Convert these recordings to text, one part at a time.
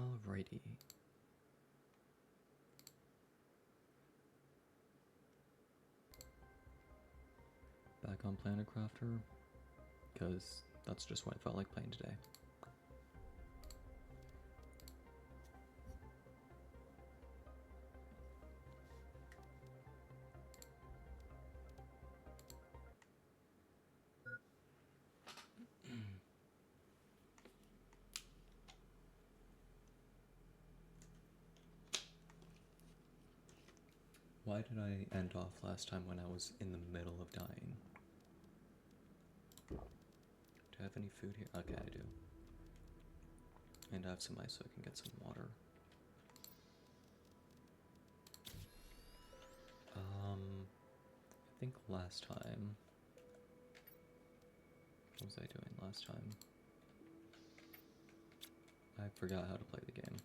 Alrighty. Back on Planet Crafter, because that's just what I felt like playing today. Why did I end off last time when I was in the middle of dying? Do I have any food here? Okay, I do. And I have some ice so I can get some water. I think last time... What was I doing last time? I forgot how to play the game.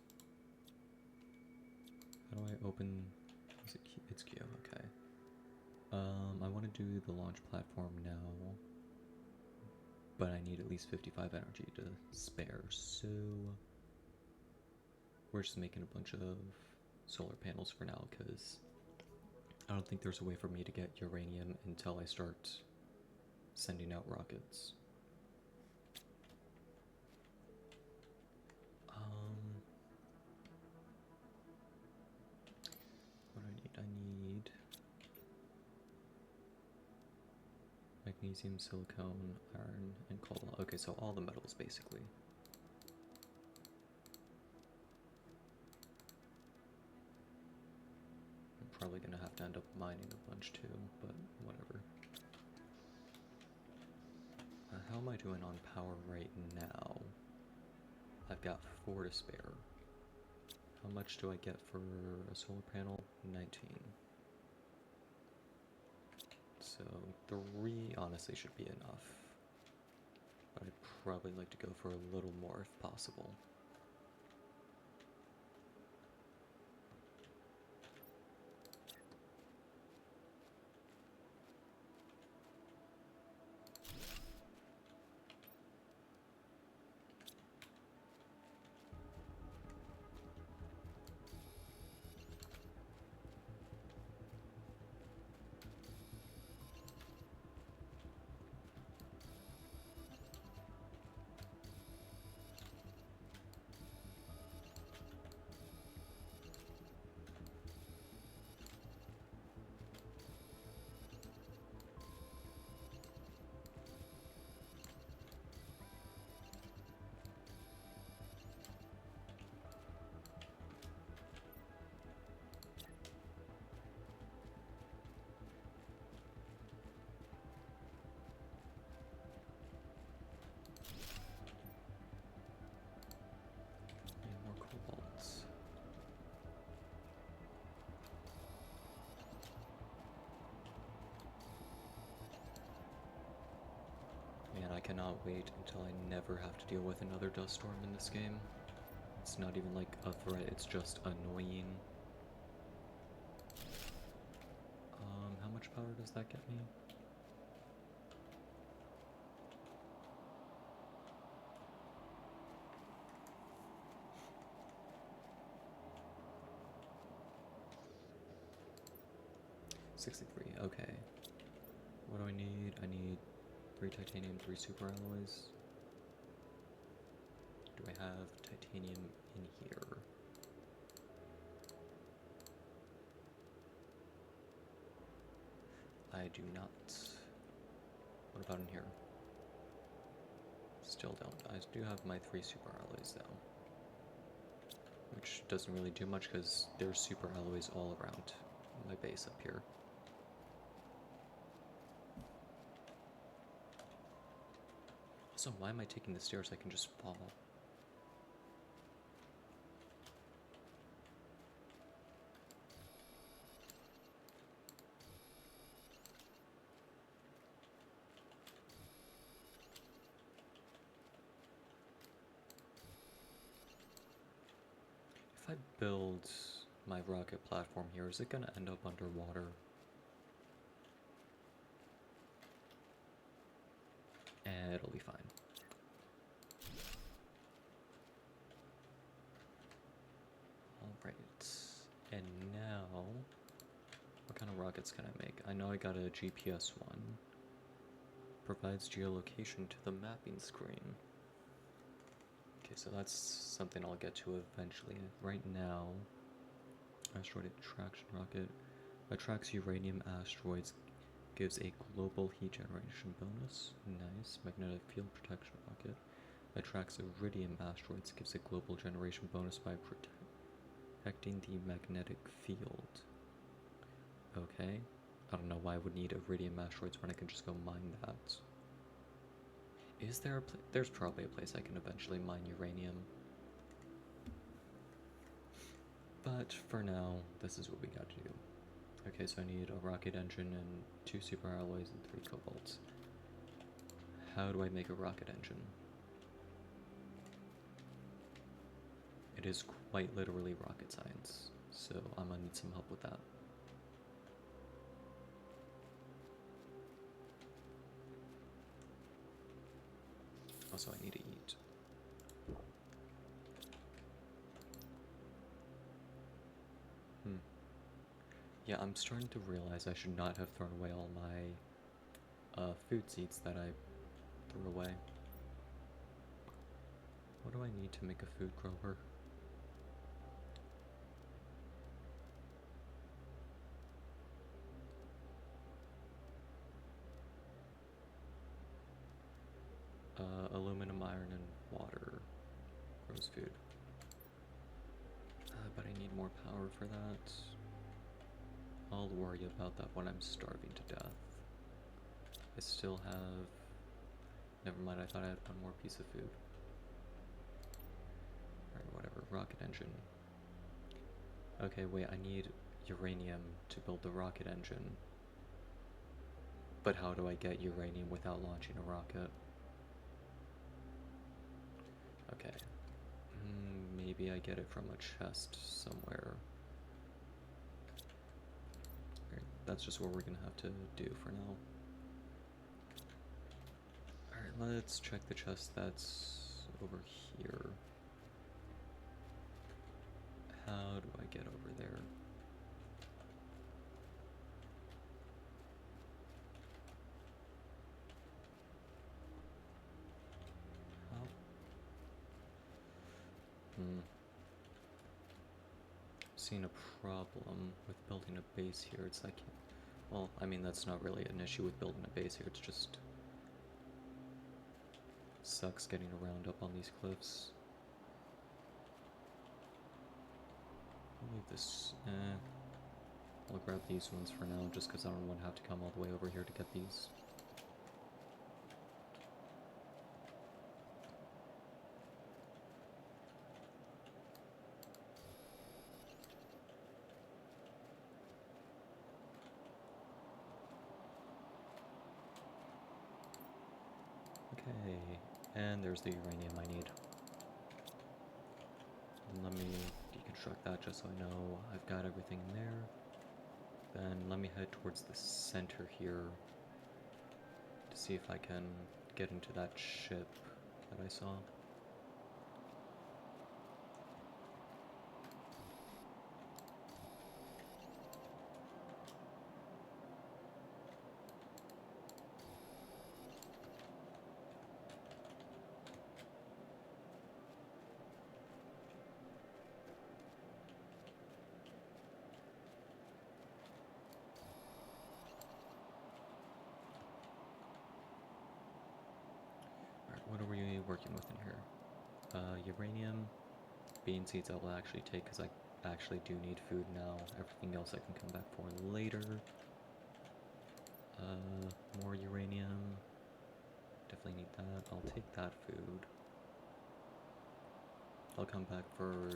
How do I open... Is it Q? It's Q, okay. I want to do the launch platform now, but I need at least 55 energy to spare, so we're just making a bunch of solar panels for now, because I don't think there's a way for me to get uranium until I start sending out rockets. What do I need? I need magnesium, silicone, iron, and cobalt. Okay, so all the metals, basically. I'm probably gonna have to end up mining a bunch too, but whatever. How am I doing on power right now? I've got 4 to spare. How much do I get for a solar panel? 19. So 3 honestly should be enough. But I'd probably like to go for a little more if possible. Need more cobalts. Man, I cannot wait until I never have to deal with another dust storm in this game. It's not even like a threat, it's just annoying. How much power does that get me? $63, okay. What do I need? I need 3 titanium, 3 super alloys. Do I have titanium in here? I do not. What about in here? Still don't. I do have my 3 super alloys though. Which doesn't really do much because there's super alloys all around my base up here. Also, why am I taking the stairs? I can just fall. If I build my rocket platform here, is it gonna end up underwater? It'll be fine. now, what kind of rockets can I make? I know I got a GPS one. Provides geolocation to the mapping screen. Okay, so that's something I'll get to eventually. Right now, asteroid attraction rocket attracts uranium asteroids, gives a global heat generation bonus. Nice. Magnetic field protection rocket attracts iridium asteroids, gives a global generation bonus by protecting the magnetic field. Okay. I don't know why I would need iridium asteroids when I can just go mine that. Is there a there's probably a place I can eventually mine uranium. But for now, this is what we got to do. Okay, so I need a rocket engine and 2 super alloys and 3 cobalts. How do I make a rocket engine? It is quite literally rocket science, so I'm gonna need some help with that. Also, I need to eat. Yeah, I'm starting to realize I should not have thrown away all my food seeds that I threw away. What do I need to make a food grower? Aluminum, iron, and water grows food. But I need more power for that. I'll worry about that when I'm starving to death. I still have... Never mind, I thought I had one more piece of food. Alright, whatever. Rocket engine. Okay, wait, I need uranium to build the rocket engine. But how do I get uranium without launching a rocket? Okay. Maybe I get it from a chest somewhere. Alright, that's just what we're gonna have to do for now. Alright, let's check the chest that's over here. How do I get over there? How? Seeing a problem with building a base here. It's like, well, I mean, that's not really an issue with building a base here. It's just sucks getting around up on these cliffs. I'll leave this. I'll grab these ones for now, just because I don't want to have to come all the way over here to get these. Okay, and there's the uranium I need. And let me deconstruct that just so I know I've got everything in there. Then let me head towards the center here to see if I can get into that ship that I saw. What are we working with in here? Uranium, bean seeds I will actually take because I actually do need food now. Everything else I can come back for later. More uranium. Definitely need that. I'll take that food. I'll come back for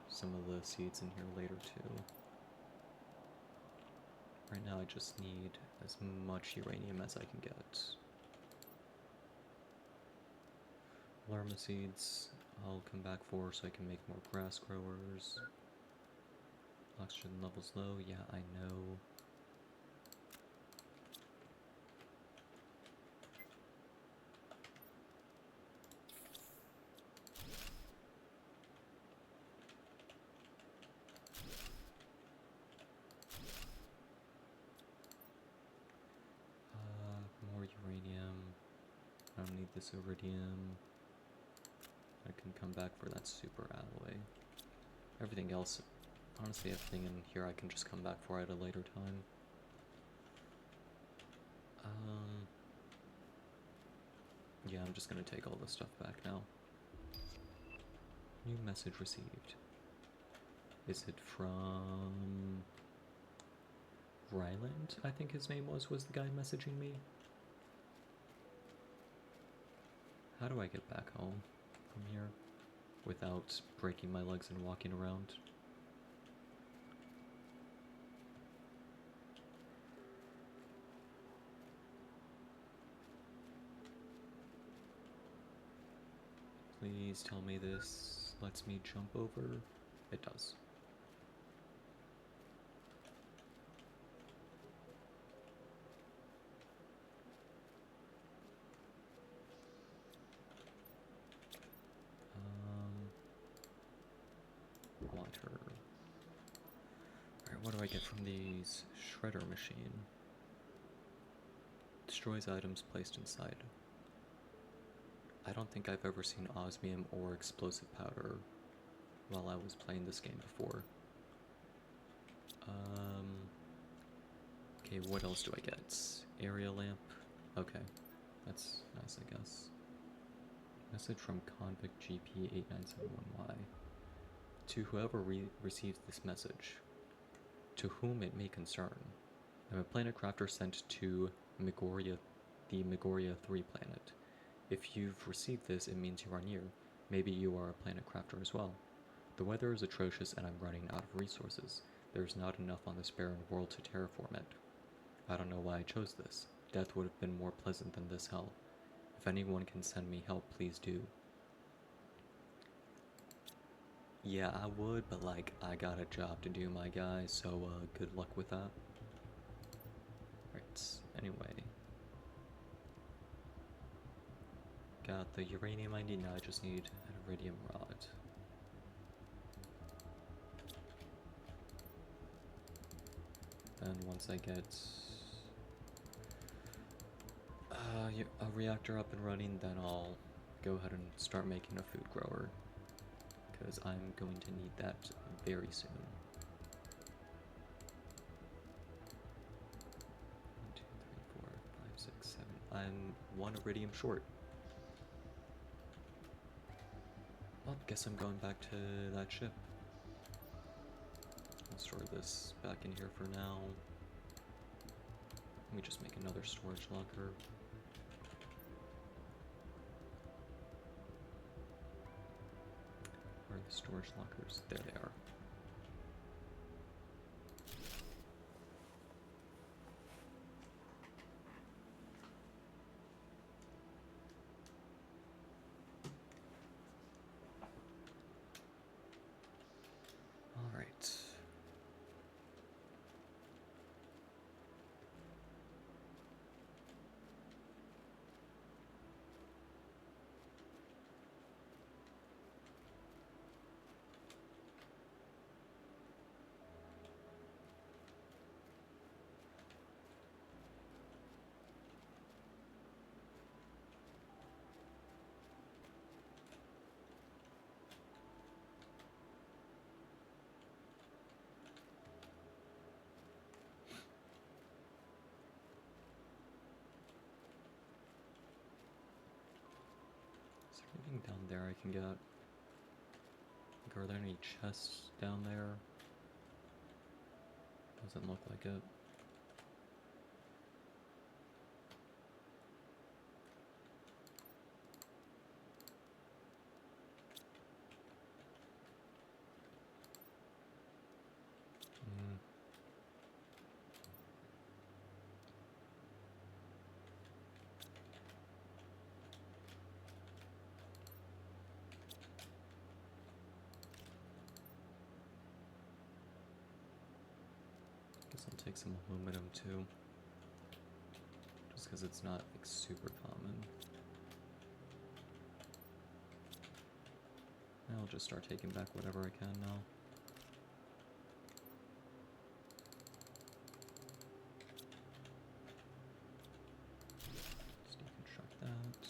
some of the seeds in here later too. Right now I just need as much uranium as I can get. Llama seeds I'll come back for so I can make more grass growers. Oxygen levels low, yeah, I know. don't need this iridium. I can come back for that super alloy. Everything else, honestly, everything in here I can just come back for at a later time. Yeah, I'm just gonna take all this stuff back now. New message received. Is it from Ryland, I think his name was the guy messaging me? How do I get back home from here without breaking my legs and walking around? Please tell me this lets me jump over. It does. Water. Alright, what do I get from these? Shredder machine. Destroys items placed inside. I don't think I've ever seen osmium or explosive powder while I was playing this game before. Okay, what else do I get? Area lamp. Okay, that's nice, I guess. Message from convict GP8971Y. To whoever receives this message, to whom it may concern, I'm a planet crafter sent to Megoria, the Megoria 3 planet. If you've received this, it means you are near. Maybe you are a planet crafter as well. The weather is atrocious and I'm running out of resources. There's not enough on this barren world to terraform it. I don't know why I chose this. Death would have been more pleasant than this hell. If anyone can send me help, please do. Yeah, I would, but like, I got a job to do, my guy, so good luck with that. Right, anyway. Got the uranium I need, now I just need an iridium rod. And once I get a reactor up and running, then I'll go ahead and start making a food grower, because I'm going to need that very soon. 1, 2, 3, 4, 5, 6, 7. I'm 1 iridium short. Well, guess I'm going back to that ship. I'll store this back in here for now. Let me just make another storage locker. Where are the storage lockers? There they are. All right. Is there anything down there I can get? Like, are there any chests down there? Doesn't look like it. Guess I'll take some aluminum too. Just because it's not like super common. I'll just start taking back whatever I can now. Just deconstruct that.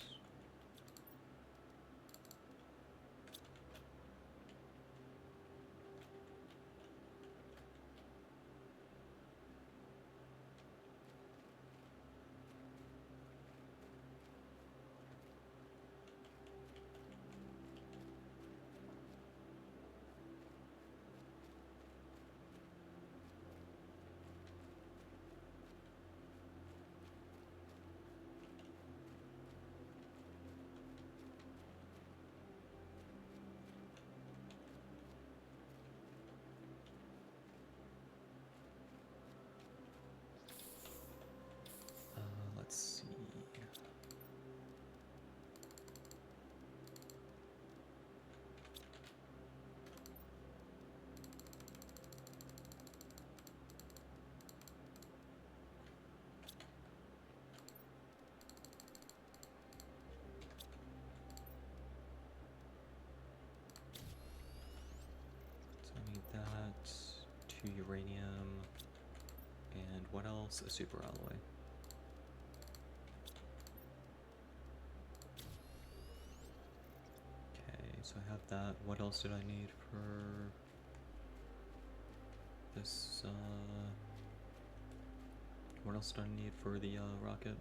2 uranium, and what else? A super alloy. Okay, so I have that. What else did I need for this, what else did I need for the, rocket?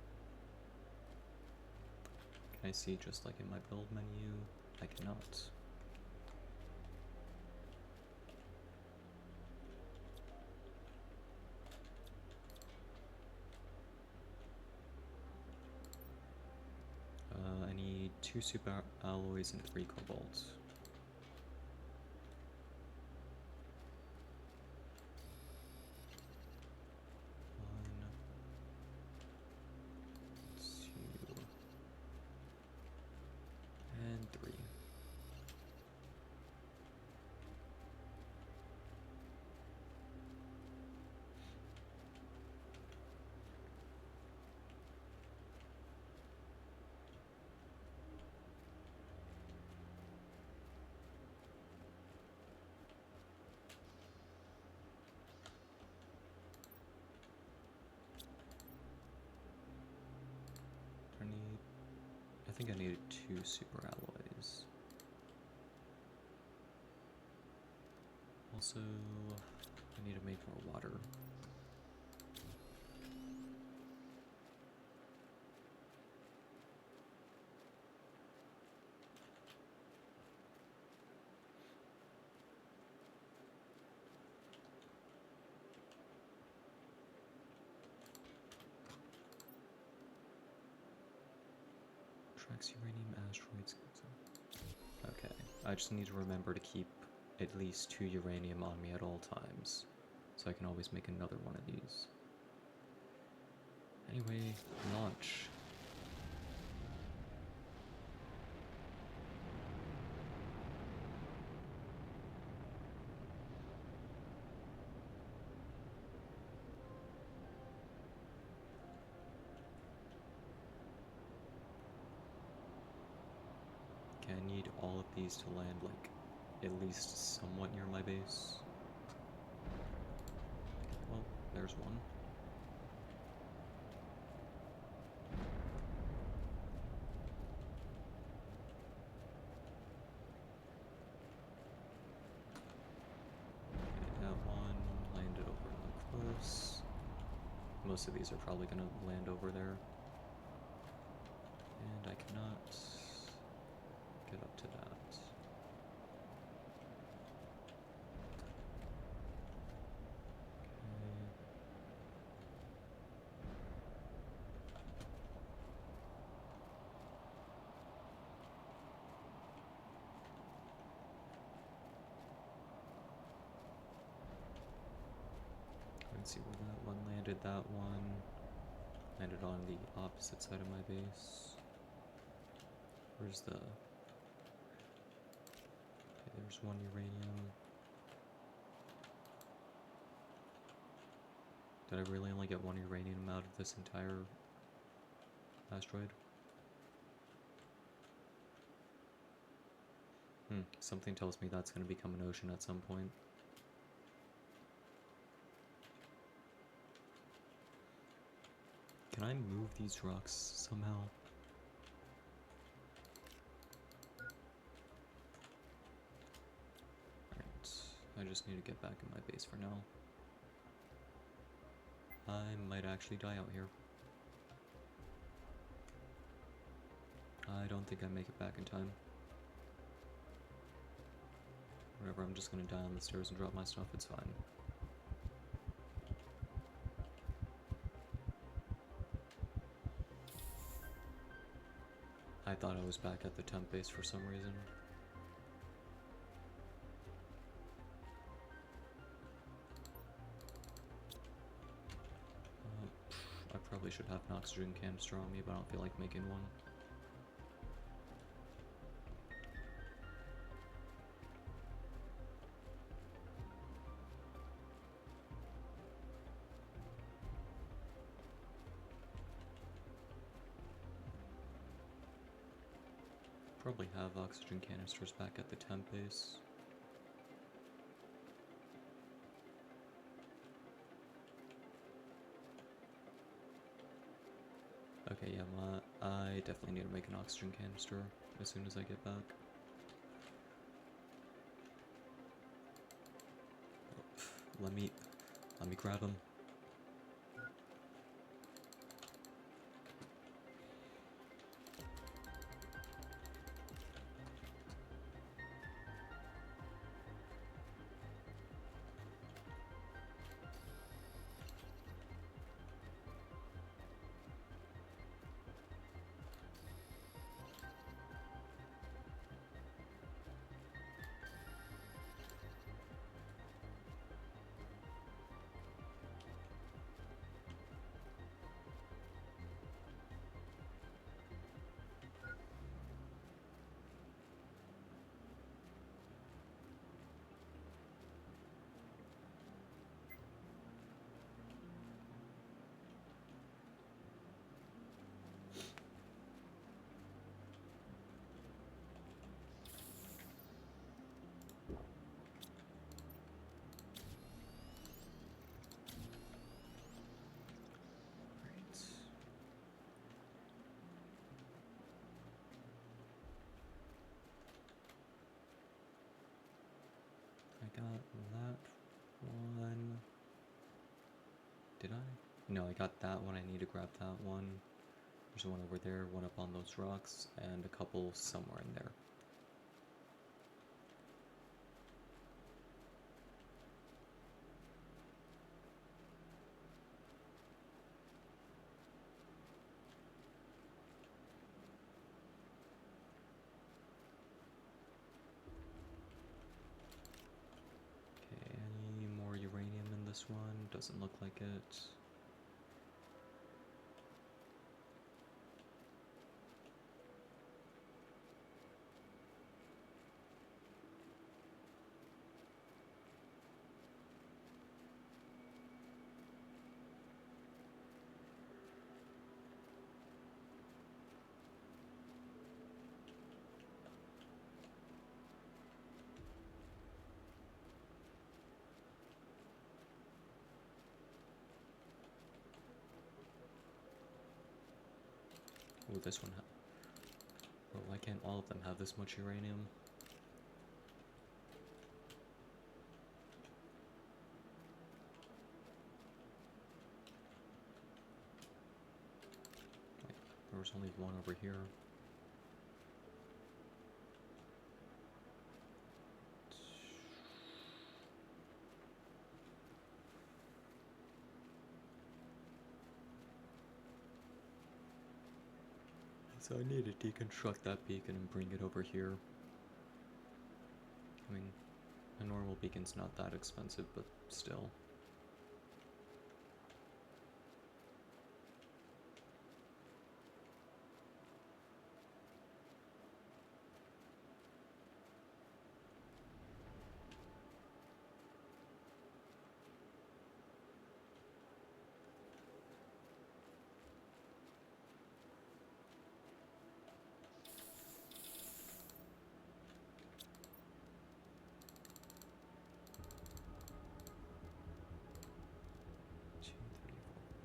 Can I see just like in my build menu? I cannot. I need 2 super alloys and 3 cobalt. One, 2, and 3. I think I needed 2 super alloys. Also, I need to make more water. Tracks uranium asteroids. Okay, I just need to remember to keep at least 2 uranium on me at all times, so I can always make another one of these. Anyway, launch. Okay, I need all of these to land, like, at least somewhat near my base. Well, there's one. Okay, that one landed over in the cliffs. Most of these are probably gonna land over there. And I cannot get up to that. Let's see where that one landed. That one landed on the opposite side of my base. Where's the... Okay, there's one uranium. Did I really only get 1 uranium out of this entire asteroid? Something tells me that's going to become an ocean at some point. Can I move these rocks somehow? Alright, I just need to get back in my base for now. I might actually die out here. I don't think I make it back in time. Whatever, I'm just gonna die on the stairs and drop my stuff, it's fine. I thought I was back at the temp base for some reason. I probably should have an oxygen canister on me, but I don't feel like making one. Probably have oxygen canisters back at the temp base. Okay, yeah, I definitely need to make an oxygen canister as soon as I get back. Let me grab him. I got that one. Did I? No, I got that one. I need to grab that one. There's one over there, one up on those rocks, and a couple somewhere in there. Okay, any more uranium in this one? Doesn't look like it. Oh, this one. Oh, why can't all of them have this much uranium? Like, there was only one over here. So I need to deconstruct that beacon and bring it over here. I mean, a normal beacon's not that expensive, but still.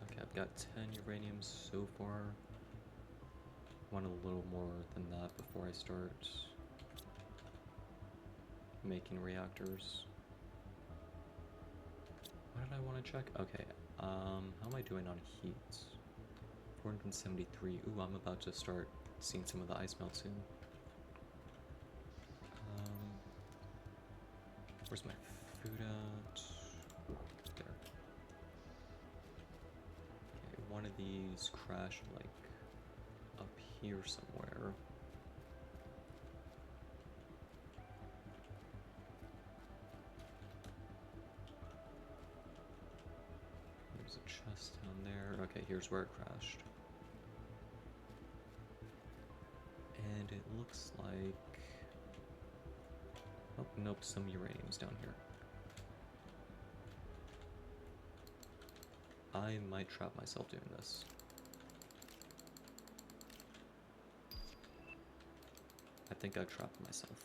Okay, I've got 10 uraniums so far. Want a little more than that before I start making reactors. What did I want to check? Okay, how am I doing on heat? 473. Ooh, I'm about to start seeing some of the ice melt soon. Where's my food at? There. Okay, one of these crashed like up here somewhere. There's a chest down there. Okay, here's where it crashed. And it looks like... Oh, nope, some uranium's down here. I might trap myself doing this. I think I trapped myself.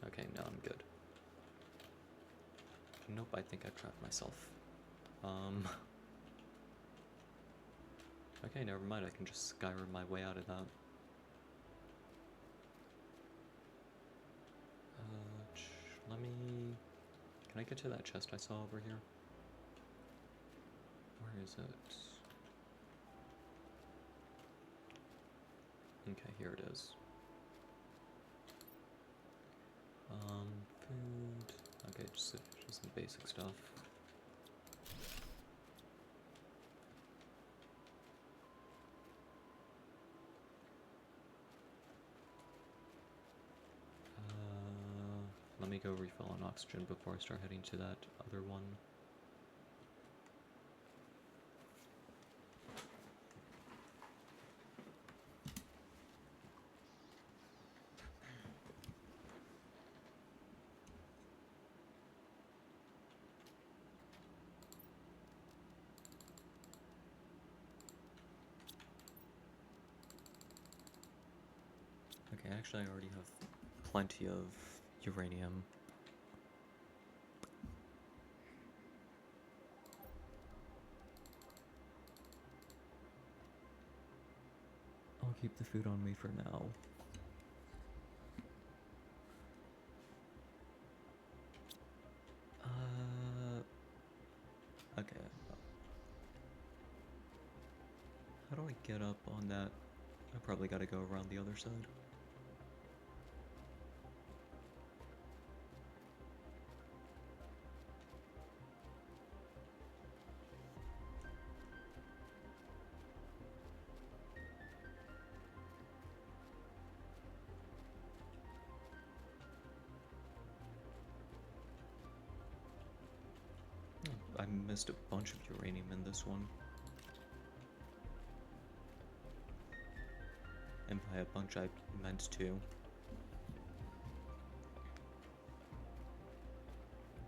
Okay, no, I'm good. Nope, I think I trapped myself. Um... Okay, never mind, I can just Skyrim my way out of that. Let me... Can I get to that chest I saw over here? Where is it? Okay, here it is. Food... Okay, just some basic stuff. Let me go refill on oxygen before I start heading to that other one. Okay, actually I already have plenty of uranium. I'll keep the food on me for now. Okay. How do I get up on that? I probably gotta go around the other side. I missed a bunch of uranium in this one. And by a bunch I meant two.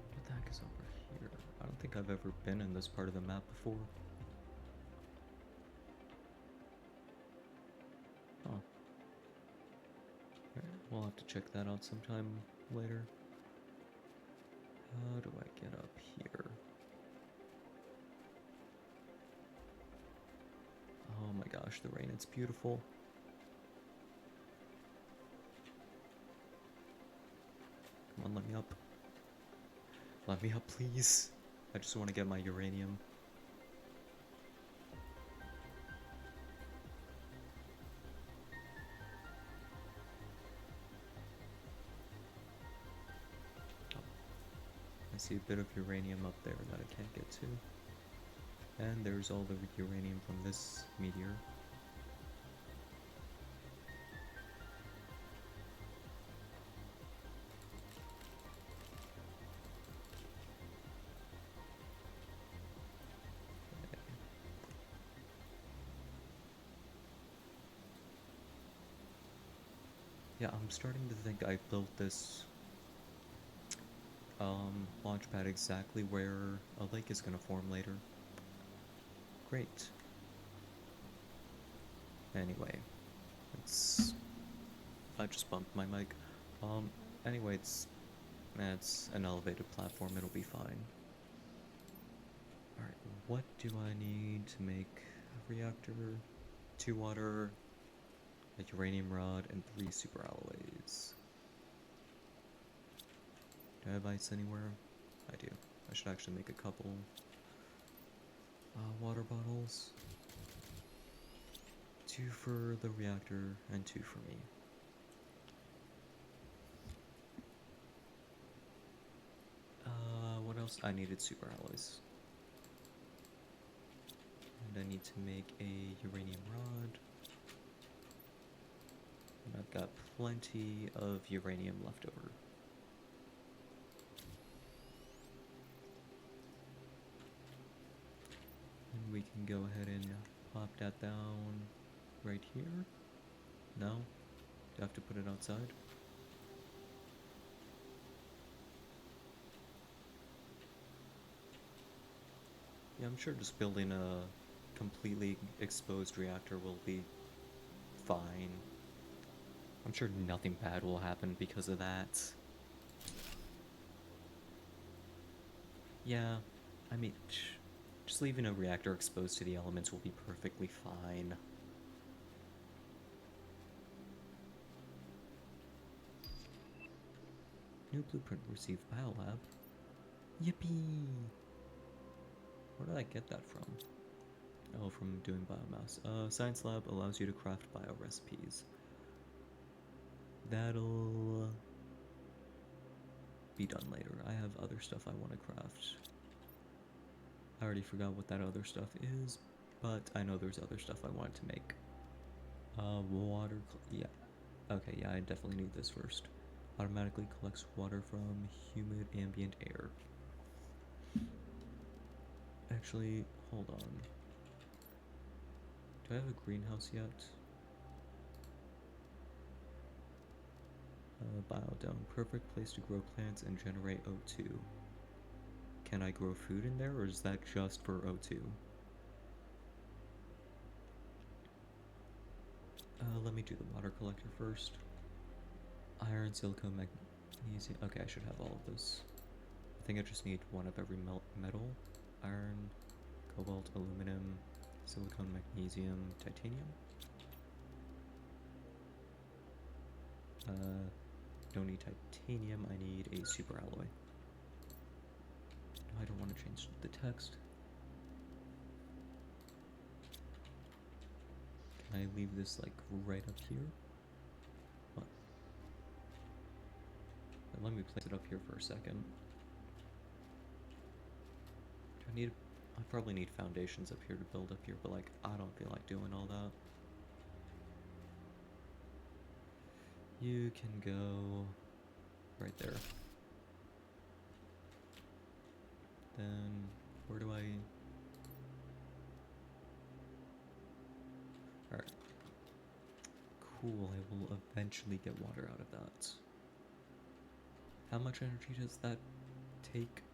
What the heck is over here? I don't think I've ever been in this part of the map before. Huh. Alright, we'll have to check that out sometime later. How do I get up here? Oh my gosh, the rain, it's beautiful. Come on, let me up. Let me up, please. I just want to get my uranium. Oh. I see a bit of uranium up there that I can't get to. And there's all the uranium from this meteor. Yeah, I'm starting to think I built this launch pad exactly where a lake is gonna form later. Great. Anyway, I just bumped my mic. Anyway, it's an elevated platform, it'll be fine. Alright, what do I need to make a reactor? 2 water, a uranium rod, and 3 super alloys. Do I have ice anywhere? I do. I should actually make a couple water bottles. 2 for the reactor, and 2 for me. What else? I needed super alloys. And I need to make a uranium rod. And I've got plenty of uranium left over. And we can go ahead and pop that down right here. No? Do I have to put it outside? Yeah, I'm sure just building a completely exposed reactor will be fine. I'm sure nothing bad will happen because of that. Yeah, I mean, Just leaving a reactor exposed to the elements will be perfectly fine. New blueprint received biolab. Yippee! Where did I get that from? Oh, from doing biomass. Science lab allows you to craft bio recipes. That'll be done later. I have other stuff I want to craft. I already forgot what that other stuff is, but I know there's other stuff I wanted to make. Water, yeah. Okay, yeah, I definitely need this first. Automatically collects water from humid ambient air. Actually, hold on. Do I have a greenhouse yet? Biodome, perfect place to grow plants and generate O2. Can I grow food in there, or is that just for O2? Let me do the water collector first. Iron, silicone, magnesium. Okay, I should have all of those. I think I just need one of every metal. Iron, cobalt, aluminum, silicone, magnesium, titanium. Don't need titanium, I need a super alloy. No, I don't want to change the text. Can I leave this like right up here? What? Let me place it up here for a second. Do I need... I probably need foundations up here to build up here, but like, I don't feel like doing all that. You can go right there. Then, where do I... Alright. Cool, I will eventually get water out of that. How much energy does that take?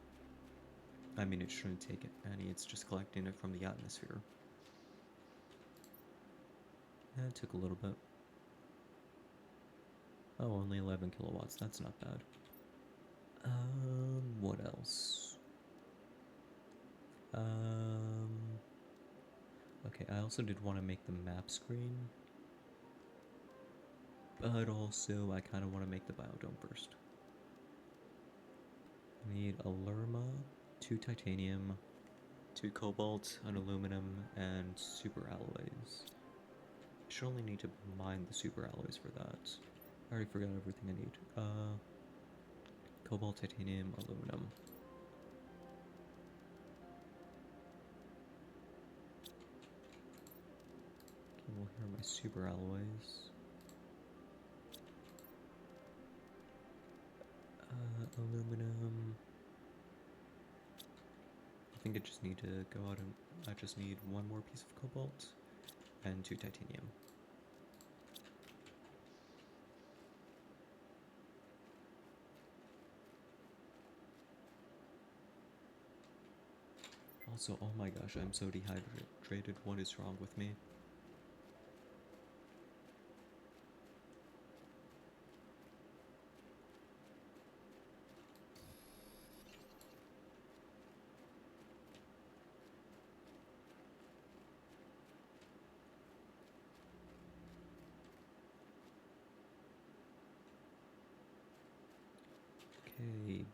I mean, it shouldn't take any, it's just collecting it from the atmosphere. It took a little bit. Oh, only 11 kilowatts, that's not bad. What else? Okay, I also did want to make the map screen. But also, I kind of want to make the biodome first. I need a Lerma, 2 titanium, 2 cobalt, an aluminum, and super alloys. I should only need to mine the super alloys for that. I already forgot everything I need. Cobalt, titanium, aluminum. Okay, well, here are my super alloys. Aluminum. I think I just need to go out and I just need one more piece of cobalt and 2 titanium. Also, oh my gosh, I'm so dehydrated. What is wrong with me? Okay,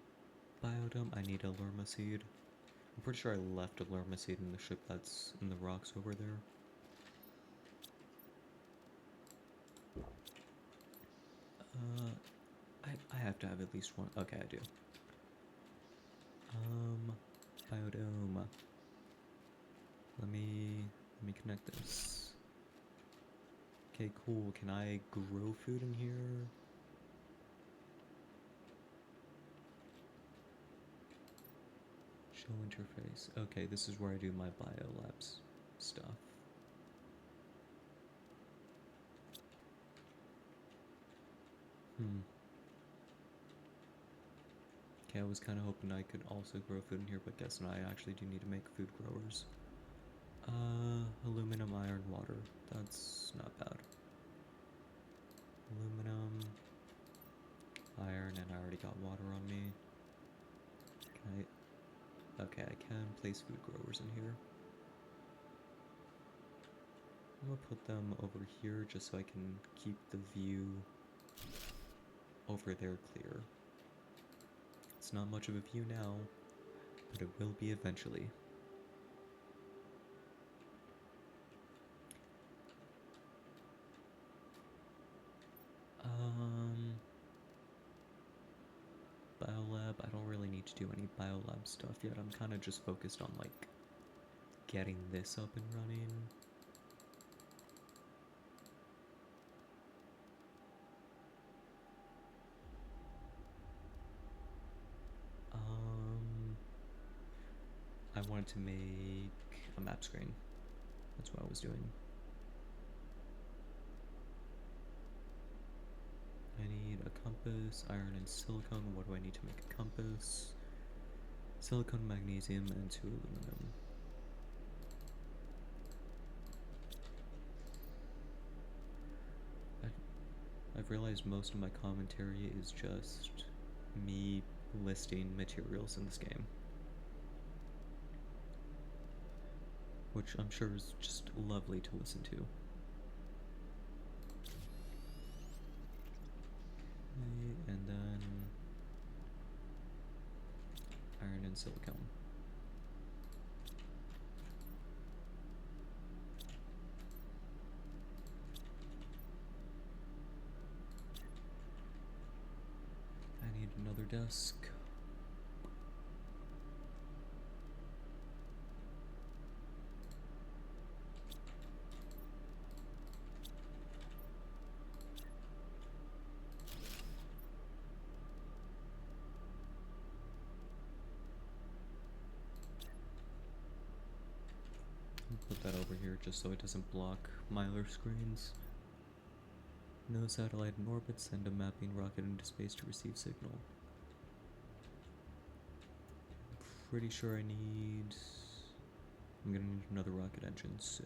biodome, I need a Lerma seed. I'm pretty sure I left a Lerma seed in the ship that's in the rocks over there. I have to have at least one. Okay, I do. Biodome. Let me connect this. Okay, cool. Can I grow food in here? Show interface. Okay, this is where I do my biolabs stuff. Okay, I was kind of hoping I could also grow food in here, but guess not. I actually do need to make food growers. Aluminum, iron, water. That's not bad. Aluminum, iron, and I already got water on me. Okay. Okay, I can place food growers in here. I'm gonna put them over here just so I can keep the view over there clear. It's not much of a view now, but it will be eventually. Biolab, I don't really need to do any biolab stuff yet. I'm kind of just focused on, like, getting this up and running. I wanted to make a map screen. That's what I was doing. I need a compass, iron and silicone. What do I need to make a compass? Silicone, magnesium, and 2 aluminum. I've realized most of my commentary is just me listing materials in this game, which I'm sure is just lovely to listen to. Okay, and then iron and silicone. I need another desk. Put that over here just so it doesn't block my other screens. No satellite in orbit, send a mapping rocket into space to receive signal. Pretty sure I'm gonna need another rocket engine, so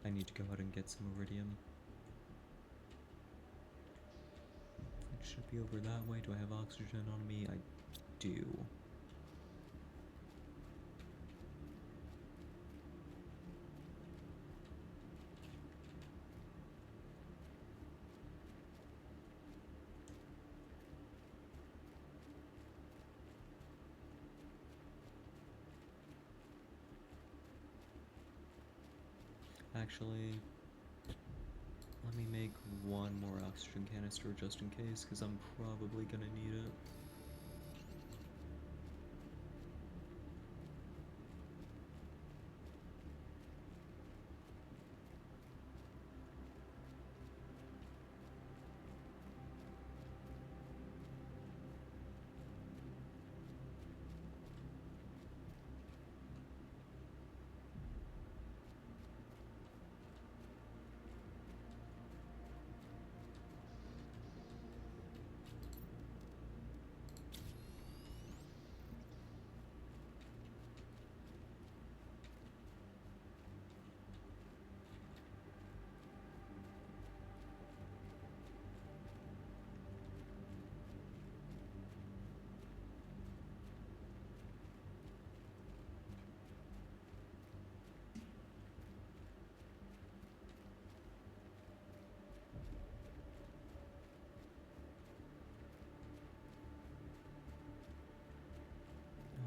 I need to go out and get some iridium. It should be over that way. Do I have oxygen on me? I do. Actually, let me make one more oxygen canister just in case, because I'm probably gonna need it.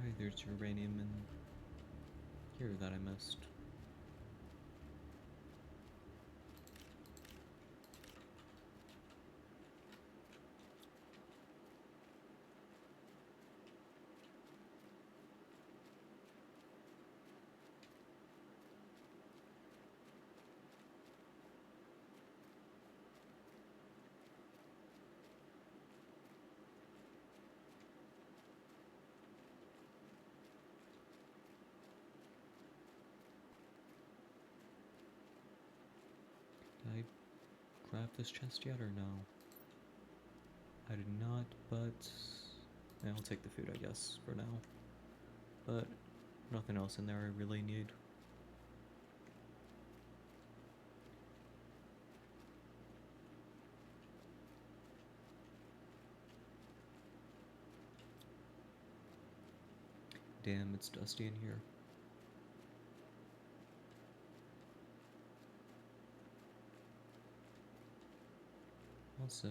Alright, there's uranium in here that I missed. Did I grab this chest yet or no? I did not, but I'll take the food, I guess, for now. But nothing else in there I really need. Damn, it's dusty in here. Also,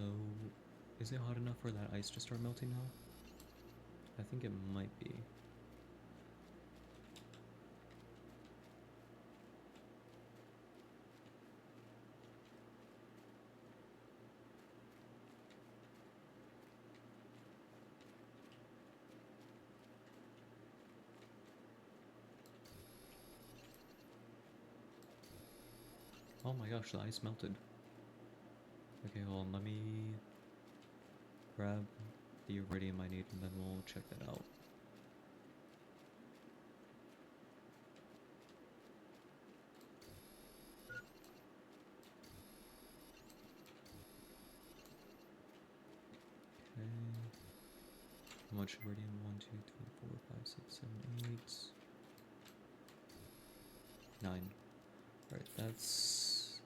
is it hot enough for that ice to start melting now? I think it might be. Oh my gosh, the ice melted. Okay, hold on, let me grab the iridium I need and then we'll check that out. Okay. How much iridium? 1, 2, 3, 4, 5, 6, 7, 8. 9. Alright, that's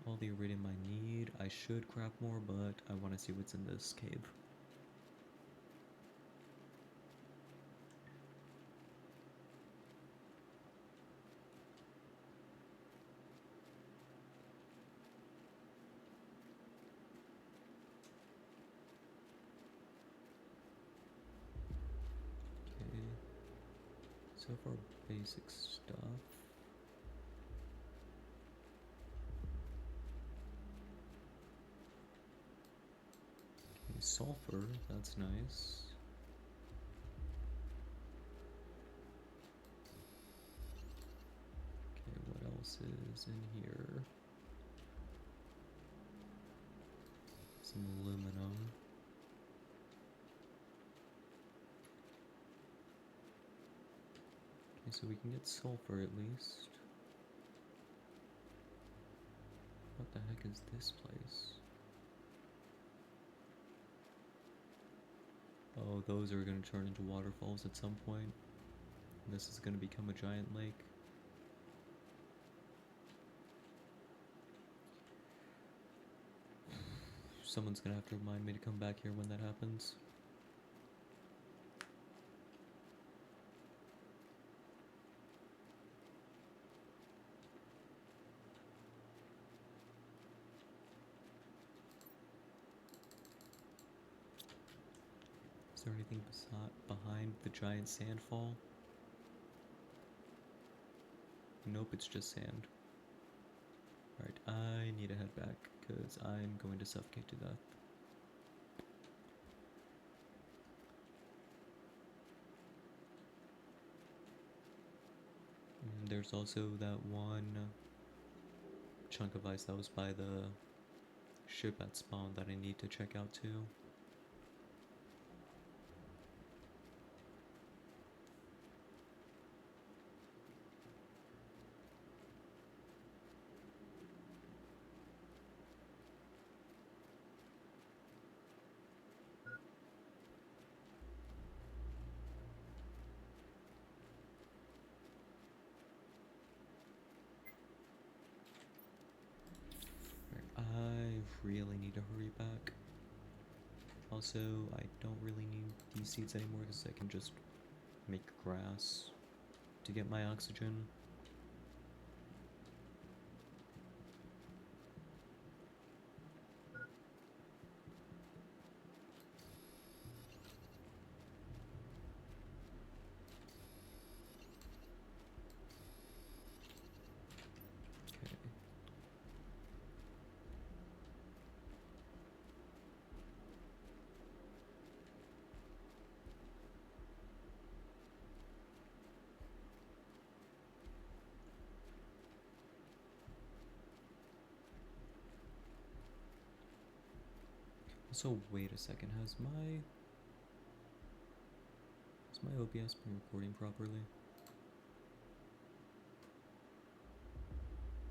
all the iridium I need. I should grab more, but I want to see what's in this cave. Okay. So far, basic stuff. Okay, sulfur, that's nice. Okay, what else is in here? Some aluminum. Okay, so we can get sulfur at least. What the heck is this place? Oh, those are going to turn into waterfalls at some point. This is going to become a giant lake. Someone's going to have to remind me to come back here when that happens. Is there anything behind the giant sandfall? Nope, it's just sand. Alright, I need to head back, because I'm going to suffocate to death. And there's also that one chunk of ice that was by the ship at spawn that I need to check out too. I really need to hurry back. Also, I don't really need these seeds anymore because I can just make grass to get my oxygen. Okay. Also, wait a second, has my OBS been recording properly?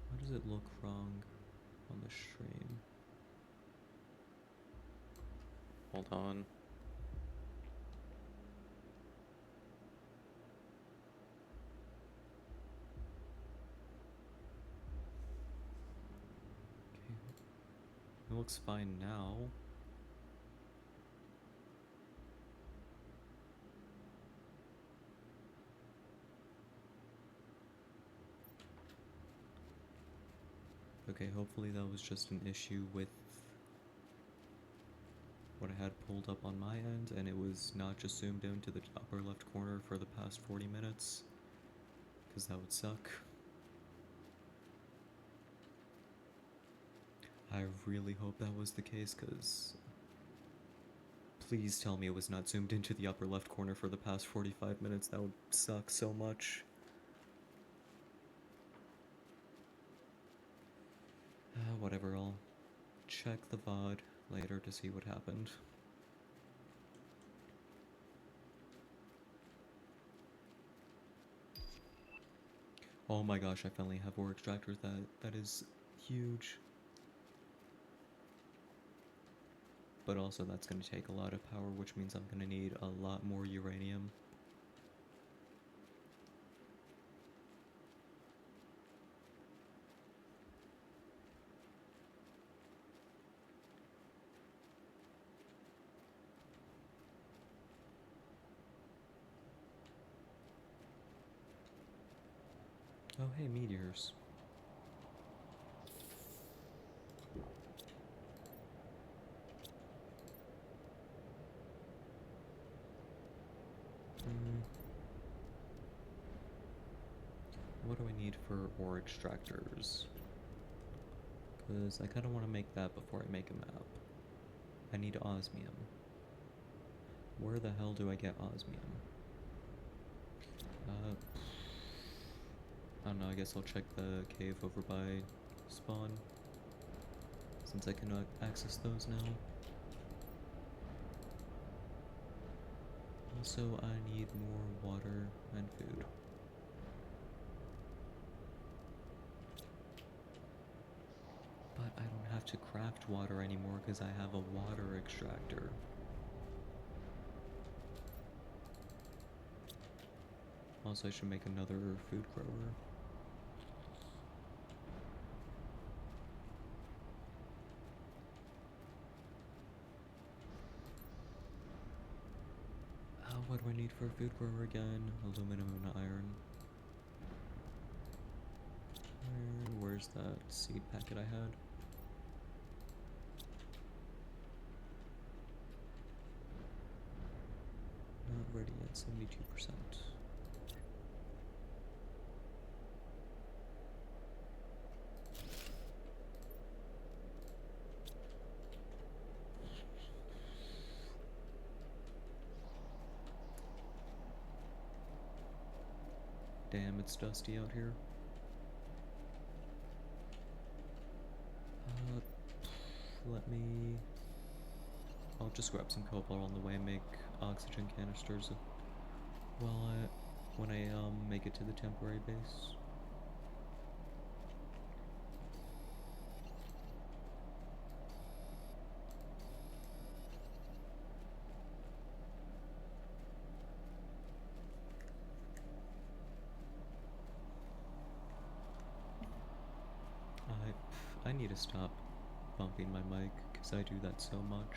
Why does it look wrong on the stream? Hold on. Okay. It looks fine now. Okay, hopefully that was just an issue with what I had pulled up on my end, and it was not just zoomed into the upper left corner for the past 40 minutes, because that would suck. I really hope that was the case, because please tell me it was not zoomed into the upper left corner for the past 45 minutes. That would suck so much. Whatever, I'll check the VOD later to see what happened. Oh my gosh, I finally have ore extractors. That is huge. But also that's going to take a lot of power, which means I'm going to need a lot more uranium. Oh hey, meteors. What do I need for ore extractors? Because I kind of want to make that before I make a map. I need osmium. Where the hell do I get osmium? I don't know, I guess I'll check the cave over by spawn, since I cannot access those now. Also, I need more water and food. But I don't have to craft water anymore because I have a water extractor. Also, I should make another food grower. What do I need for a food grower again? Aluminum and iron. Where's that seed packet I had? Not ready yet, 72%. Damn, it's dusty out here. Let me... I'll just grab some cobalt on the way and make oxygen canisters when I make it to the temporary base. I need to stop bumping my mic, because I do that so much.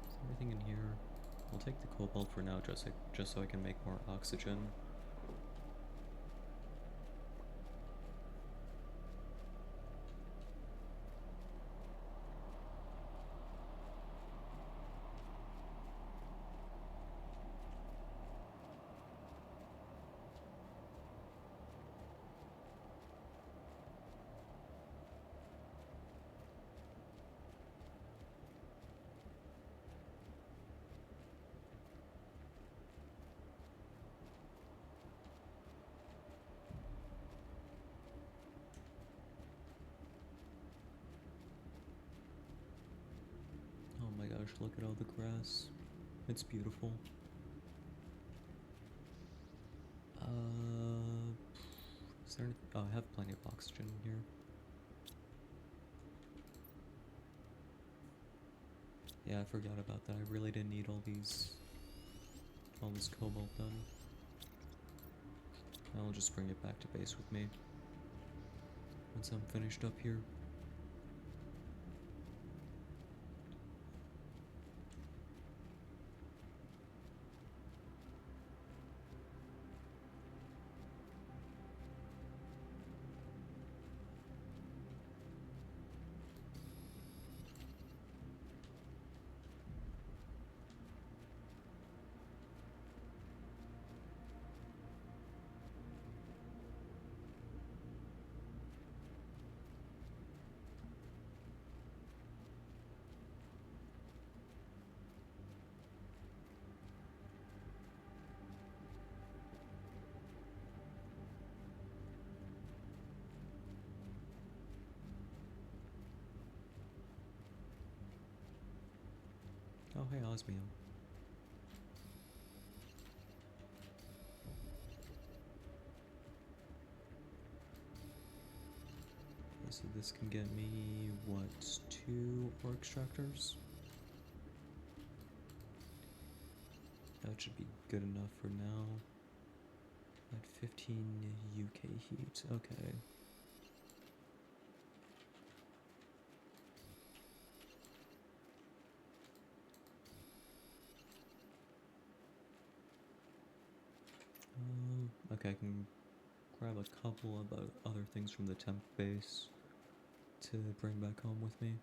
Is there anything in here? I'll take the cobalt for now, just so I can make more oxygen. Oh my gosh, look at all the grass. It's beautiful. Is there anything? Oh, I have plenty of oxygen in here. Yeah, I forgot about that. I really didn't need all this cobalt done. I'll just bring it back to base with me once I'm finished up here. hey, osmium. Okay, so this can get me, what, 2 ore extractors? That should be good enough for now. At 15 UK heat, okay. Okay, I can grab a couple of other things from the temp base to bring back home with me.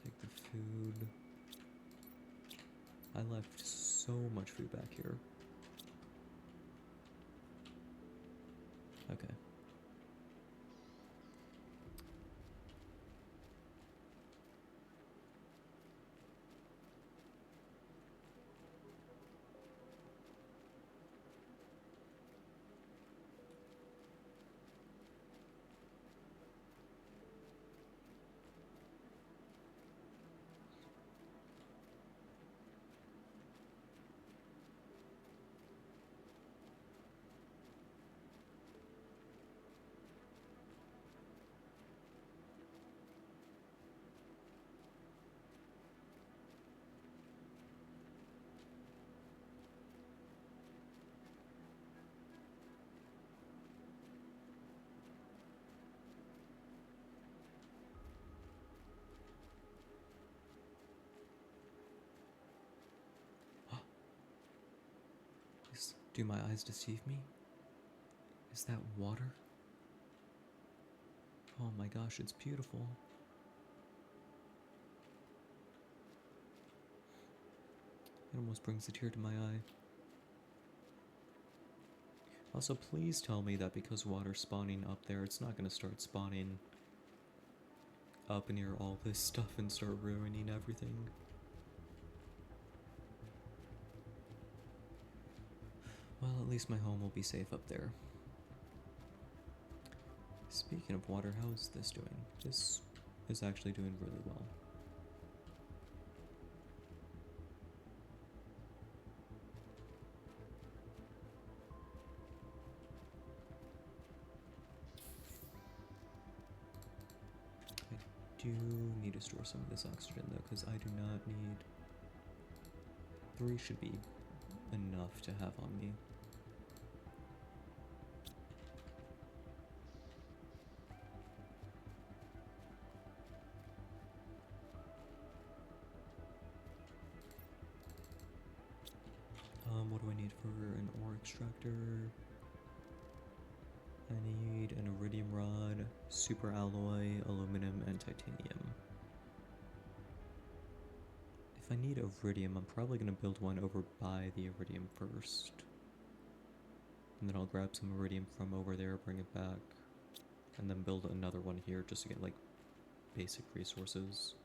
Take the food. I left so much food back here. Okay. Do my eyes deceive me? Is that water? Oh my gosh, it's beautiful. It almost brings a tear to my eye. Also, please tell me that because water's spawning up there, it's not going to start spawning up near all this stuff and start ruining everything. Well, at least my home will be safe up there. Speaking of water, how's this doing? This is actually doing really well. I do need to store some of this oxygen though, because I do not need... 3 should be enough to have on me. What do I need for an ore extractor? I need an iridium rod, super alloy, aluminum, and titanium. If I need iridium, I'm probably going to build one over by the iridium first. And then I'll grab some iridium from over there, bring it back, and then build another one here just to get, like, basic resources.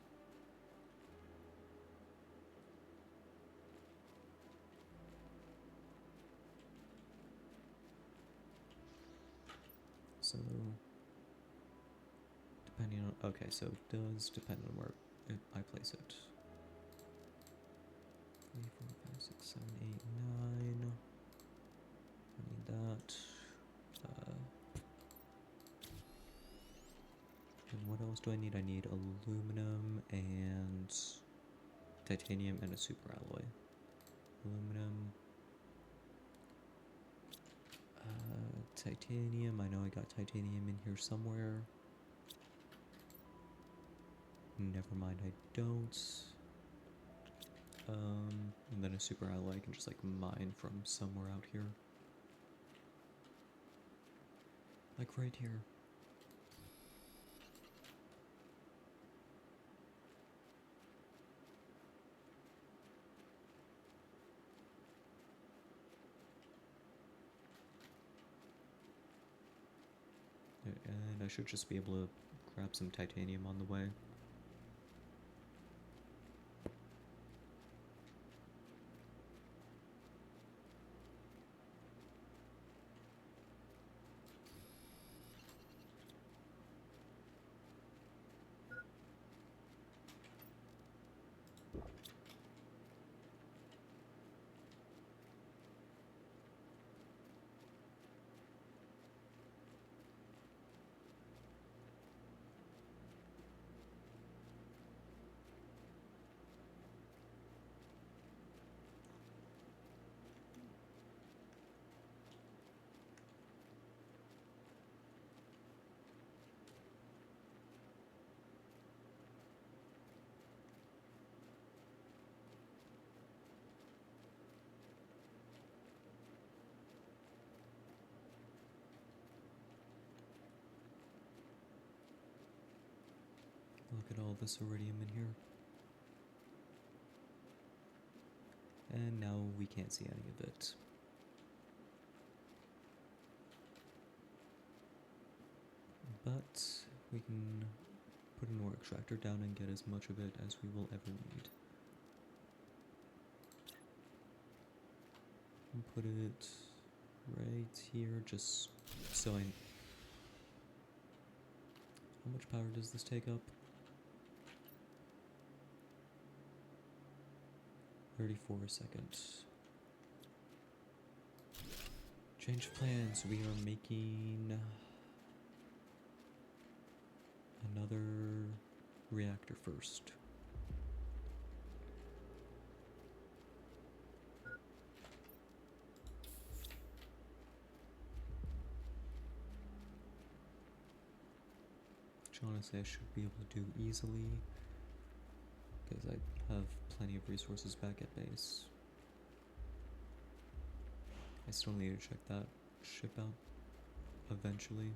So, depending on... Okay, so it does depend on where I place it. 3, 4, 5, 6, 7, 8, 9. I need that. And what else do I need? I need aluminum and titanium and a super alloy. Aluminum. Titanium. I know I got titanium in here somewhere. Never mind, I don't. And then a super alloy I can just like mine from somewhere out here. Like right here. And I should just be able to grab some titanium on the way. Look at all this iridium in here. And now we can't see any of it. But we can put an ore extractor down and get as much of it as we will ever need. And put it right here, just so I... How much power does this take up? 34 seconds. Change of plans. We are making another reactor first. Which honestly I should be able to do easily, because I have plenty of resources back at base. I still need to check that ship out eventually.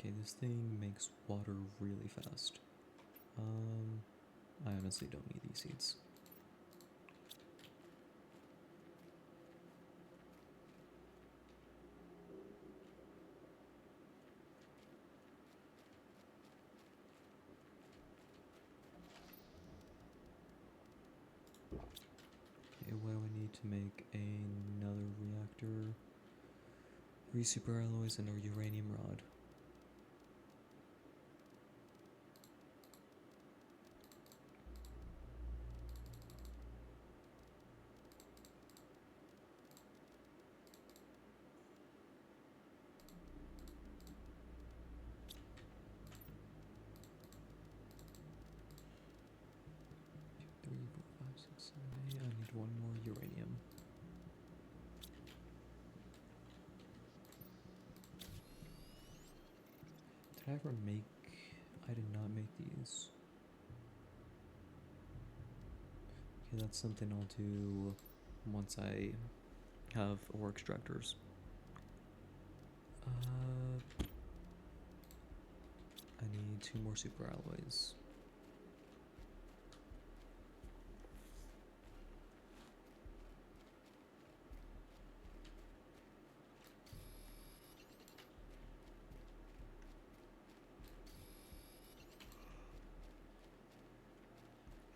Okay, this thing makes water really fast. I honestly don't need these seeds. Okay, what do I need to make another reactor? 3 super alloys and a uranium rod. Three, four, five, six, seven, eight. I need one more uranium. Did I ever make... I did not make these. Okay, that's something I'll do once I have ore extractors. I need 2 more super alloys.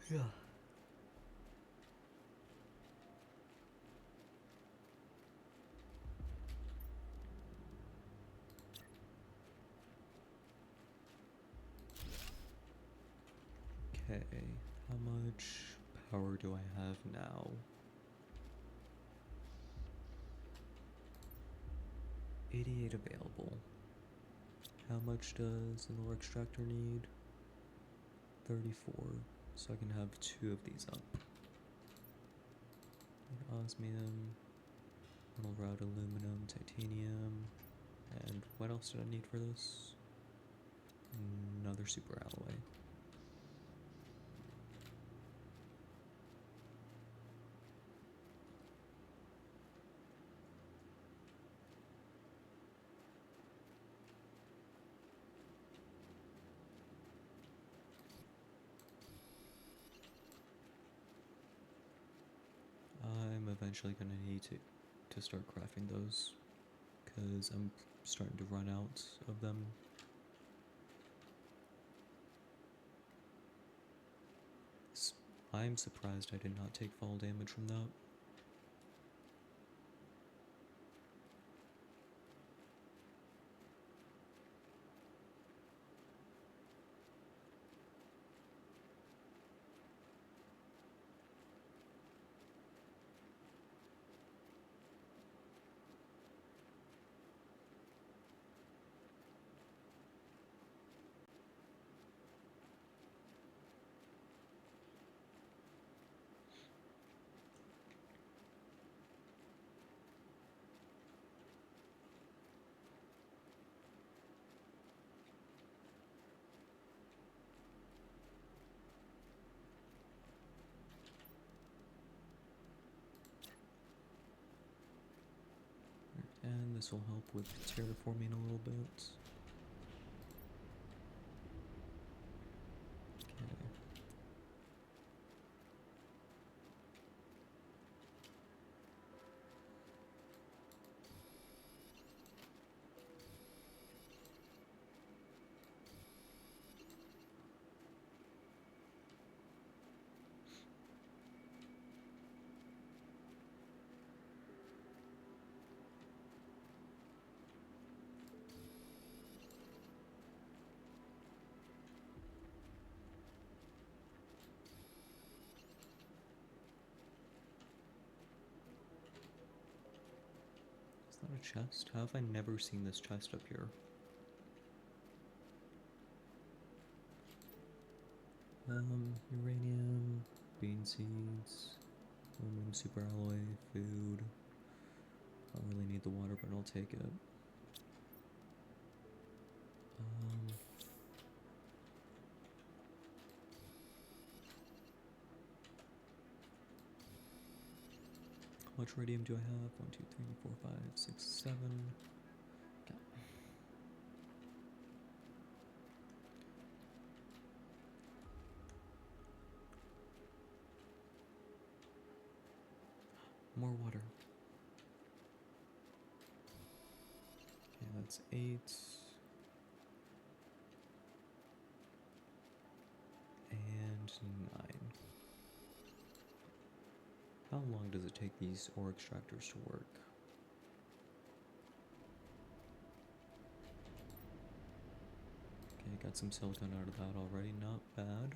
Yeah. Okay, how much power do I have now? 88 available. How much does an ore extractor need? 34. So I can have 2 of these up. Osmium, metal rod, aluminum, titanium, and what else did I need for this? Another super alloy. I'm eventually gonna need to start crafting those, because I'm starting to run out of them. I'm surprised I did not take fall damage from that. And this will help with terraforming a little bit. Okay. Is that a chest? How have I never seen this chest up here? Uranium, bean seeds, aluminum superalloy, food. I don't really need the water, but I'll take it. How much radium do I have? 1, 2, 3, 4, 5, 6, 7. Okay. More water. Okay, that's 8. And 9. How long does it take these ore extractors to work? Okay, got some silicon out of that already, not bad.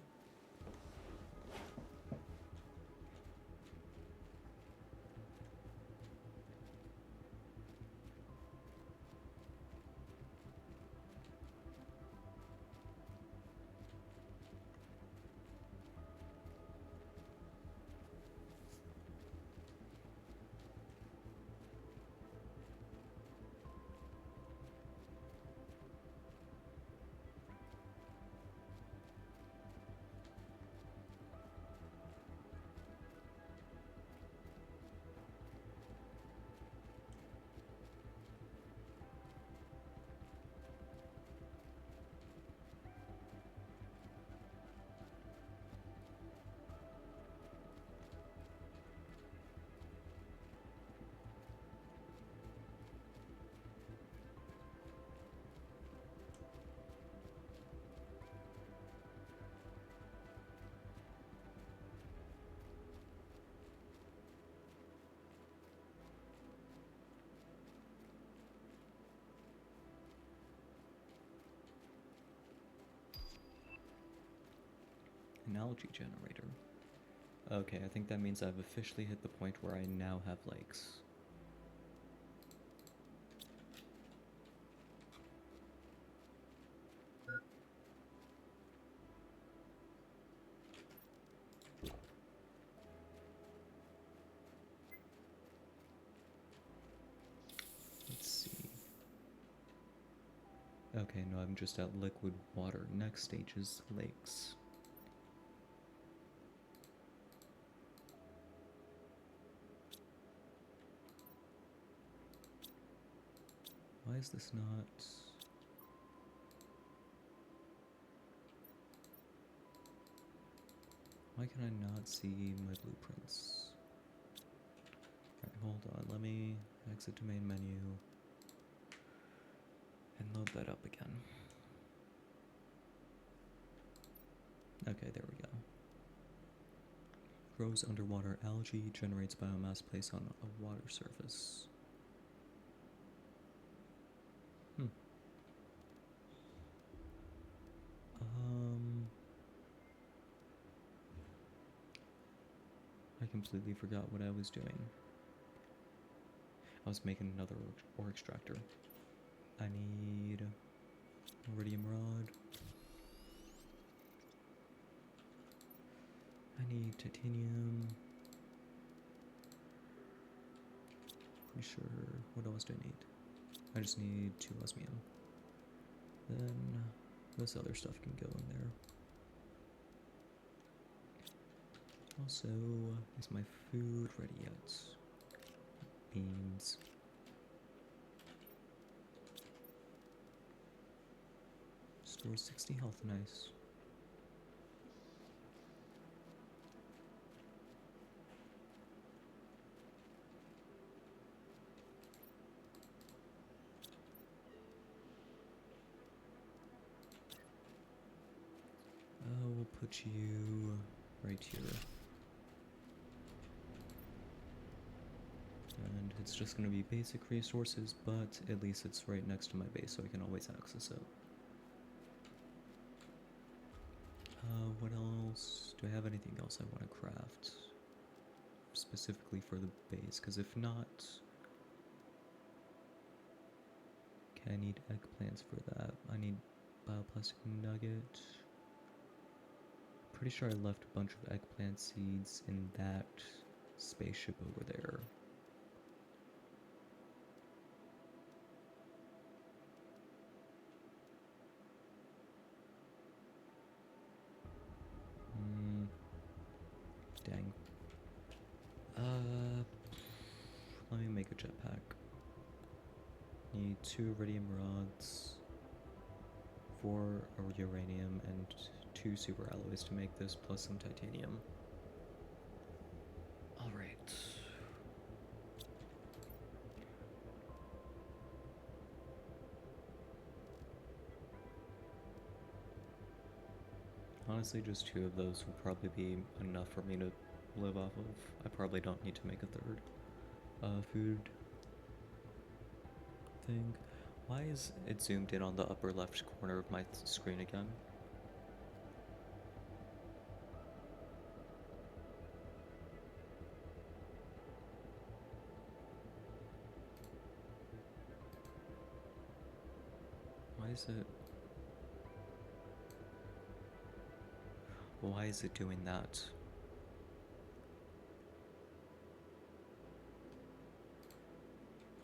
An algae generator. Okay, I think that means I've officially hit the point where I now have lakes. Let's see. Okay, no, I'm just at liquid water. Next stage is lakes. Why is this not... Why can I not see my blueprints? Alright, hold on. Let me exit to main menu and load that up again. Okay, there we go. Grows underwater algae, generates biomass placed on a water surface. I completely forgot what I was doing. I was making another ore extractor. I need iridium rod. I need titanium. Pretty sure. What else do I need? I just need 2 osmium. Then this other stuff can go in there. Also, is my food ready yet? Beans. Store 60 health, nice. We'll put you right here. And it's just going to be basic resources, but at least it's right next to my base, so I can always access it. What else? Do I have anything else I want to craft? Specifically for the base, because if not... Okay, I need eggplants for that. I need bioplastic nugget. Pretty sure I left a bunch of eggplant seeds in that spaceship over there. Dang. Let me make a jetpack. Need 2 iridium rods, 4 uranium, and 2 super alloys to make this, plus some titanium. Alright. Honestly, just 2 of those will probably be enough for me to live off of. I probably don't need to make a 3rd food thing. Why is it zoomed in on the upper left corner of my screen again? Why is it doing that?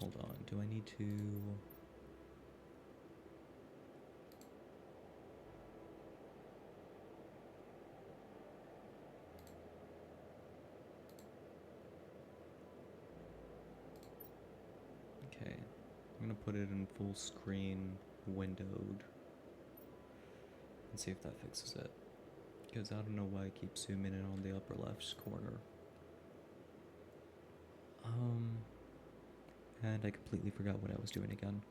Hold on, do I need to... Okay, I'm gonna put it in full screen, windowed, and see if that fixes it. Because I don't know why I keep zooming in on the upper left corner. And I completely forgot what I was doing again.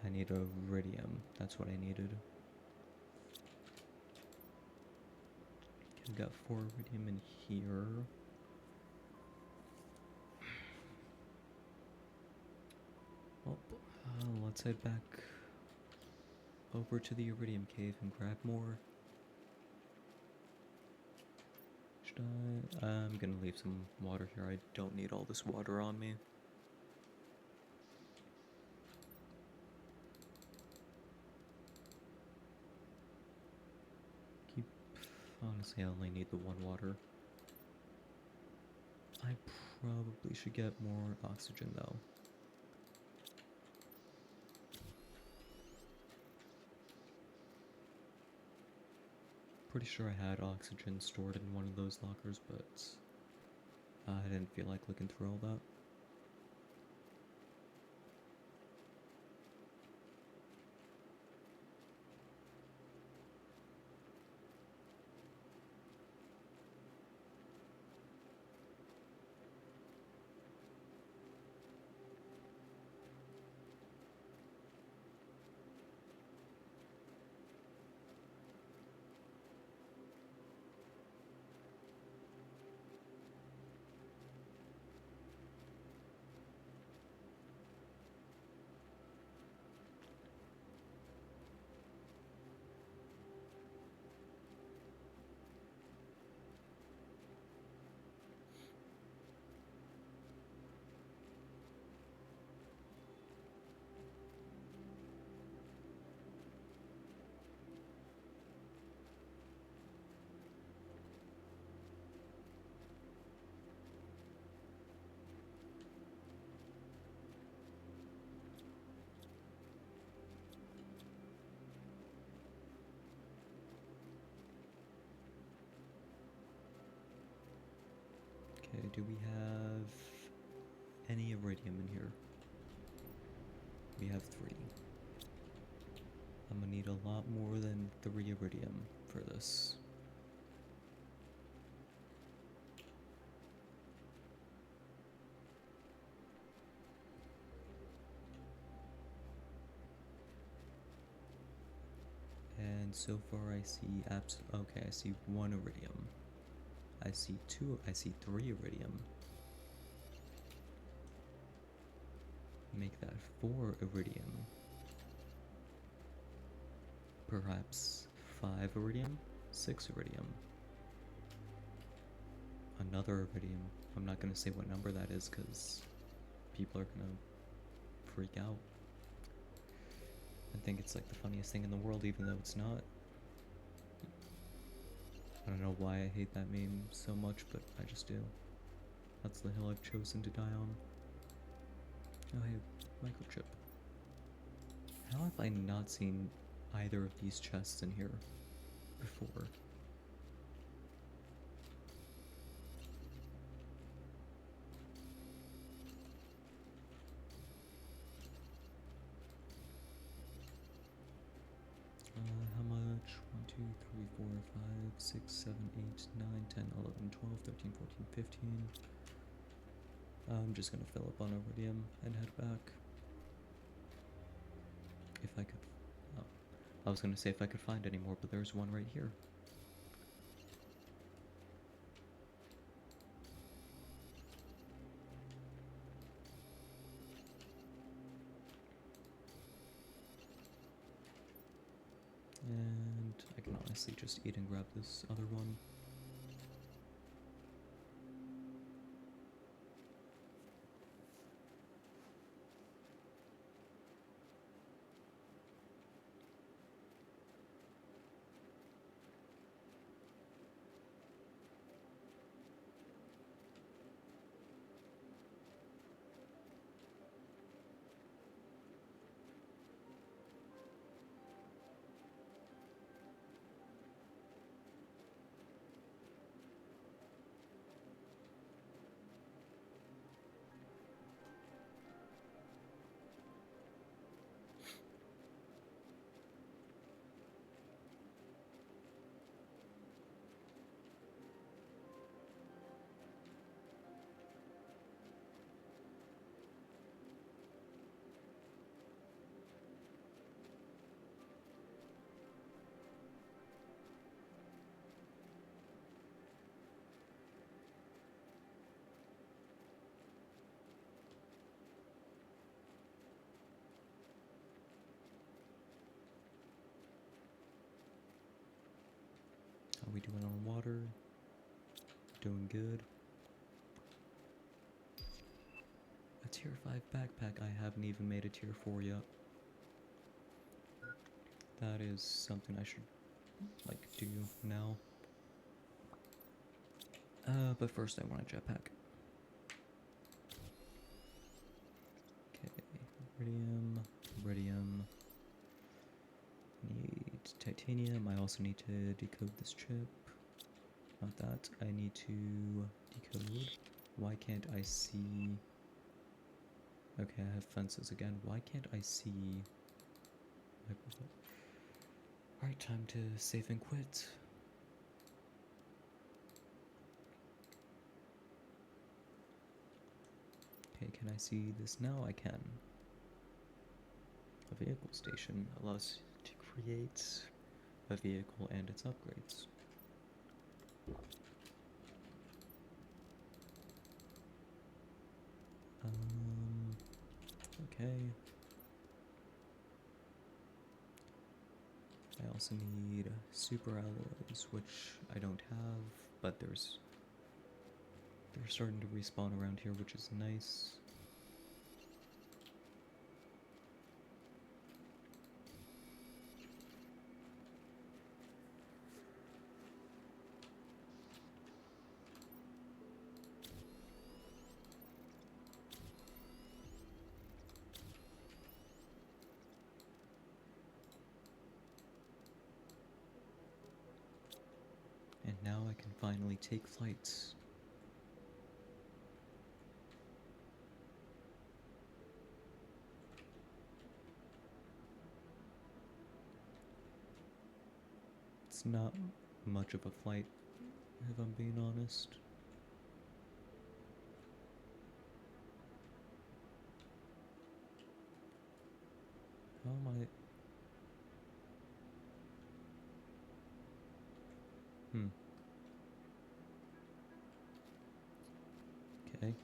I need iridium, that's what I needed. I've got 4 iridium in here. Well, let's let's head back over to the Iridium Cave and grab more. Should I? I'm gonna leave some water here. I don't need all this water on me. Honestly, I only need the one water. I probably should get more oxygen though. Pretty sure I had oxygen stored in one of those lockers, but I didn't feel like looking through all that. Okay, do we have any iridium in here? We have 3. I'm gonna need a lot more than 3 iridium for this. And so far I see okay, I see 1 iridium. I see 3 iridium. Make that 4 iridium. Perhaps 5 iridium? 6 iridium. Another iridium. I'm not gonna say what number that is because people are gonna freak out. I think it's like the funniest thing in the world, even though it's not. I don't know why I hate that meme so much, but I just do. That's the hill I've chosen to die on. Oh hey, microchip. How have I not seen either of these chests in here before? How much? 1, 2, 3, 4, 5, 6, 7, 8, 9, 10, 11, 12, 13, 14, 15. I'm just gonna fill up on iridium and head back. If I could. Oh, I was gonna say if I could find any more, but there's one right here. And I can honestly just eat and grab this other one. Doing good. A tier 5 backpack. I haven't even made a tier 4 yet. That is something I should, like, do now. But first I want a jetpack. Okay, iridium. Need titanium. I also need to decode this chip. Not that. I need to decode. Why can't I see... Okay, I have fences again. Why can't I see... Alright, time to save and quit. Okay, can I see this now? I can. A vehicle station allows to create a vehicle and its upgrades. Okay. I also need super alloys, which I don't have, but they're starting to respawn around here, which is nice. And now I can finally take flights. It's not much of a flight, if I'm being honest. How am I... Okay,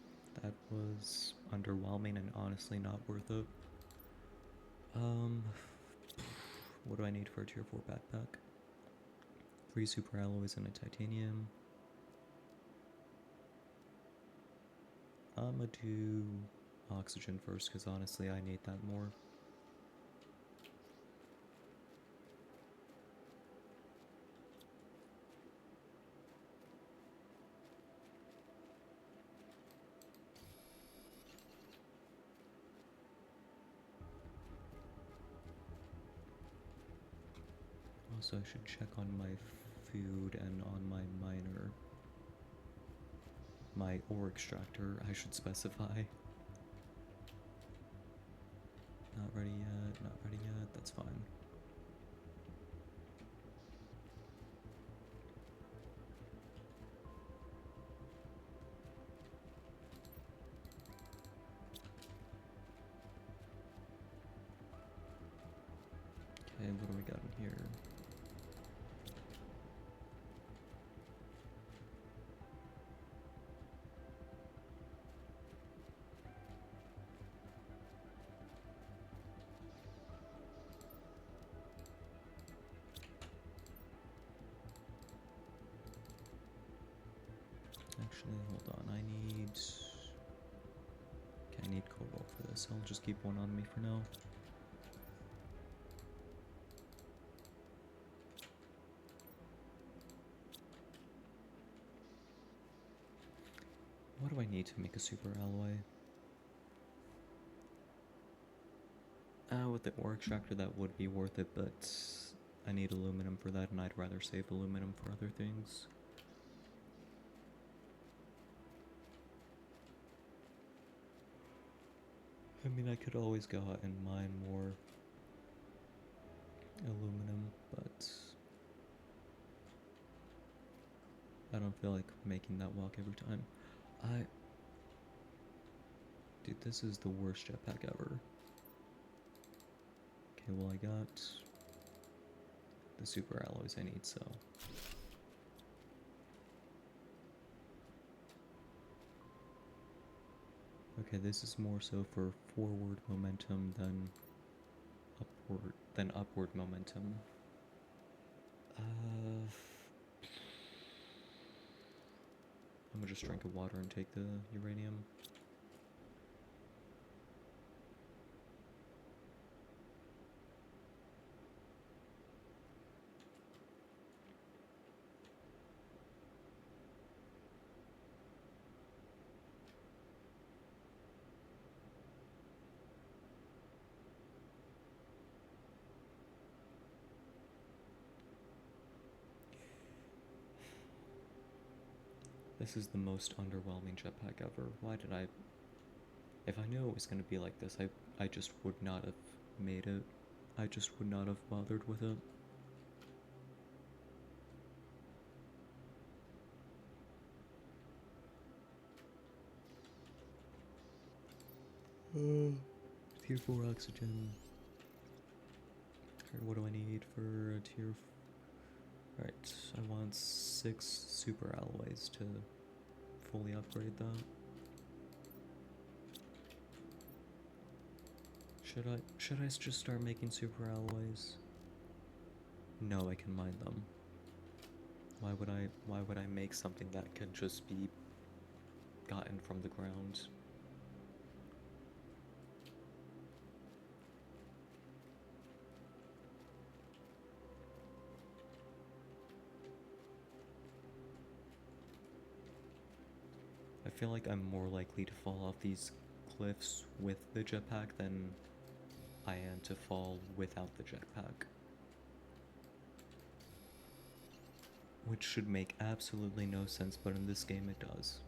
that was underwhelming and honestly not worth it. What do I need for a tier 4 backpack? 3 super alloys and a titanium. I'ma do oxygen first, because honestly I need that more. Also, I should check on my food and on my miner. My ore extractor, I should specify. Not ready yet, that's fine. Okay, what do we got in here? Actually, hold on, I need cobalt for this. I'll just keep one on me for now. What do I need to make a super alloy? With the ore extractor that would be worth it, but I need aluminum for that and I'd rather save aluminum for other things. I mean, I could always go out and mine more aluminum, but I don't feel like making that walk every time. Dude, this is the worst jetpack ever. Okay, well I got the super alloys I need, so... Okay, this is more so for forward momentum than upward momentum. I'm gonna just drink a water and take the uranium. This is the most underwhelming jetpack ever. Why did I... If I knew it was gonna be like this, I just would not have made it. I just would not have bothered with it. Tier 4 oxygen. Alright, what do I need for a tier... Alright, I want 6 super alloys to fully upgrade that. Should I just start making super alloys? No, I can mine them. Why would I make something that can just be gotten from the ground? I feel like I'm more likely to fall off these cliffs with the jetpack than I am to fall without the jetpack. Which should make absolutely no sense, but in this game it does.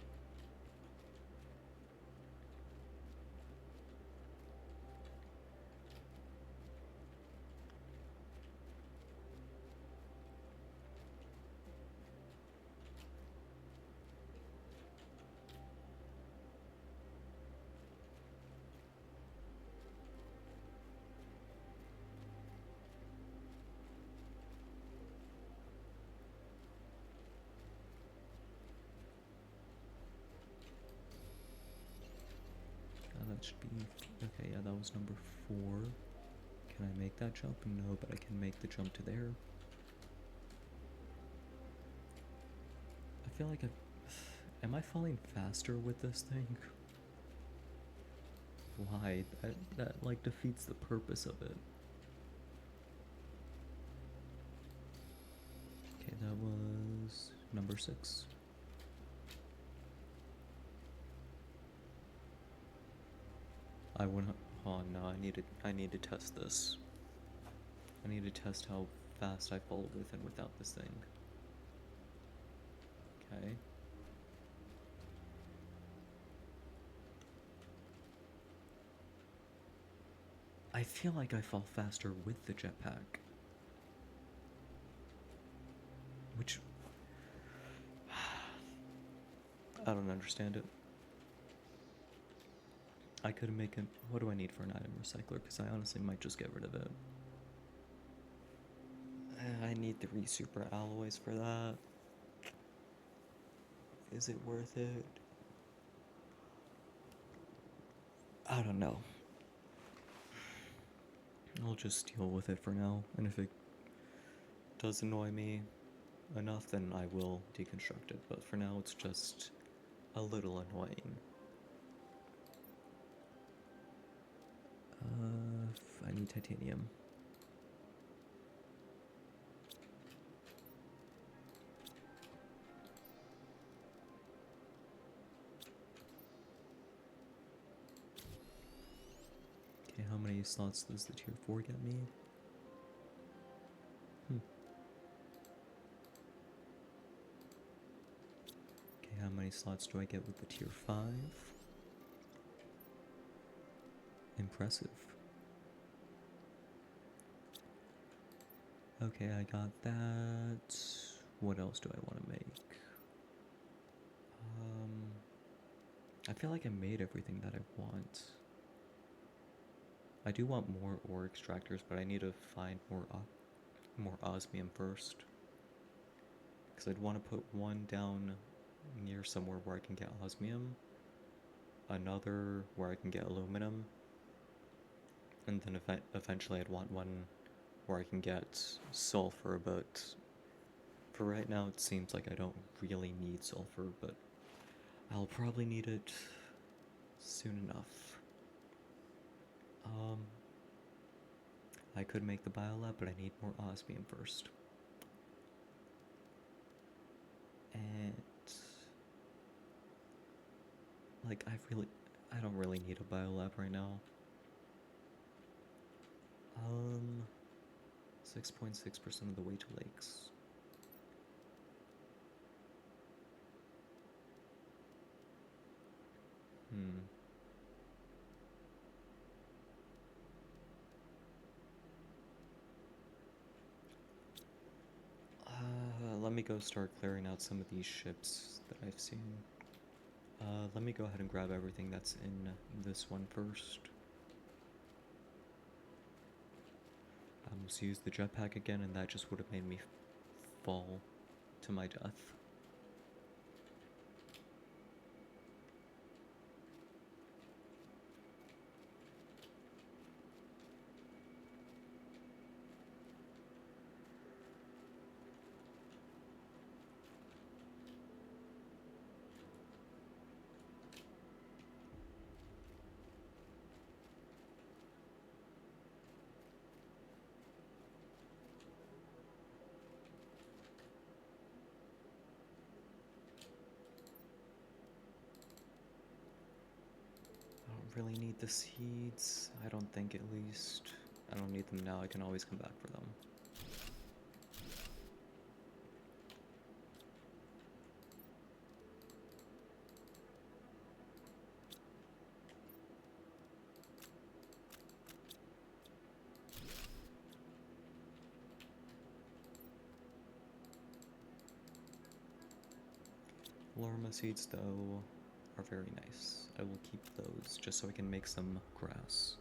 That should be... Okay, yeah, that was number 4. Can I make that jump? No, but I can make the jump to there. I feel like am I falling faster with this thing? Why? That like defeats the purpose of it. Okay, that was number 6. I went... Oh no, I need to test this. I need to test how fast I fall with and without this thing. Okay. I feel like I fall faster with the jetpack. Which... I don't understand it. I could make it... What do I need for an item recycler? Because I honestly might just get rid of it. I need 3 super alloys for that. Is it worth it? I don't know. I'll just deal with it for now, and if it does annoy me enough, then I will deconstruct it, but for now it's just a little annoying. I need titanium. Okay, how many slots does the tier 4 get me? Okay, how many slots do I get with the tier 5? Impressive. Okay, I got that. What else do I want to make? I feel like I made everything that I want. I do want more ore extractors, but I need to find more osmium first. Because I'd want to put one down near somewhere where I can get osmium, another where I can get aluminum, and then eventually I'd want one where I can get sulfur, but for right now it seems like I don't really need sulfur, but I'll probably need it soon enough. I could make the biolab, but I need more osmium first. And like I don't really need a biolab right now. 6.6% of the way to lakes. Let me go start clearing out some of these ships that I've seen. Let me go ahead and grab everything that's in this one first. Just use the jetpack again, and that just would have made me fall to my death. Really need the seeds. I don't think, at least. I don't need them now. I can always come back for them. Lorma seeds, though, are very nice. I will keep those just so I can make some grass.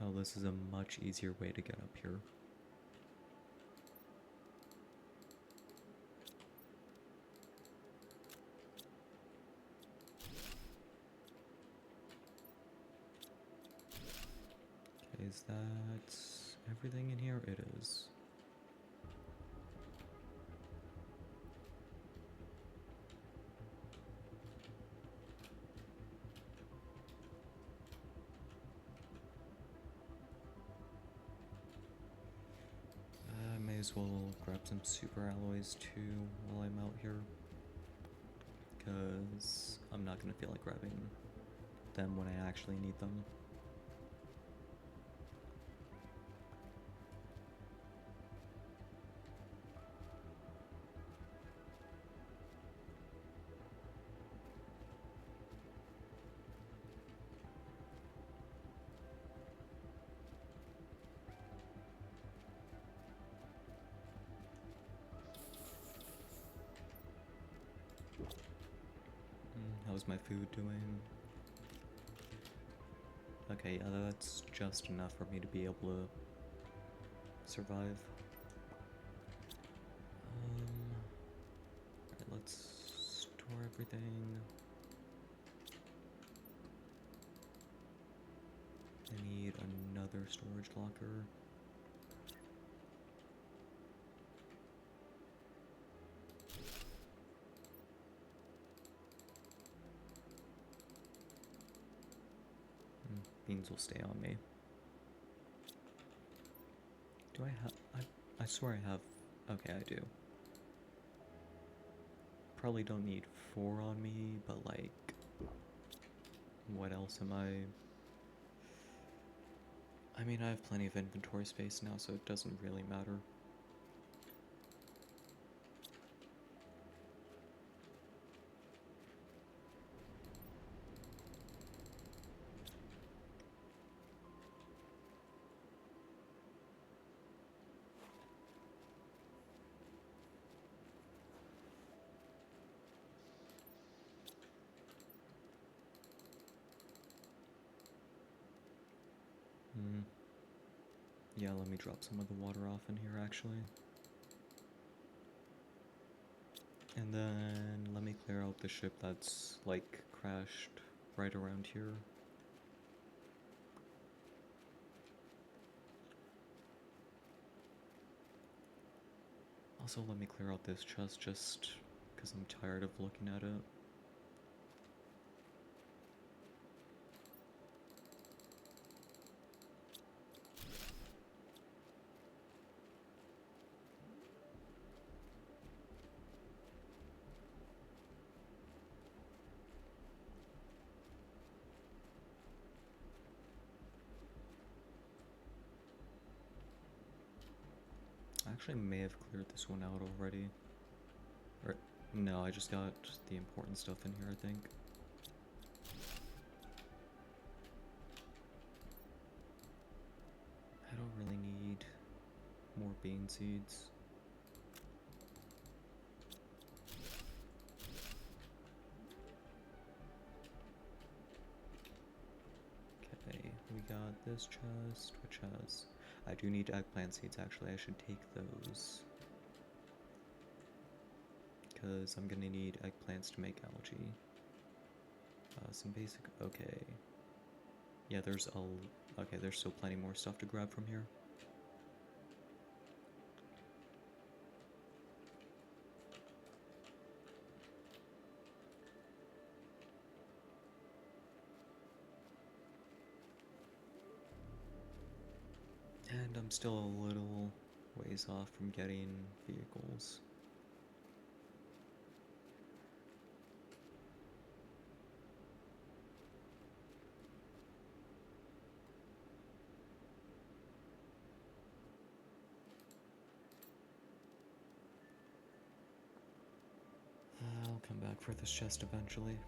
Oh, this is a much easier way to get up here. Okay, is that everything in here? It is. I may as well grab some super alloys too while I'm out here, because I'm not gonna feel like grabbing them when I actually need them. How's my food doing? Okay, yeah, that's just enough for me to be able to survive. Alright, let's store everything. I need another storage locker. Beans will stay on me. Do I have... I swear I have... Okay, I do. Probably don't need 4 on me, but like... What else am I... I mean, I have plenty of inventory space now, so it doesn't really matter. Yeah, let me drop some of the water off in here, actually. And then let me clear out the ship that's, like, crashed right around here. Also, let me clear out this chest just because I'm tired of looking at it. I actually may have cleared this one out already. Or, no, I just got the important stuff in here, I think. I don't really need more bean seeds. Okay, we got this chest, which has... I do need eggplant seeds, actually. I should take those. Because I'm gonna need eggplants to make algae. Some basic... okay. Yeah, there's a... okay, there's still plenty more stuff to grab from here. And I'm still a little ways off from getting vehicles. I'll come back for this chest eventually.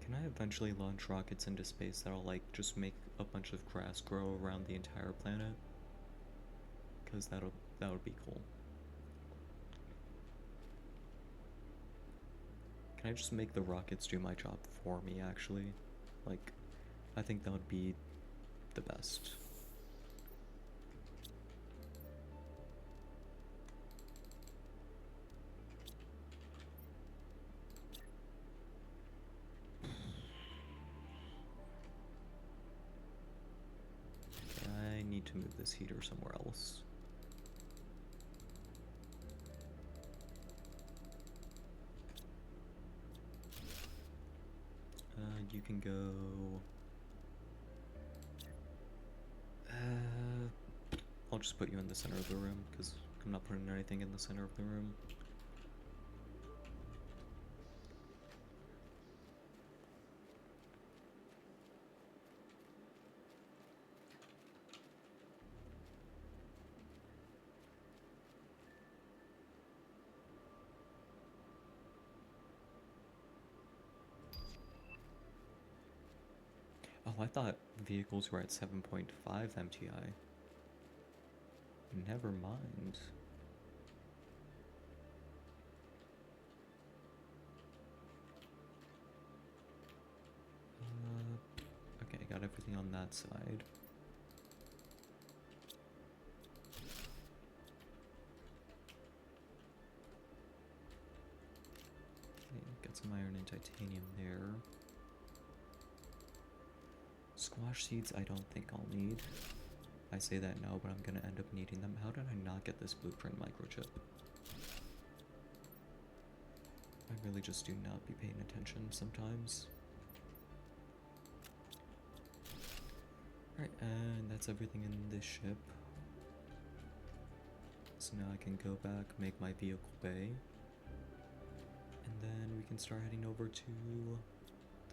Can I eventually launch rockets into space that'll, like, just make a bunch of grass grow around the entire planet? Because that would be cool. Can I just make the rockets do my job for me, actually? Like, I think that would be the best. I need to move this heater somewhere else. You can go... I'll just put you in the center of the room, because I'm not putting anything in the center of the room. Oh, I thought vehicles were at 7.5 MTI. Never mind. Okay, got everything on that side. Okay, get some iron and titanium there. Squash seeds I don't think I'll need. I say that now, but I'm gonna end up needing them. How did I not get this blueprint microchip? I really just do not be paying attention sometimes. Alright, and that's everything in this ship. So now I can go back, make my vehicle bay. And then we can start heading over to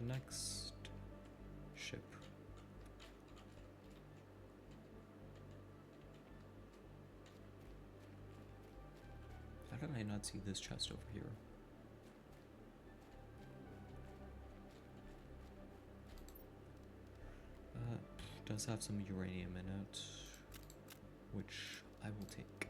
the next ship. How did I not see this chest over here? Does have some uranium in it, which I will take.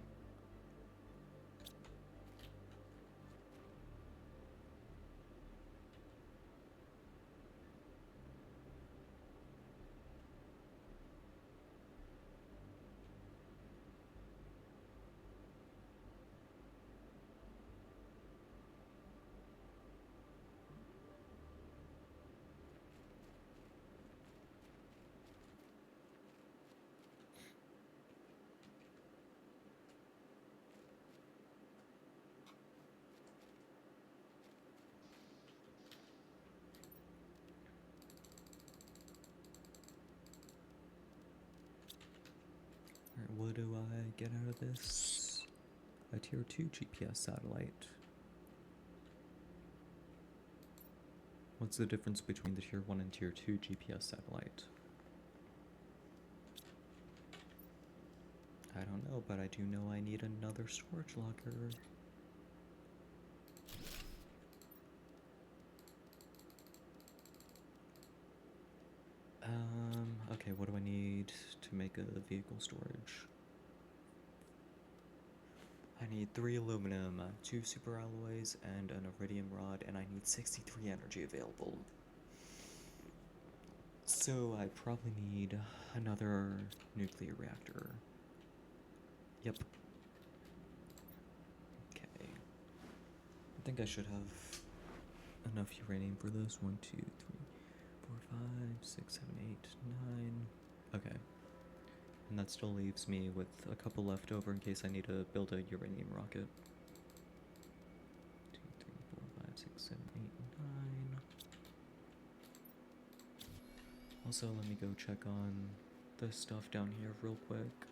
get out of this? A tier 2 GPS satellite. What's the difference between the tier 1 and tier 2 GPS satellite? I don't know, but I do know I need another storage locker. Okay, what do I need to make a vehicle storage? I need 3 aluminum, 2 super alloys, and an iridium rod, and I need 63 energy available. So I probably need another nuclear reactor. Yep. Okay. I think I should have enough uranium for this. 1, 2, 3, 4, 5, 6, 7, 8, 9. Okay. And that still leaves me with a couple left over in case I need to build a uranium rocket. 2, 3, 4, 5, 6, 7, 8, 9. Also, let me go check on the stuff down here real quick.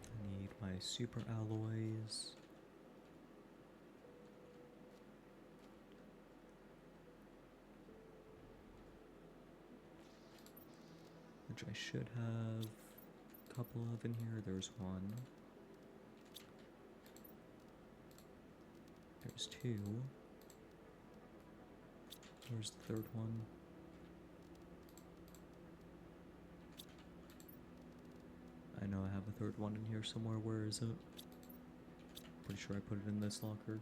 I need my super alloys. Which I should have a couple of in here. There's 1. There's 2. Where's the 3rd one? I know I have a 3rd one in here somewhere. Where is it? Pretty sure I put it in this locker.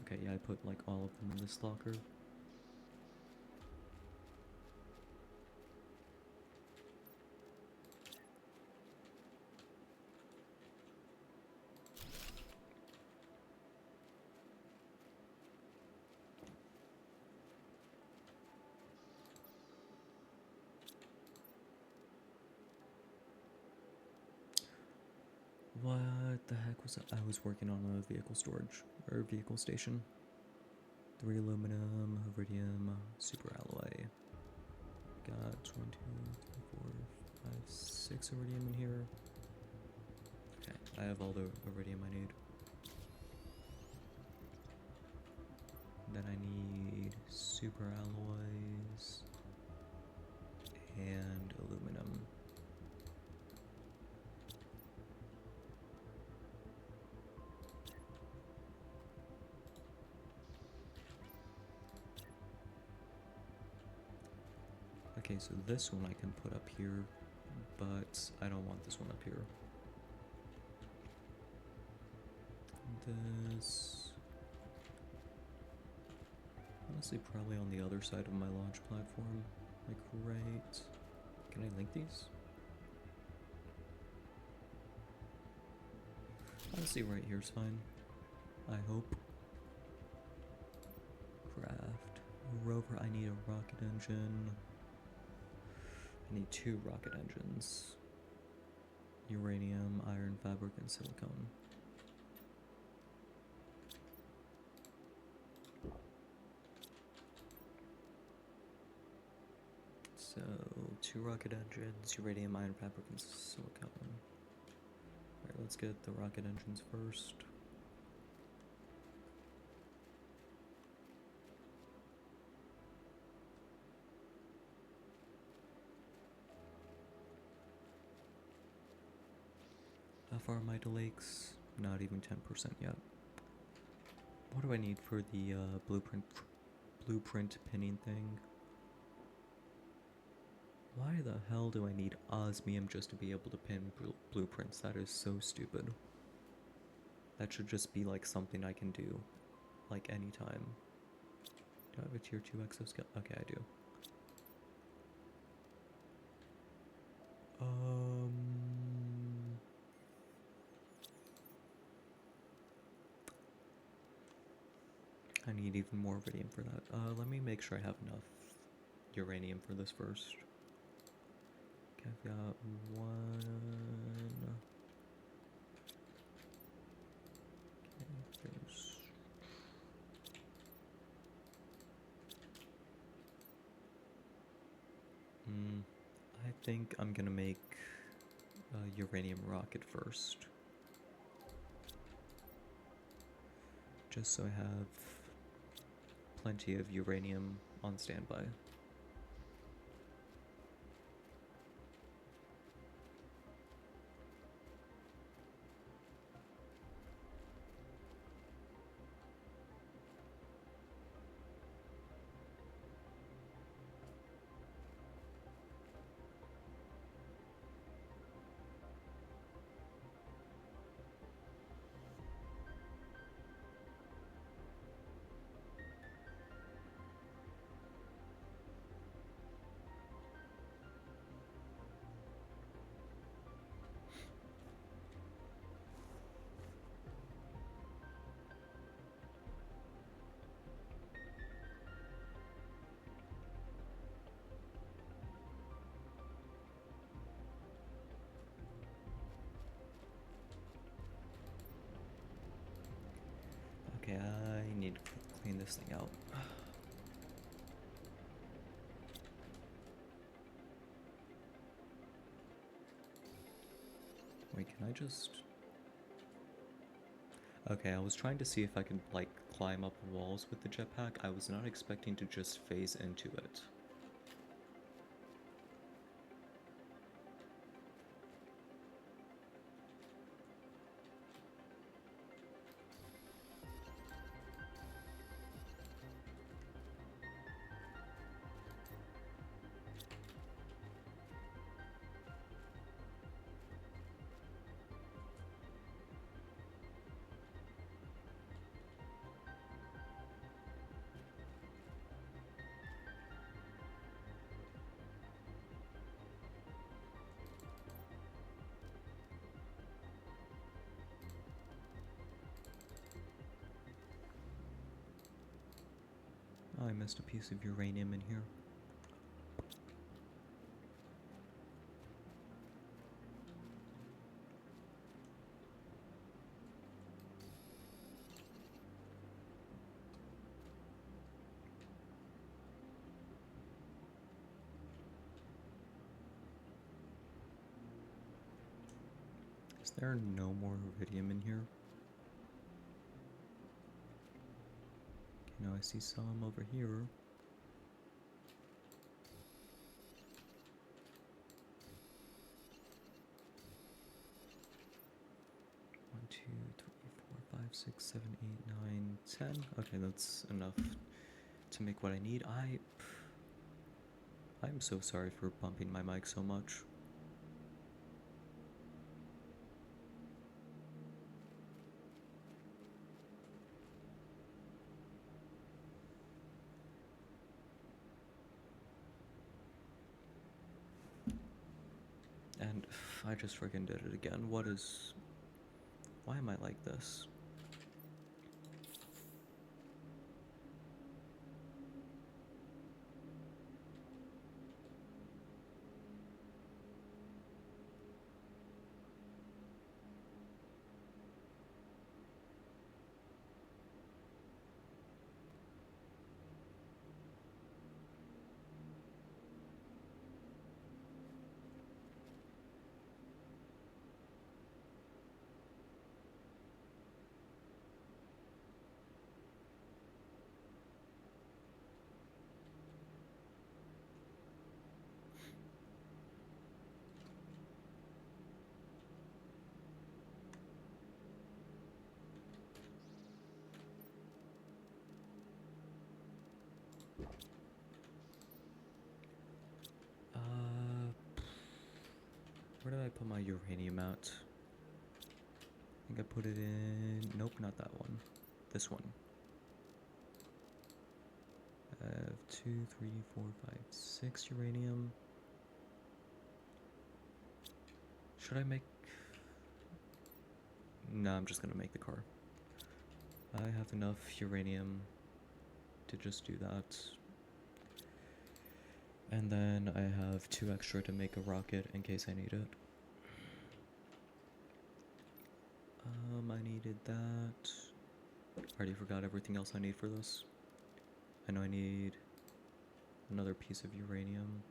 Okay, yeah, I put like all of them in this locker. What the heck was that? I was working on a vehicle storage, or vehicle station. 3 aluminum, iridium, super alloy. Got 1, 2, 3, 4, 5, 6 iridium in here. Okay, I have all the iridium I need. Then I need super alloys and aluminum. Okay, so this one I can put up here, but I don't want this one up here. This... honestly, probably on the other side of my launch platform. Like, right... Can I link these? Honestly, right here's fine. I hope. Craft. Rover, I need a rocket engine. I need 2 rocket engines. Uranium, iron, fabric, and silicone. So, 2 rocket engines, uranium, iron, fabric, and silicone. Alright, let's get the rocket engines first. How far am I to lakes? Not even 10% yet. What do I need for the blueprint pinning thing? Why the hell do I need osmium just to be able to pin blueprints? That is so stupid. That should just be like something I can do, like anytime. Do I have a tier 2 exoskeleton? Okay, I do. I need even more iridium for that. Let me make sure I have enough uranium for this first. Okay, I've got 1... I think I'm gonna make a uranium rocket first. Just so I have plenty of uranium on standby. Okay, I need to clean this thing out. Wait, can I just... Okay, I was trying to see if I could, like, climb up walls with the jetpack. I was not expecting to just phase into it. Oh, I missed a piece of uranium in here. Is there no more iridium in here? Okay, now I see some over here. One, two, three, 4, 5, 6, 7, 8, 9, 10. Okay, that's enough to make what I need. I'm so sorry for bumping my mic so much. And I just freaking did it again. Why am I like this? Where did I put my uranium at? I think I put it in... Nope, not that one. This one. I have 2, 3, 4, 5, 6 uranium. Should I make... No, I'm just gonna make the car. I have enough uranium to just do that. And then I have 2 extra to make a rocket in case I need it. I needed that. Already forgot everything else I need for this. I know I need another piece of uranium.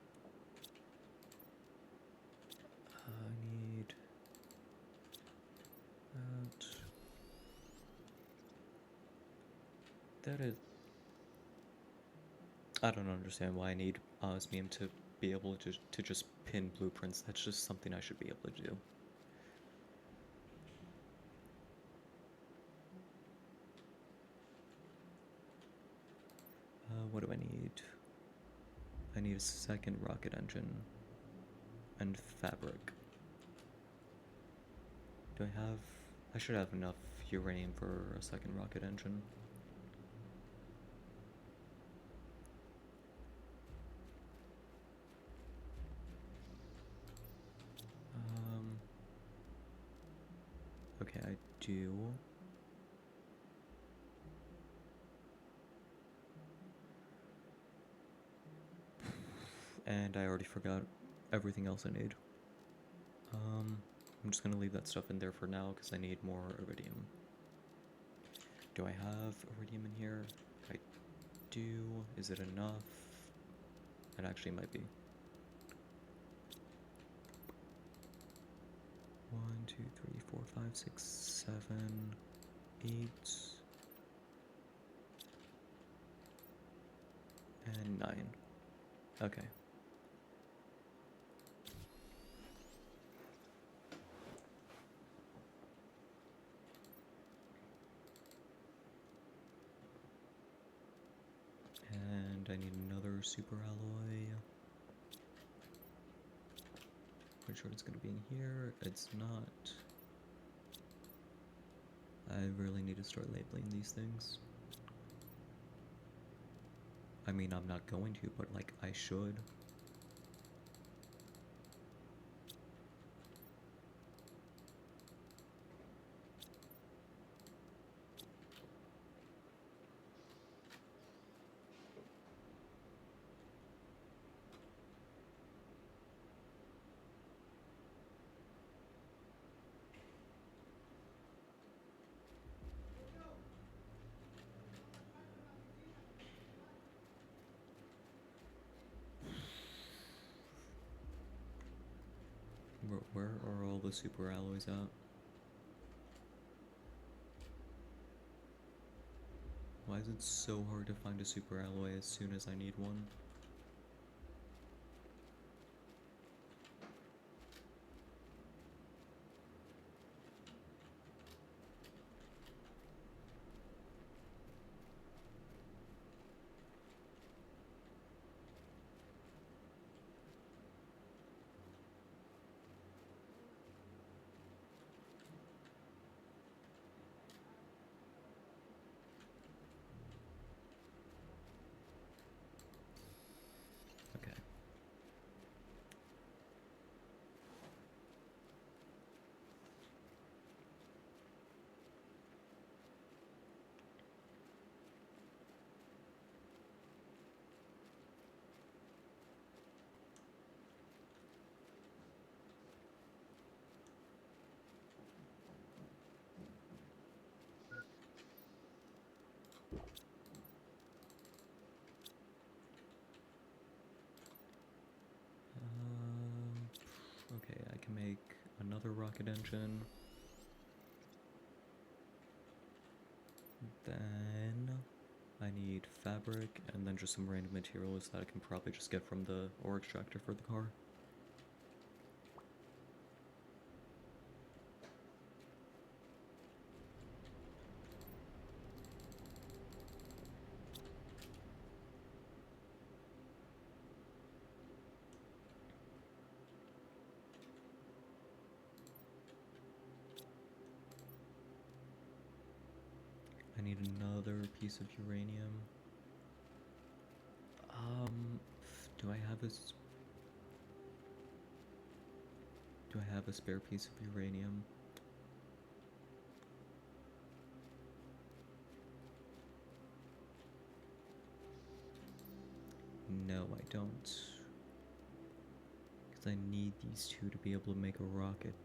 I need that. That is. I don't understand why I need Osmium to be able to just pin blueprints. That's just something I should be able to do. What do I need? I need a second rocket engine and fabric. Do I have... I should have enough uranium for a second rocket engine. Okay, I do. And I already forgot everything else I need. I'm just gonna leave that stuff in there for now because I need more iridium. Do I have iridium in here? I do. Is it enough? It actually might be. 1, 2, 3, 4, 5, 6, 7, 8, and 9. Okay. And I need another super alloy. Pretty sure it's gonna be in here. It's not. I really need to start labeling these things. I mean, I'm not going to, but like, I should. Where are all the super alloys at? Why is it so hard to find a super alloy as soon as I need one? Okay. Okay, I can make another rocket engine. Then I need fabric and then just some random materials that I can probably just get from the ore extractor for the car. I need another piece of uranium. Do I have do I have a spare piece of uranium? No, I don't. Because I need these two to be able to make a rocket.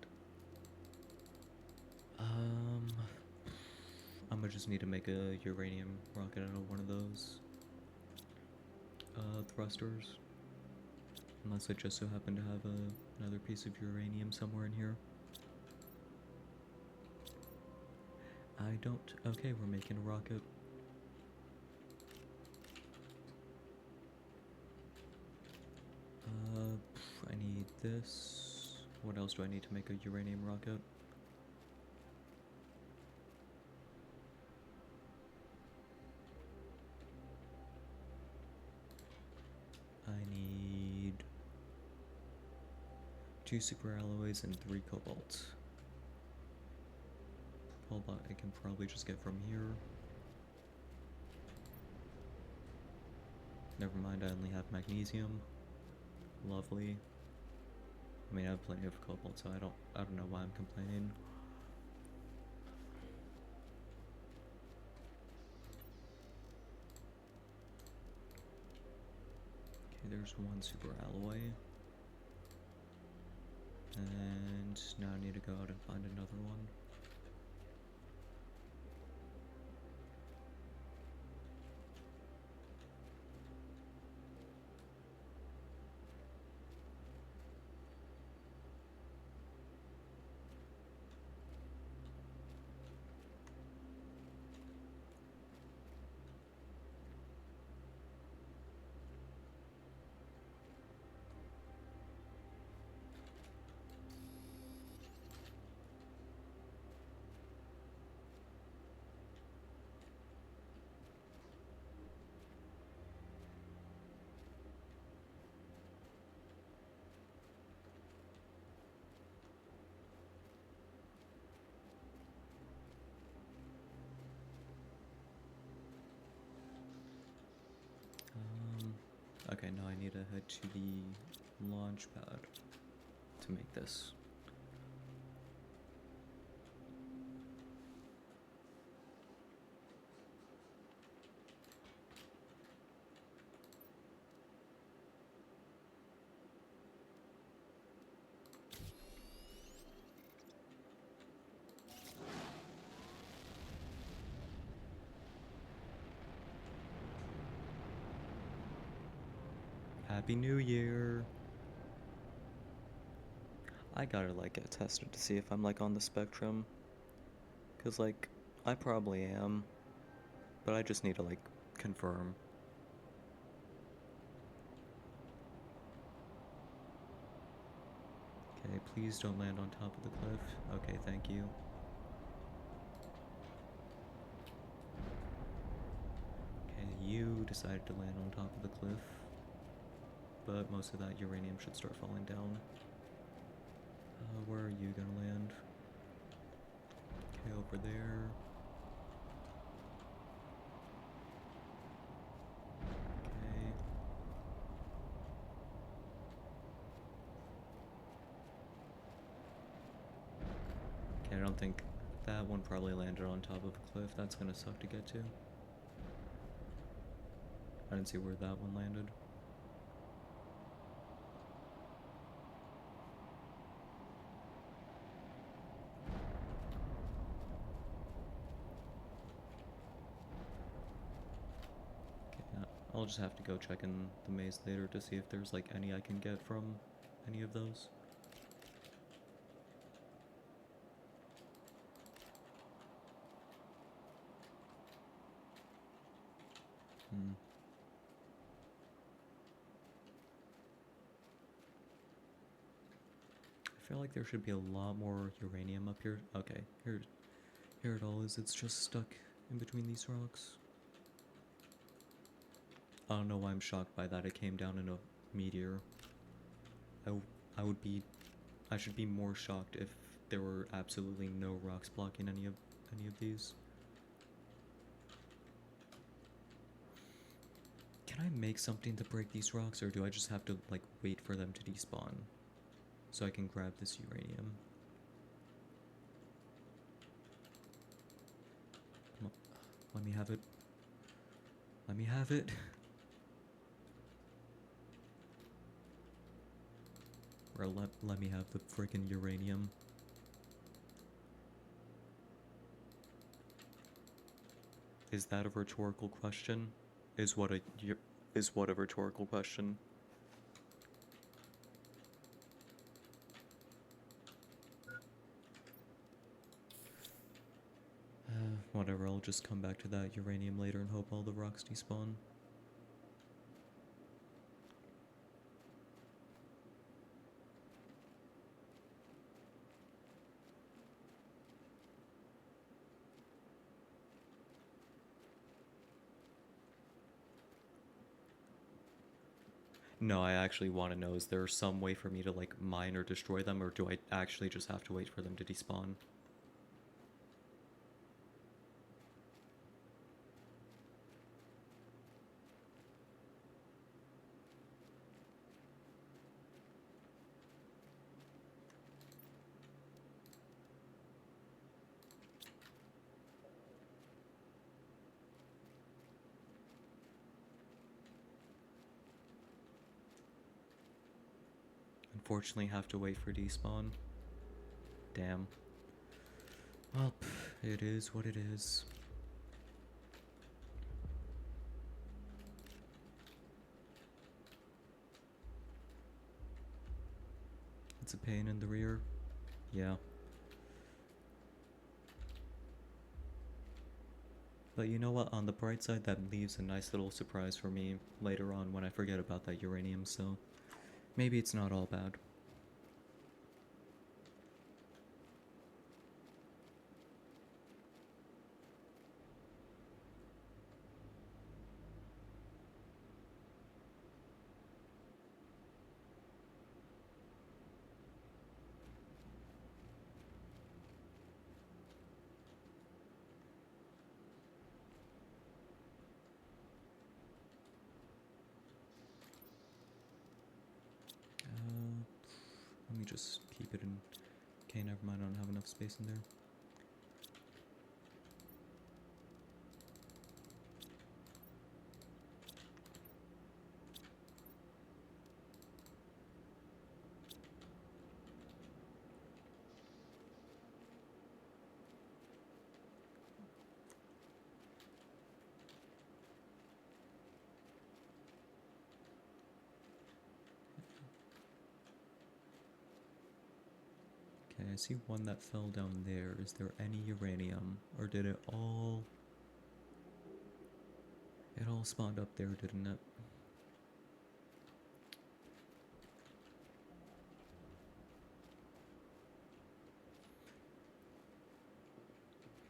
I'm gonna just need to make a uranium rocket out of one of those thrusters. Unless I just so happen to have another piece of uranium somewhere in here. I don't. Okay, we're making a rocket. I need this. What else do I need to make a uranium rocket? I need 2 superalloys and 3 cobalt. Cobalt I can probably just get from here. Never mind, I only have magnesium. Lovely. I mean, I have plenty of cobalt, so I don't know why I'm complaining. Okay, there's 1 superalloy. And now I need to go out and find another one. Okay, now I need to head to the launch pad to make this. Happy New Year! I gotta like get tested to see if I'm like on the spectrum. Cause like, I probably am. But I just need to like confirm. Okay, please don't land on top of the cliff. Okay, thank you. Okay, you decided to land on top of the cliff. But most of that uranium should start falling down. Where are you gonna land? Okay, over there. Okay. Okay, I don't think that one probably landed on top of a cliff. That's gonna suck to get to. I didn't see where that one landed. I'll just have to go check in the maze later to see if there's like any I can get from any of those. I feel like there should be a lot more uranium up here. Okay, here it all is. It's just stuck in between these rocks. I don't know why I'm shocked by that. It came down in a meteor. I should be more shocked if there were absolutely no rocks blocking any of these. Can I make something to break these rocks, or do I just have to like wait for them to despawn so I can grab this uranium? Come on, let me have it. Let me have it. Or let me have the freaking uranium. Is that a rhetorical question? Is what a rhetorical question? Whatever, I'll just come back to that uranium later and hope all the rocks despawn. No, I actually want to know, is there some way for me to, like, mine or destroy them, or do I actually just have to wait for them to despawn? Unfortunately, have to wait for despawn. Damn. Well, it is what it is. It's a pain in the rear. Yeah. But you know what, on the bright side, that leaves a nice little surprise for me later on when I forget about that uranium, so maybe it's not all bad. Let me just keep it in. Okay, never mind, I don't have enough space in there. Okay, I see one that fell down there. Is there any uranium? Or did it all... It all spawned up there, didn't it?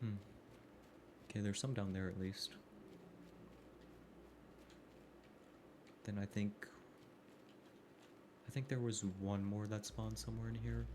Hmm. Okay, there's some down there at least. Then I think there was one more that spawned somewhere in here.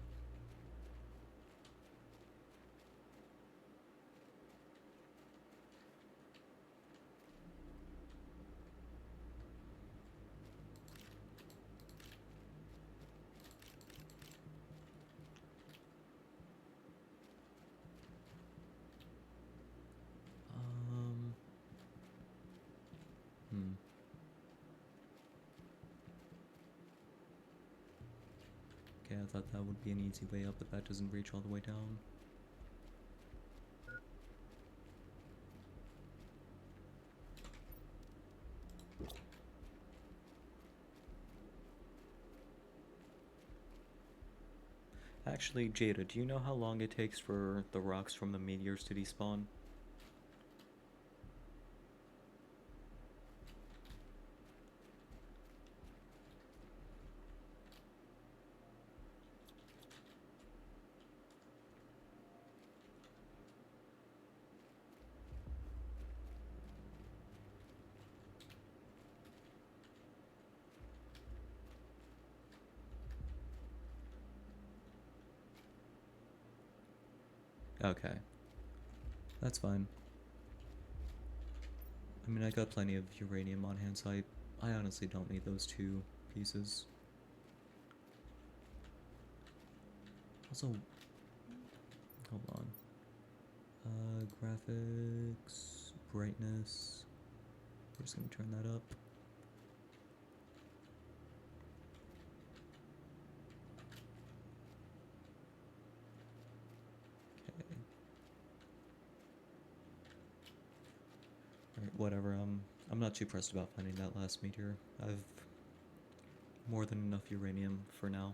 Hmm. Okay, I thought that would be an easy way up, but that doesn't reach all the way down. Actually, Jada, do you know how long it takes for the rocks from the meteors to despawn? Okay. That's fine. I mean, I got plenty of uranium on hand, so I honestly don't need those two pieces. Also, hold on. Graphics, brightness. We're just gonna turn that up. Okay. Alright, whatever. I'm not too pressed about finding that last meteor. I've more than enough uranium for now.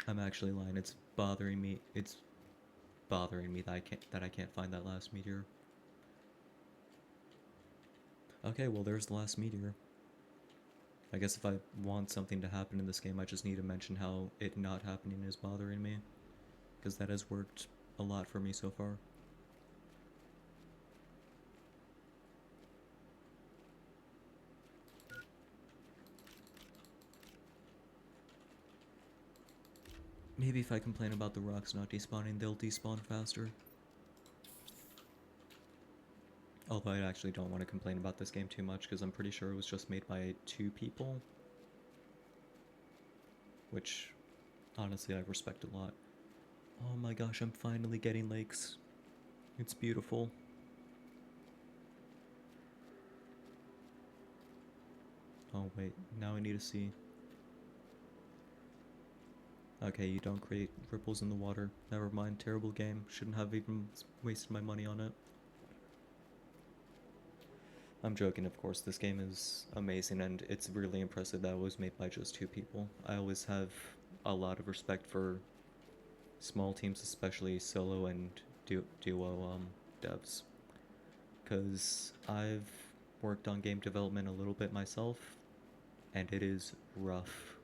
I'm actually lying. It's bothering me. It's bothering me that I can't find that last meteor. Okay, well there's the last meteor. I guess if I want something to happen in this game, I just need to mention how it not happening is bothering me. Because that has worked a lot for me so far. Maybe if I complain about the rocks not despawning, they'll despawn faster. Although I actually don't want to complain about this game too much, because I'm pretty sure it was just made by 2 people. Which, honestly, I respect a lot. Oh my gosh, I'm finally getting lakes. It's beautiful. Oh wait, now I need to see. Okay, you don't create ripples in the water. Never mind, terrible game. Shouldn't have even wasted my money on it. I'm joking, of course. This game is amazing, and it's really impressive that it was made by just 2 people. I always have a lot of respect for small teams, especially solo and duo devs. Because I've worked on game development a little bit myself, and it is rough.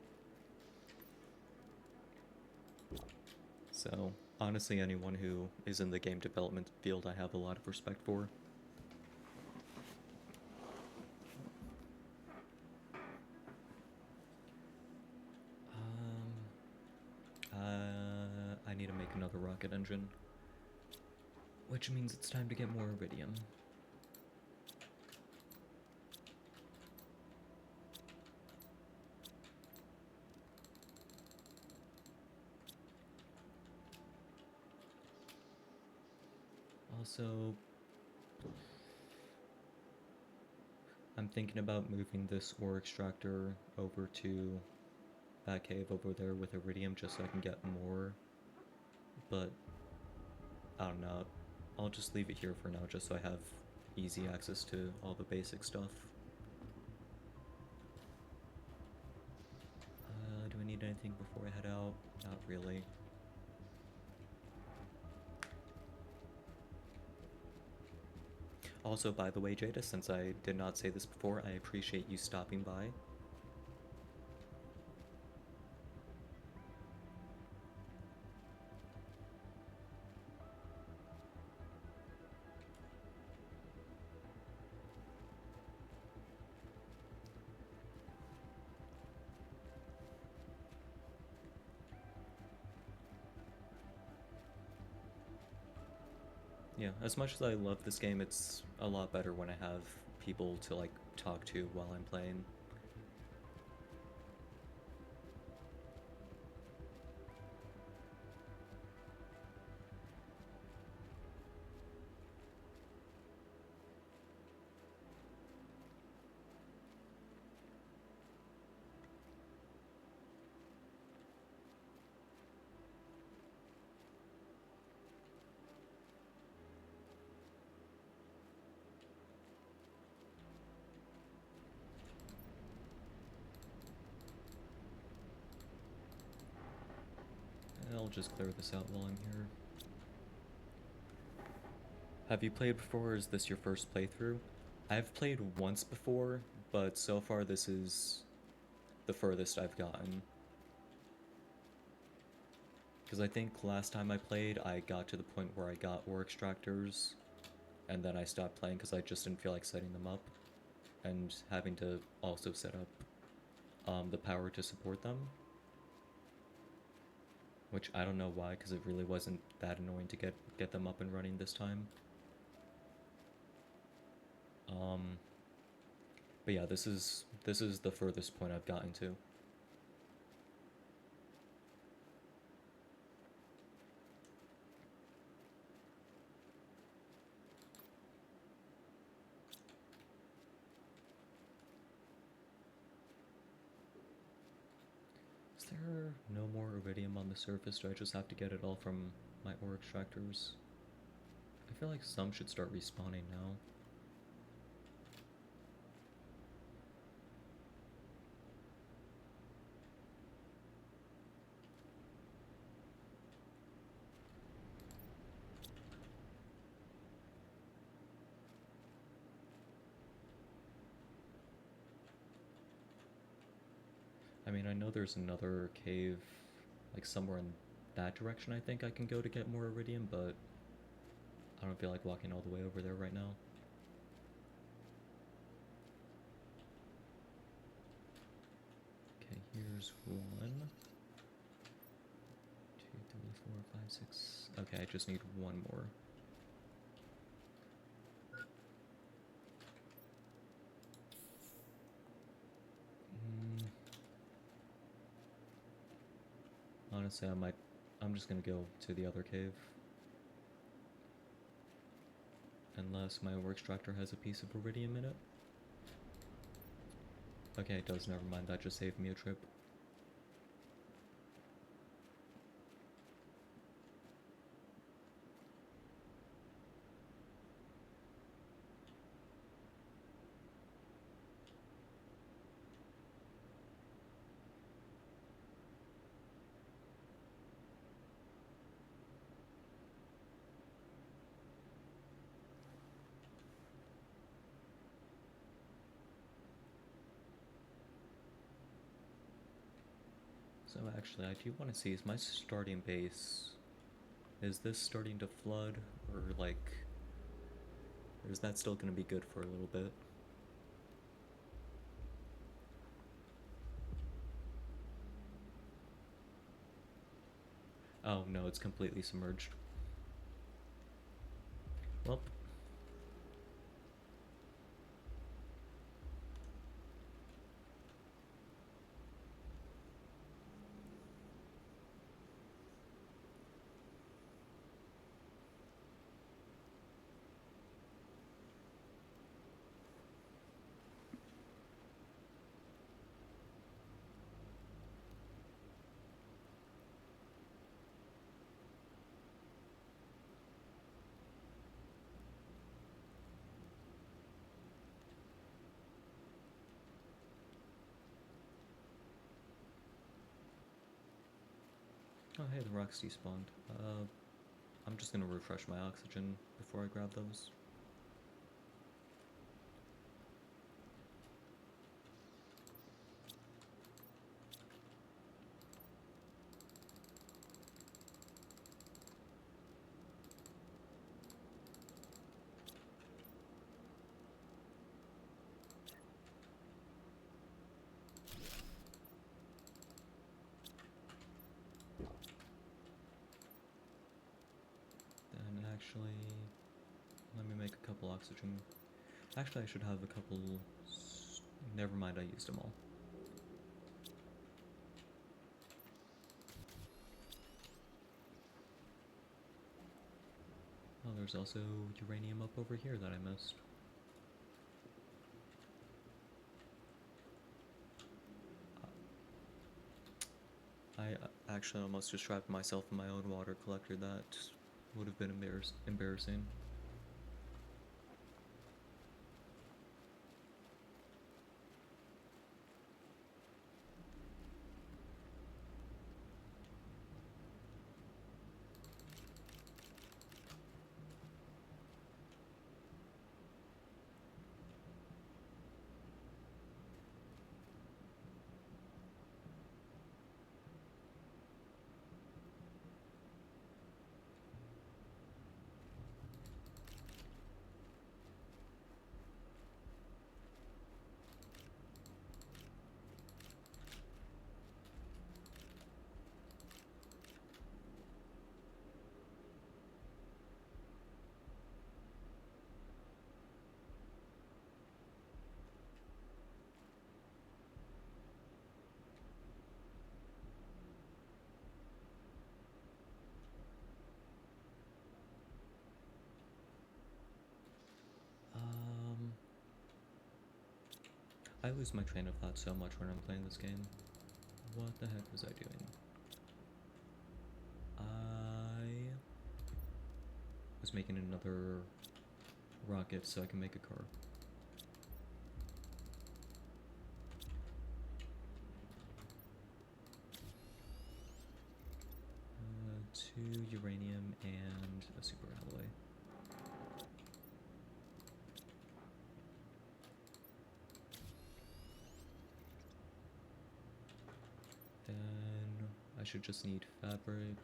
So, honestly, anyone who is in the game development field, I have a lot of respect for. I need to make another rocket engine, which means it's time to get more iridium. Also, I'm thinking about moving this ore extractor over to that cave over there with iridium just so I can get more, but I don't know. I'll just leave it here for now just so I have easy access to all the basic stuff. Do I need anything before I head out? Not really. Also, by the way, Jada, since I did not say this before, I appreciate you stopping by. Yeah, as much as I love this game, it's a lot better when I have people to, like, talk to while I'm playing. I'll just clear this out while I'm here. Have you played before, or is this your first playthrough? I've played once before, but so far this is the furthest I've gotten. Because I think last time I played, I got to the point where I got ore extractors, and then I stopped playing because I just didn't feel like setting them up, and having to also set up the power to support them. Which I don't know why, because it really wasn't that annoying to get them up and running this time. But yeah, this is the furthest point I've gotten to. Is there no more iridium on the surface? Do I just have to get it all from my ore extractors? I feel like some should start respawning now. I mean, I know there's another cave, like somewhere in that direction I think I can go to get more iridium, but I don't feel like walking all the way over there right now. Okay, here's 1, 2, 3, 4, 5, 6. Okay, I just need 1 more. Honestly, I'm just gonna go to the other cave. Unless my ore extractor has a piece of iridium in it. Okay, it does, never mind, that just saved me a trip. So actually, I do want to see, is my starting base, is this starting to flood, or like, or is that still going to be good for a little bit? Oh no, it's completely submerged. Well. Oh hey, the rocks despawned. I'm just gonna refresh my oxygen before I grab those. Then actually, let me make a couple oxygen. Actually, I should have a couple. Never mind, I used them all. Oh, there's also uranium up over here that I missed. I actually almost just trapped myself in my own water collector. That would have been embarrassing. I lose my train of thought so much when I'm playing this game. What the heck was I doing? I was making another rocket so I can make a car. 2 uranium and a super alloy. should just need fabric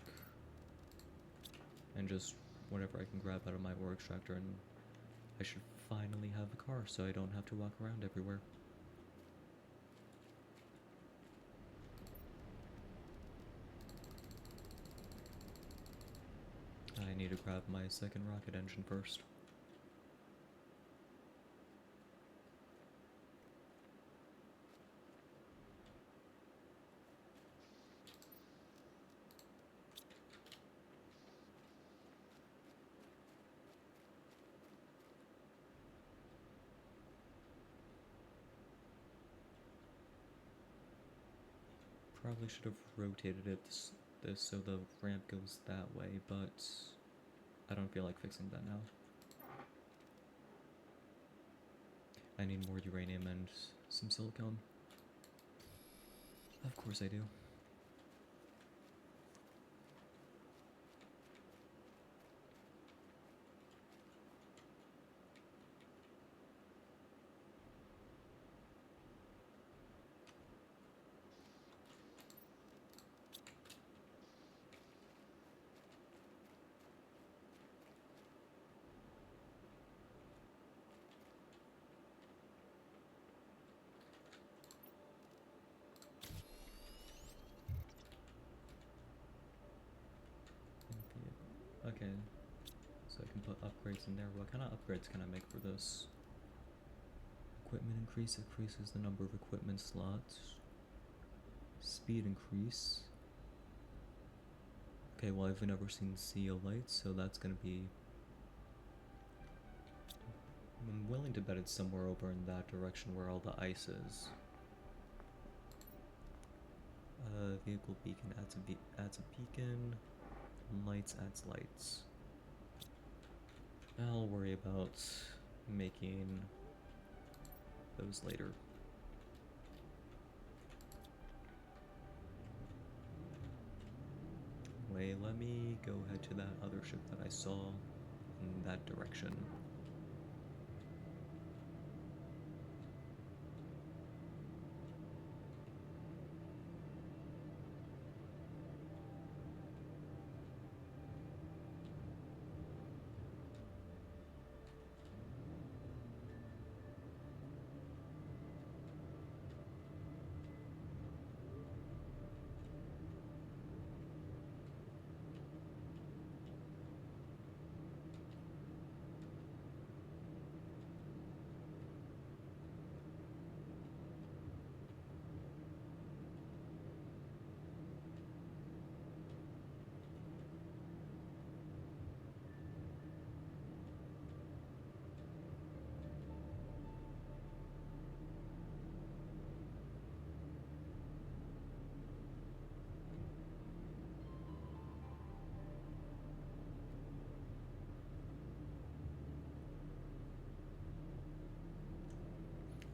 and just whatever I can grab out of my ore extractor, and I should finally have a car so I don't have to walk around everywhere. I need to grab my second rocket engine first. Probably should have rotated it this so the ramp goes that way, but I don't feel like fixing that now. I need more uranium and some silicon. Of course I do. Okay, so I can put upgrades in there. What kind of upgrades can I make for this? Equipment increase increases the number of equipment slots. Speed increase. Okay, well I've never seen zeolite, so that's gonna be... I'm willing to bet it's somewhere over in that direction where all the ice is. Vehicle beacon adds a beacon. Lights adds lights. I'll worry about making those later. Wait, let me go head to that other ship that I saw in that direction.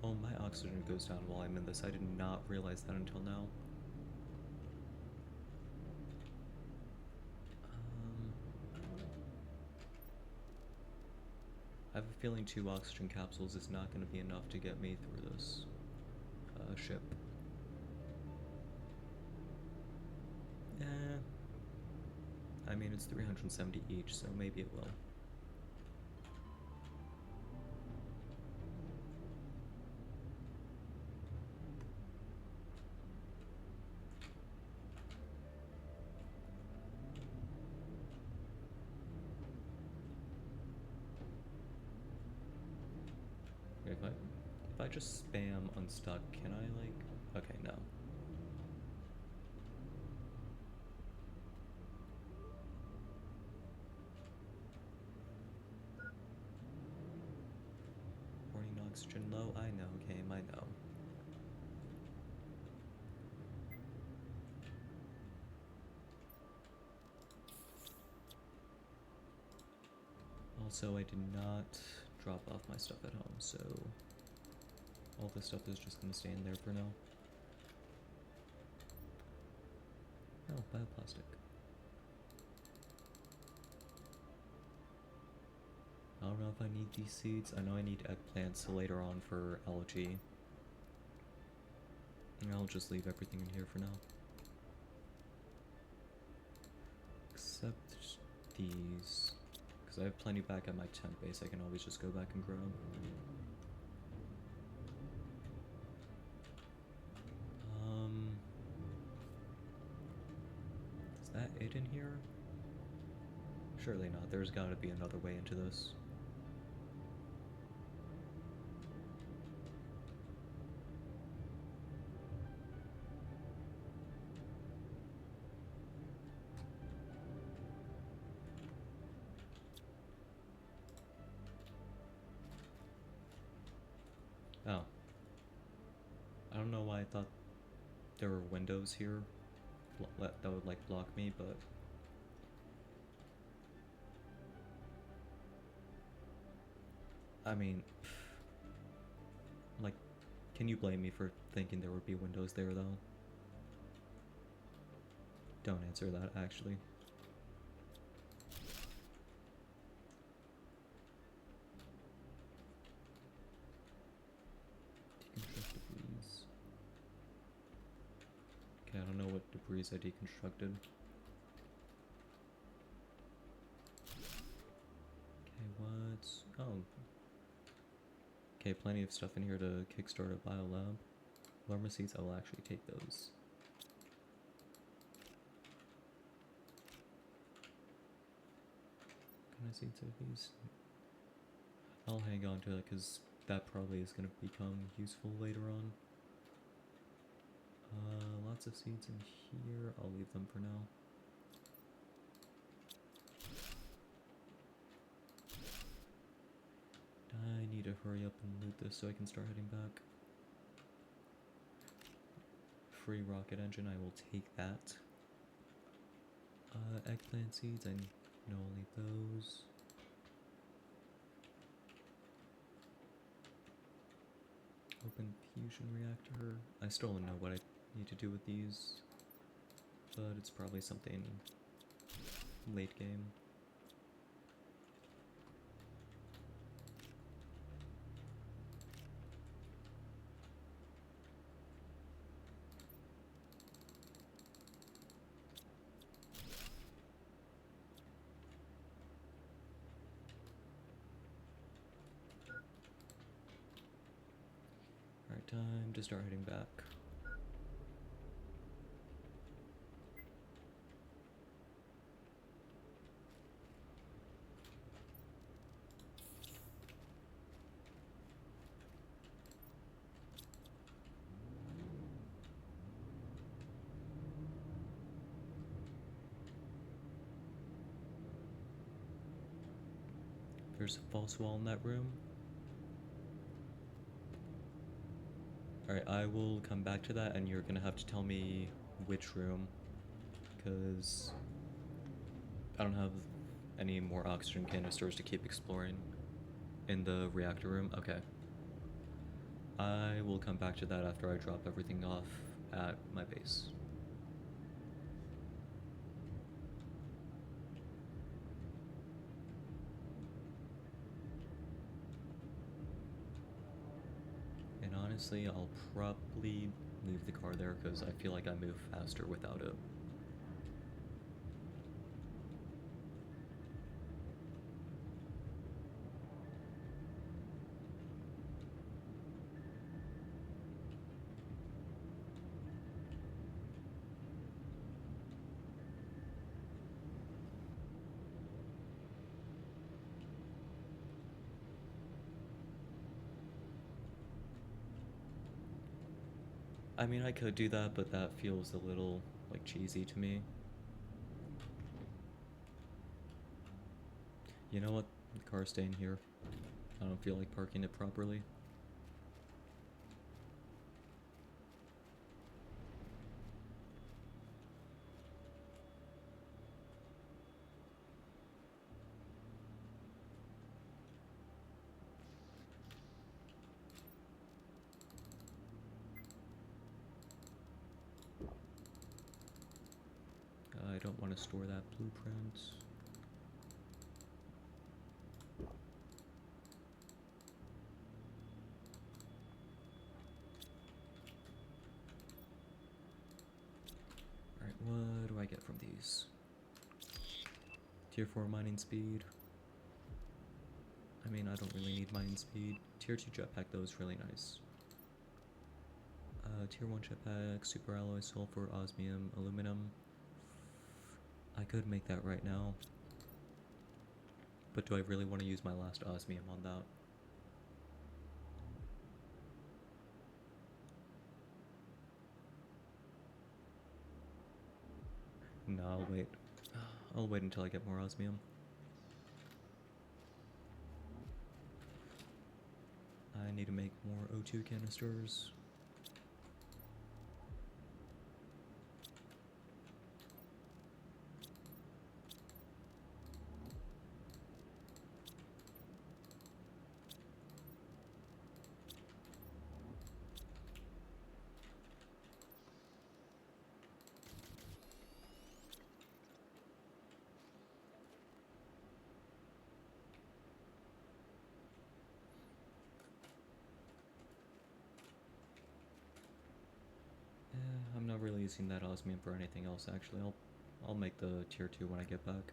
Oh, my oxygen goes down while I'm in this. I did not realize that until now. I have a feeling 2 oxygen capsules is not going to be enough to get me through this ship. I mean, it's 370 each, so maybe it will. If I just spam unstuck, can I, like... Okay, no. Warning oxygen low? I know, game, I know. Also, I did not drop off my stuff at home, so... all this stuff is just gonna stay in there for now. Oh, bioplastic. I don't know if I need these seeds. I know I need eggplants later on for algae. And I'll just leave everything in here for now. these, because I have plenty back at my tent base. I can always just go back and grab. Is that it in here? Surely not. There's gotta be another way into this. Oh. I don't know why I thought there were windows here that would like block me, but I mean, like, can you blame me for thinking there would be windows there though? Don't answer that, actually. Deconstruct debris. Okay, I don't know what debris I deconstructed. Okay, what's... oh. Okay, plenty of stuff in here to kickstart a biolab. Llama seeds, I will actually take those. Can I seed these? I'll hang on to that because that probably is going to become useful later on. Lots of seeds in here. I'll leave them for now. I need to hurry up and loot this so I can start heading back. Free rocket engine, I will take that. Eggplant seeds, I know I'll need those. Open fusion reactor. I still don't know what I need to do with these, but it's probably something late game. Alright, time to start heading back. There's a false wall in that room. Alright, I will come back to that and you're gonna have to tell me which room, because I don't have any more oxygen canisters to keep exploring in the reactor room. Okay. I will come back to that after I drop everything off at my base. And honestly, I'll probably leave the car there because I feel like I move faster without it. I mean, I could do that, but that feels a little, like, cheesy to me. You know what? The car's staying here. I don't feel like parking it properly. I don't want to store that blueprint. Alright, what do I get from these? Tier 4 mining speed. I mean, I don't really need mining speed. Tier 2 jetpack though is really nice. Tier 1 jetpack, super alloy, sulfur, osmium, aluminum. I could make that right now. But do I really want to use my last osmium on that? No, I'll wait. I'll wait until I get more osmium. I need to make more O2 canisters. I'm not really using that osmium for anything else actually. I'll make the tier 2 when I get back.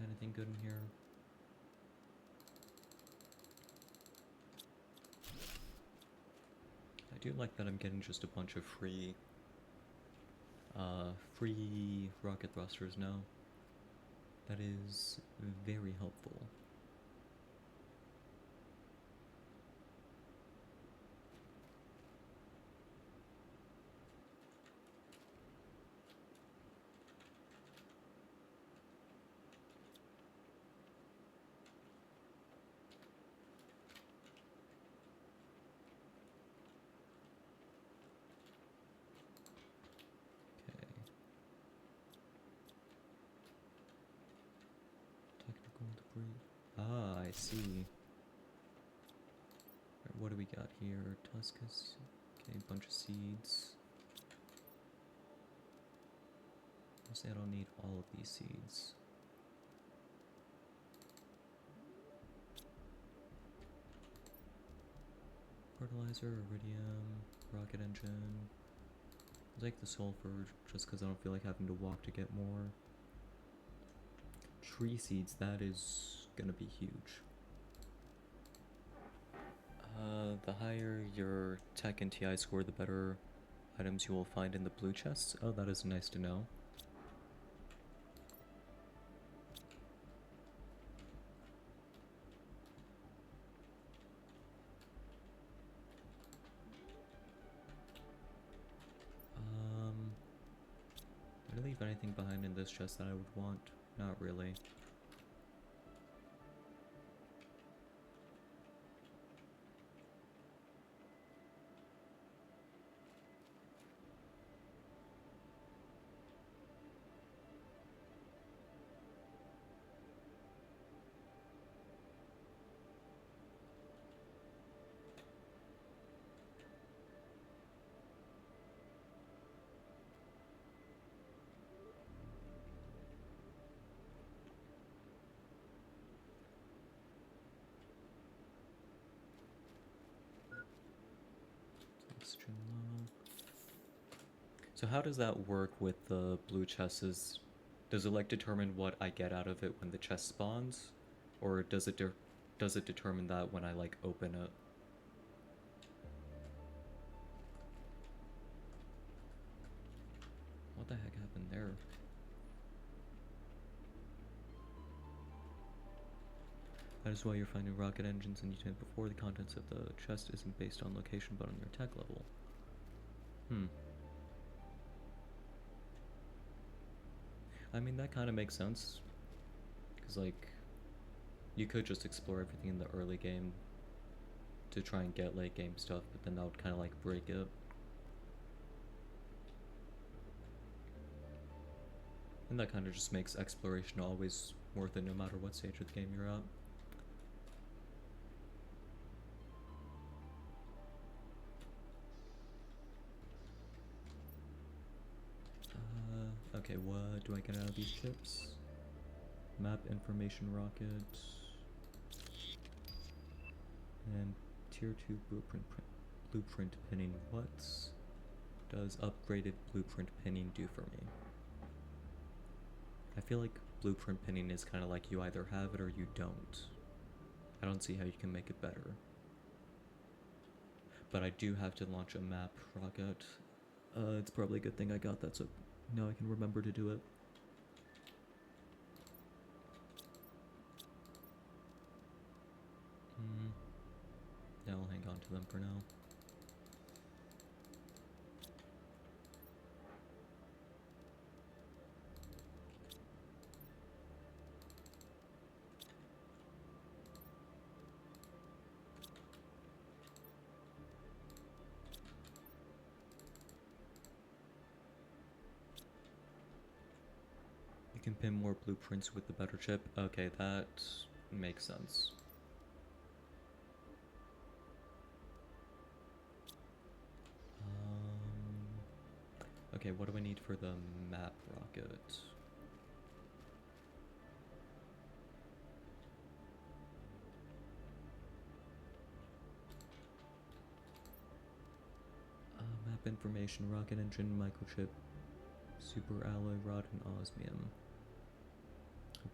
Anything good in here? I do like that I'm getting just a bunch of free rocket thrusters now. That is very helpful. Okay. Technical debris. Ah, I see. Right, what do we got here? Tuscus. Okay, a bunch of seeds. Honestly, I don't need all of these seeds. Fertilizer, iridium, rocket engine. I'll take the sulfur just because I don't feel like having to walk to get more. Tree seeds, that is gonna be huge. The higher your tech and TI score, the better items you will find in the blue chests. Oh, that is nice to know. Did I leave anything behind in this chest that I would want? Not really. Oxygen low. So how does that work with the blue chests? Does it like determine what I get out of it when the chest spawns? Or does it determine that when I like open it? What the heck happened there? That is why you're finding rocket engines and unit before the contents of the chest isn't based on location but on your tech level. I mean, that kind of makes sense. Because, like, you could just explore everything in the early game to try and get late game stuff, but then that would kind of, like, break it. And that kind of just makes exploration always worth it no matter what stage of the game you're at. Okay, what do I get out of these chips? Map information rocket. And tier 2 blueprint pinning. What does upgraded blueprint pinning do for me? I feel like blueprint pinning is kind of like you either have it or you don't. I don't see how you can make it better. But I do have to launch a map rocket. It's probably a good thing I got that, so now I can remember to do it. Yeah, I'll hang on to them for now. You can pin more blueprints with the better chip. Okay, that makes sense. Okay, what do I need for the map rocket? Map information, rocket engine, microchip, super alloy rod, and osmium.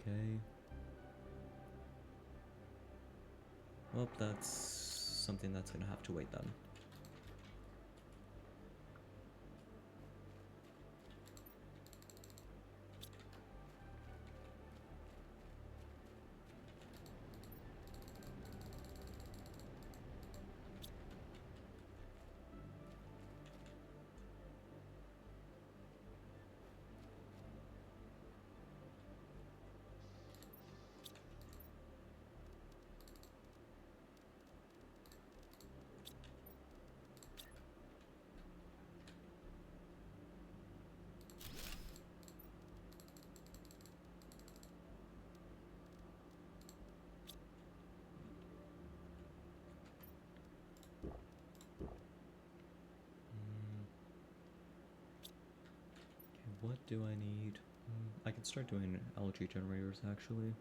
Okay. Well, that's something that's gonna have to wait then. What do I need? I can start doing algae generators actually.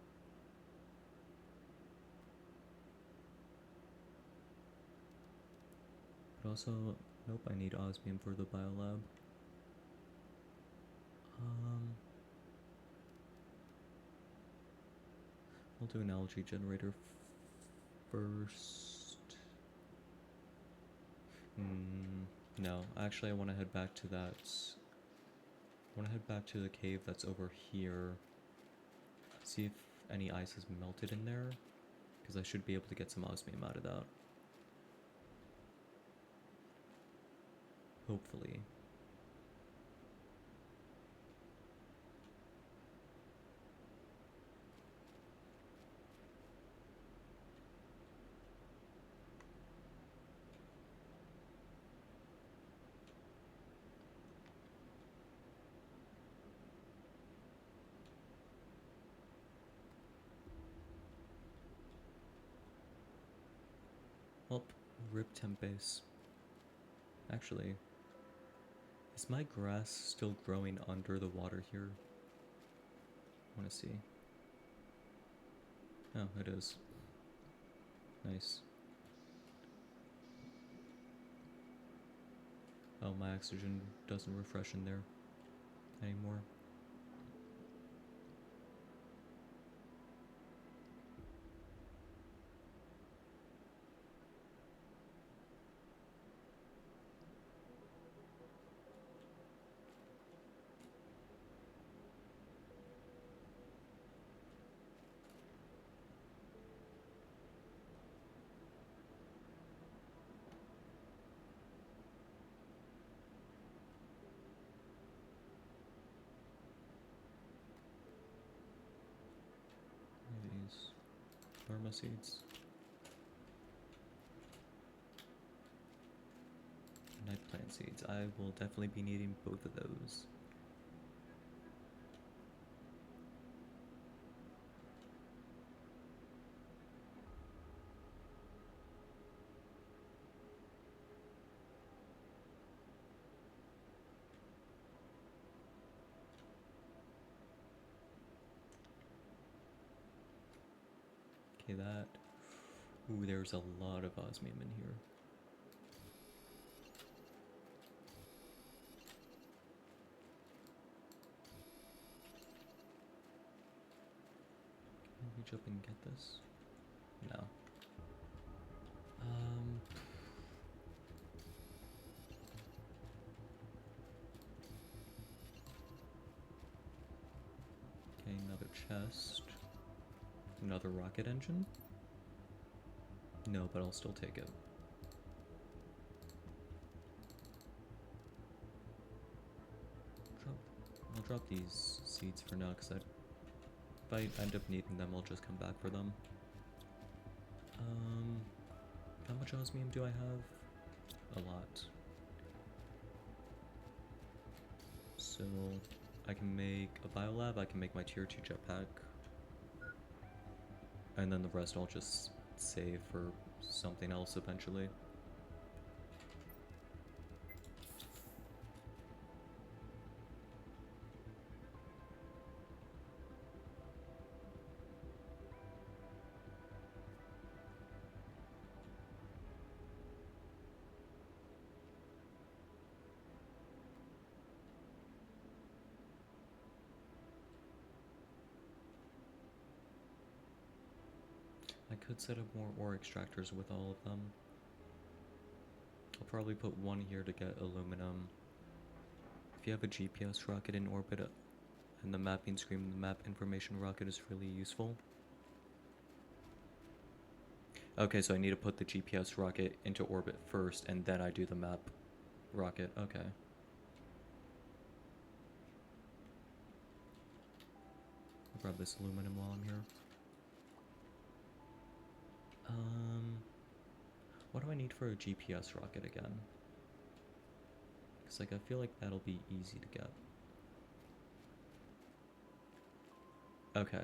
But also, nope, I need osmium for the biolab. I'll do an algae generator first. No, actually I want to head back to that. I want to head back to the cave that's over here. See if any ice has melted in there, because I should be able to get some osmium out of that. Hopefully. Well, rip temp base. Actually, is my grass still growing under the water here? I want to see. Oh, it is. Nice. Oh, my oxygen doesn't refresh in there anymore. These Dharma seeds. Night plant seeds. I will definitely be needing both of those. Okay, that. Ooh, there's a lot of osmium in here. Can I reach up and get this? No. Okay, another chest. Another rocket engine? No, but I'll still take it. I'll drop these seeds for now, because if I end up needing them, I'll just come back for them. How much osmium do I have? A lot. So, I can make a biolab, I can make my tier 2 jetpack. And then the rest I'll just save for something else eventually. I could set up more ore extractors with all of them. I'll probably put one here to get aluminum. If you have a GPS rocket in orbit and the mapping screen, the map information rocket is really useful. Okay, so I need to put the GPS rocket into orbit first, and then I do the map rocket. Okay. I'll grab this aluminum while I'm here. What do I need for a GPS rocket again? Because, like, I feel like that'll be easy to get. Okay.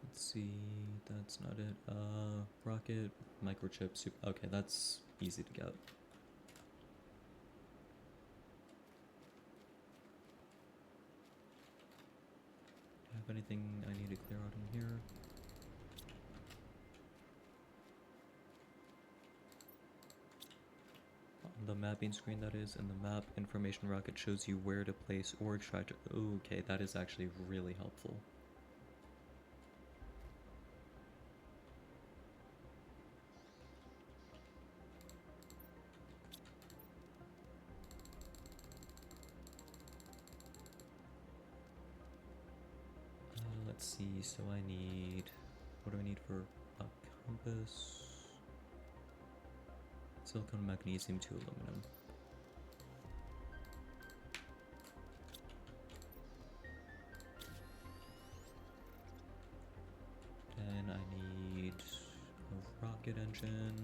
Let's see, that's not it. Rocket, microchip, super. Okay, that's easy to get. Do I have anything I need to clear out in here? On the mapping screen, that is, and the map information rocket shows you where to place ore extractor. Okay, that is actually really helpful. Let's see, so I need, what do I need for a compass? Silicon, magnesium, 2 aluminum. Then I need a rocket engine,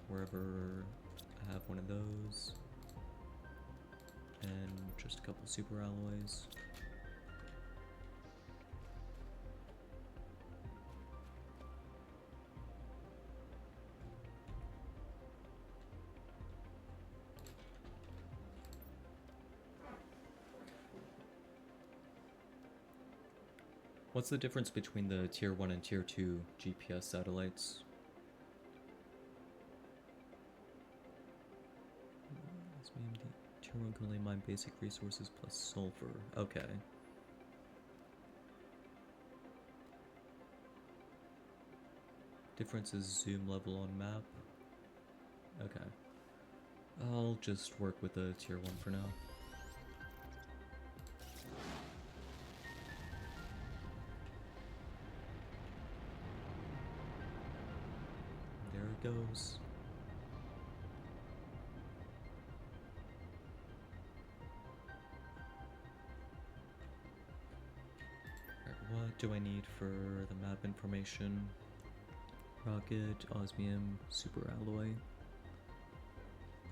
wherever I have one of those, and just a couple super alloys. What's the difference between the tier 1 and tier 2 GPS satellites? Tier 1 can only mine basic resources plus sulfur. Okay. Difference is zoom level on map. Okay. I'll just work with the tier 1 for now. There it goes. Alright, what do I need for the map information? Rocket, osmium, super alloy.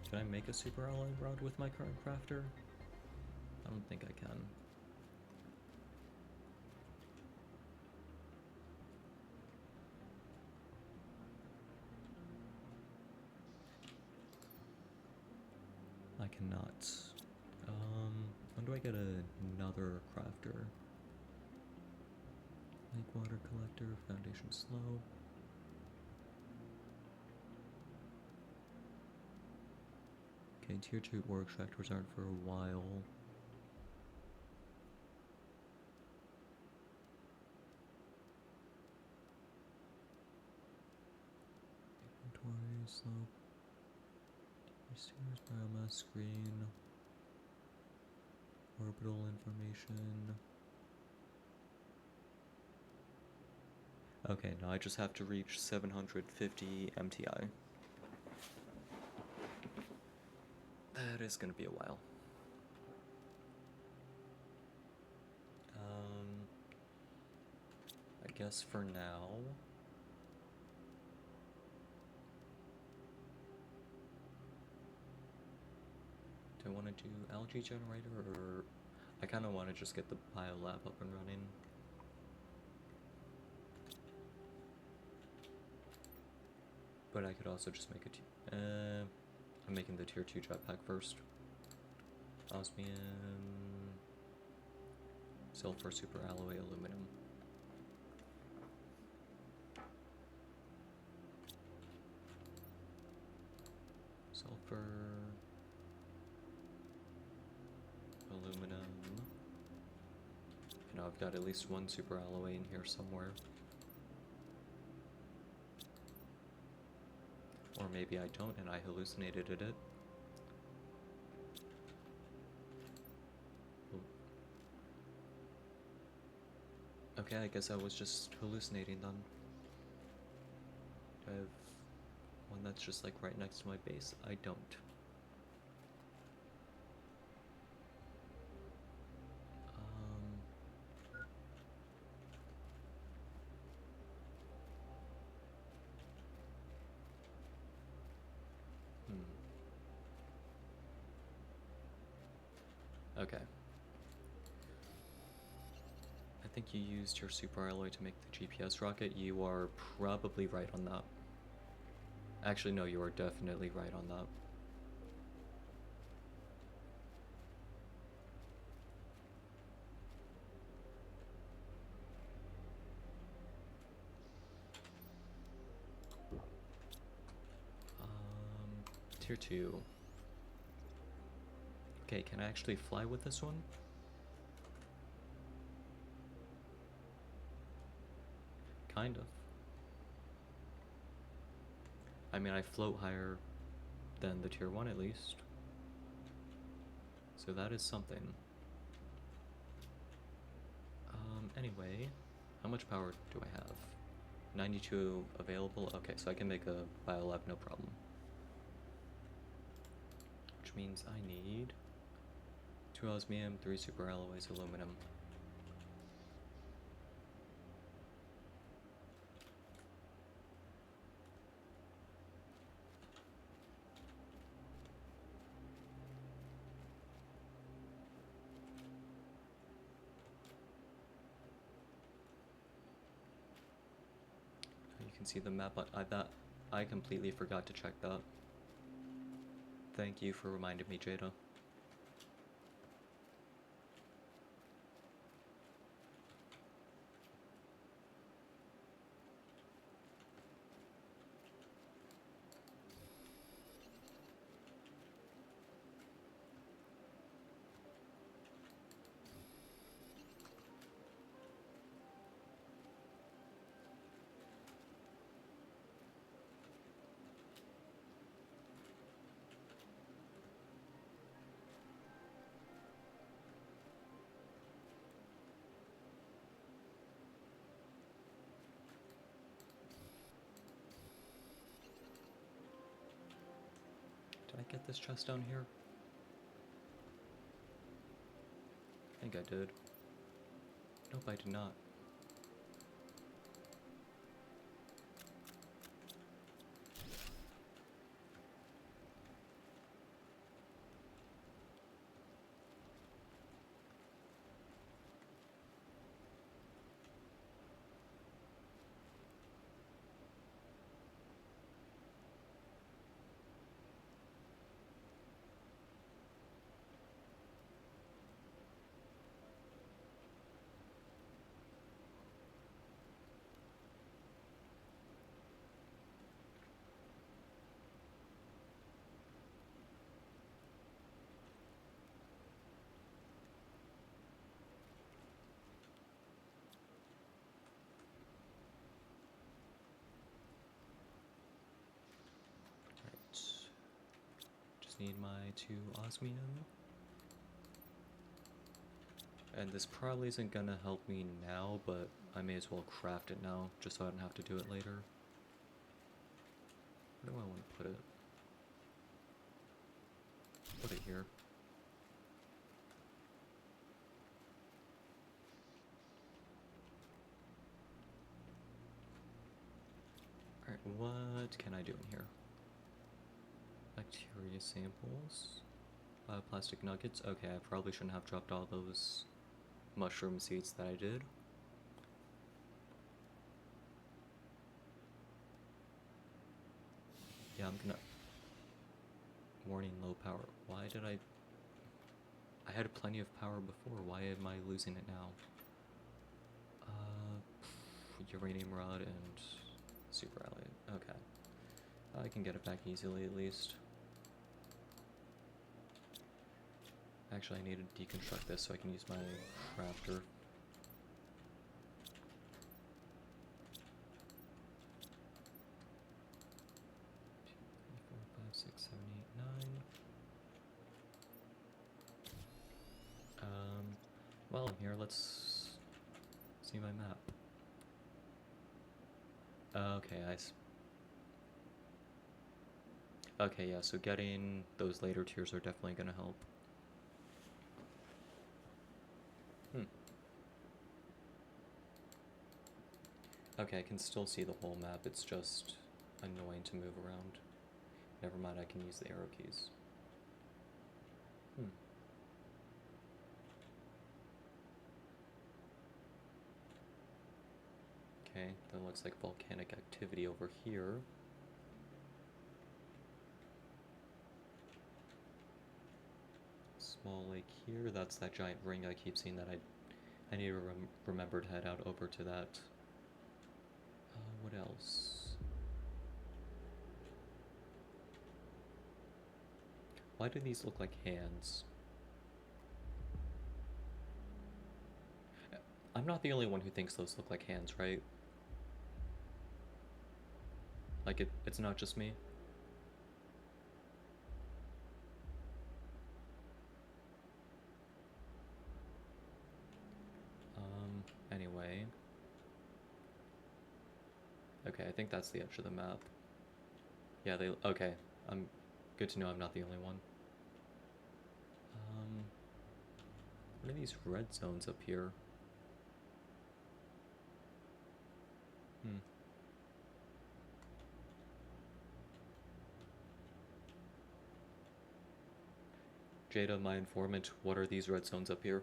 Can I make a super alloy rod with my current crafter? I don't think I can. I cannot. When do I get another crafter? Lake water collector, foundation slope. Okay, tier 2 ore extractors aren't for a while. Inventory, slope. Receivers, biomass, screen. Orbital information. Okay, now I just have to reach 750 MTI. That is gonna be a while. I guess for now. Do I want to do algae generator, or I kind of want to just get the biolab up and running. But I could also just make I'm making the tier 2 jetpack first. Osmium, sulfur, super alloy, aluminum. Sulfur, aluminum. You know, I've got at least one super alloy in here somewhere. Or maybe I don't and I hallucinated it. Okay, I guess I was just hallucinating then. Do I have one that's just like right next to my base? I don't. Okay. I think you used your super alloy to make the GPS rocket. You are probably right on that. Actually, no, you are definitely right on that. Tier 2. Okay, can I actually fly with this one? Kind of. I mean, I float higher than the tier 1 at least. So that is something. Anyway, how much power do I have? 92 available? Okay, so I can make a biolab, no problem. Which means I need 2 osmium, 3 super alloys, aluminum. You can see the map. I completely forgot to check that. Thank you for reminding me, Jada. Did I get this chest down here? I think I did. Nope, I did not. just need my 2 osmium. And this probably isn't gonna help me now, but I may as well craft it now, just so I don't have to do it later. Where do I want to put it? Put it here. Alright, what can I do in here? Bacteria samples. Plastic nuggets. Okay, I probably shouldn't have dropped all those mushroom seeds that I did. Yeah, I'm gonna... Warning, low power. Why did I... I had plenty of power before. Why am I losing it now? Uranium rod and super alloy. Okay. I can get it back easily at least. Actually, I need to deconstruct this so I can use my crafter. 6, 7, 8, 9. Well, here, let's see my map. Okay, okay, yeah, so getting those later tiers are definitely gonna help. Okay, I can still see the whole map, it's just annoying to move around. Never mind, I can use the arrow keys. Okay, that looks like volcanic activity over here. Small lake here, that's that giant ring I keep seeing that I need to remember to head out over to that. What else? Why do these look like hands? I'm not the only one who thinks those look like hands, right? Like, it's not just me? Anyway. Okay, I think that's the edge of the map. Yeah, okay. Good to know I'm not the only one. What are these red zones up here? Jada, my informant, what are these red zones up here?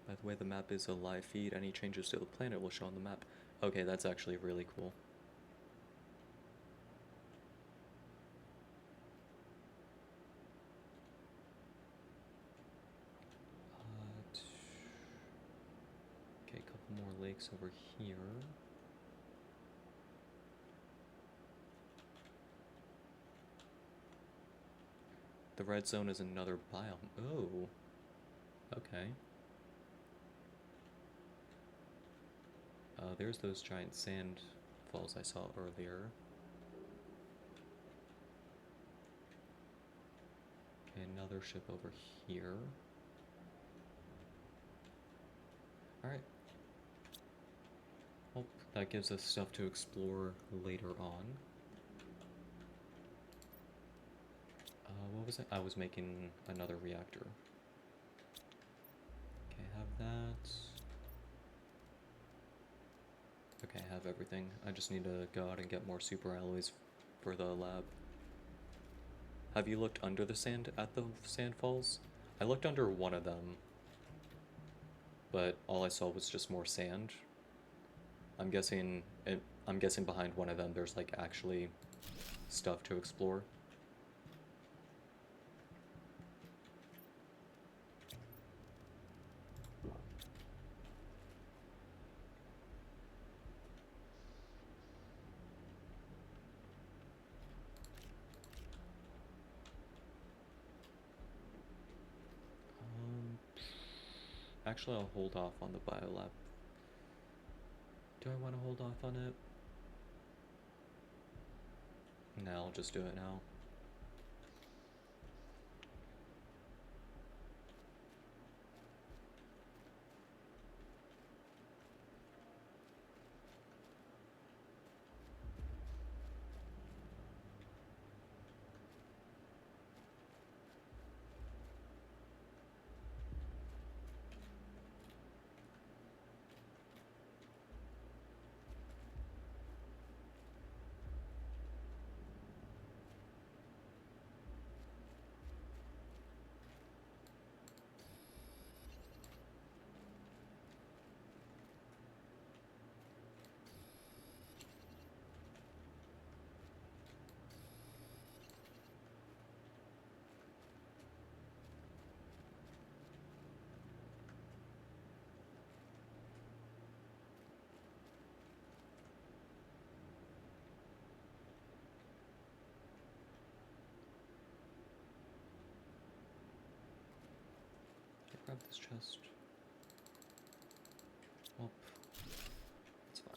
By the way, the map is a live feed. Any changes to the planet will show on the map. Okay, that's actually really cool. Okay, a couple more lakes over here. The red zone is another biome. Oh. Okay. There's those giant sand falls I saw earlier. Okay, another ship over here. Alright. Well, that gives us stuff to explore later on. What was it? I was making another reactor. Okay, have that. Okay, I have everything. I just need to go out and get more super alloys for the lab. Have you looked under the sand at the sand falls? I looked under one of them, but all I saw was just more sand. I'm guessing behind one of them there's like actually stuff to explore. Actually, I'll hold off on the biolab Do I want to hold off on it? No, I'll just do it now. Grab this chest. Oh, it's fine.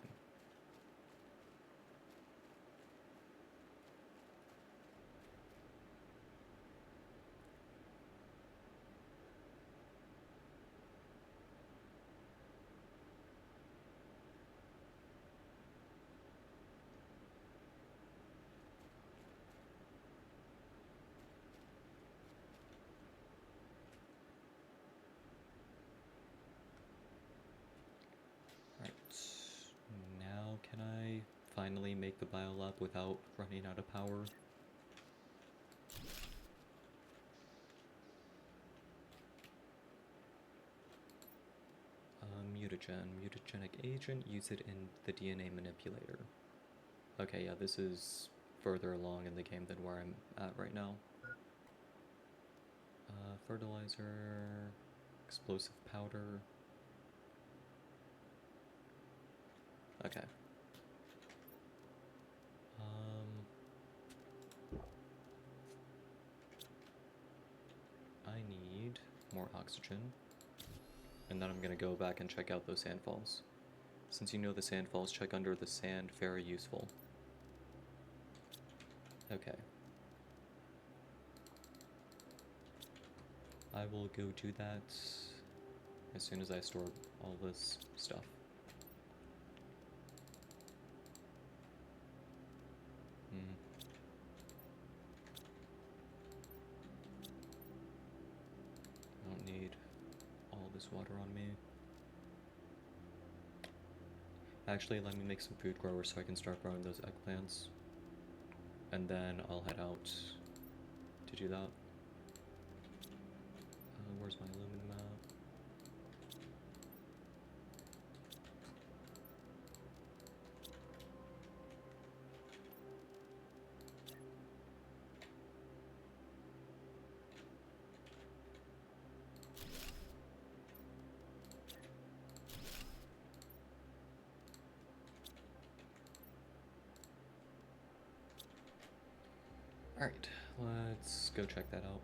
Right. Now can I finally make the biolab without running out of power? Mutagenic agent, use it in the DNA manipulator. Okay, yeah, this is further along in the game than where I'm at right now. Fertilizer, explosive powder. Okay. I need more oxygen. And then I'm gonna go back and check out those sandfalls. Since you know the sandfalls, check under the sand, very useful. Okay. I will go do that as soon as I store all this stuff. I don't need all this water on me. Actually, let me make some food growers so I can start growing those eggplants. And then I'll head out to do that. Where's my aluminum at? Alright, let's go check that out.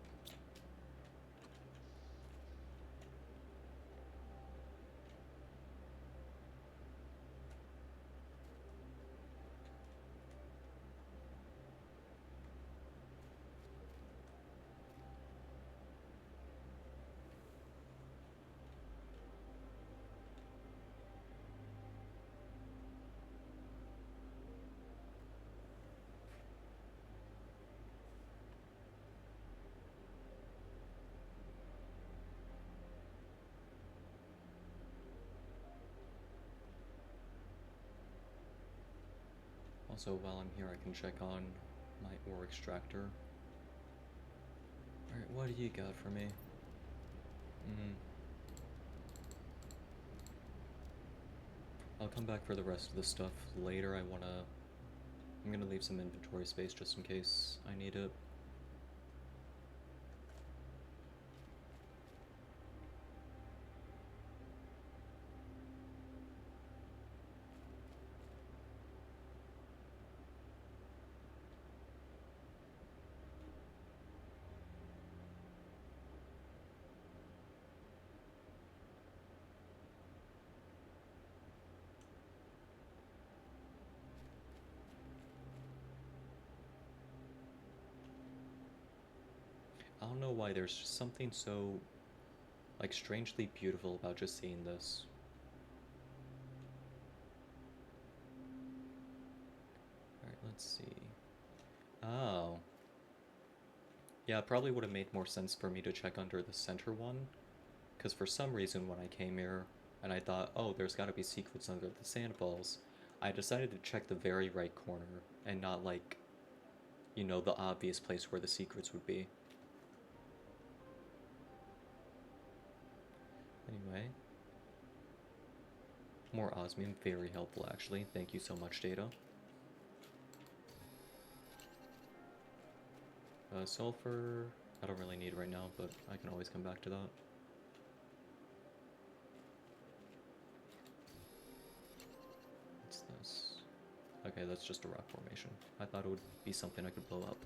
Also, while I'm here, I can check on my ore extractor. Alright, what do you got for me? I'll come back for the rest of the stuff later. I'm gonna leave some inventory space just in case I need it. don't know why there's just something so, like, strangely beautiful about just seeing this. Alright, let's see. Oh. Yeah, it probably would have made more sense for me to check under the center one, because for some reason when I came here and I thought, oh, there's gotta be secrets under the sand balls, I decided to check the very right corner and not, like, you know, the obvious place where the secrets would be. Anyway. More osmium, very helpful actually. Thank you so much, Data. Sulfur, I don't really need right now, but I can always come back to that. What's this? Okay, that's just a rock formation. I thought it would be something I could blow up.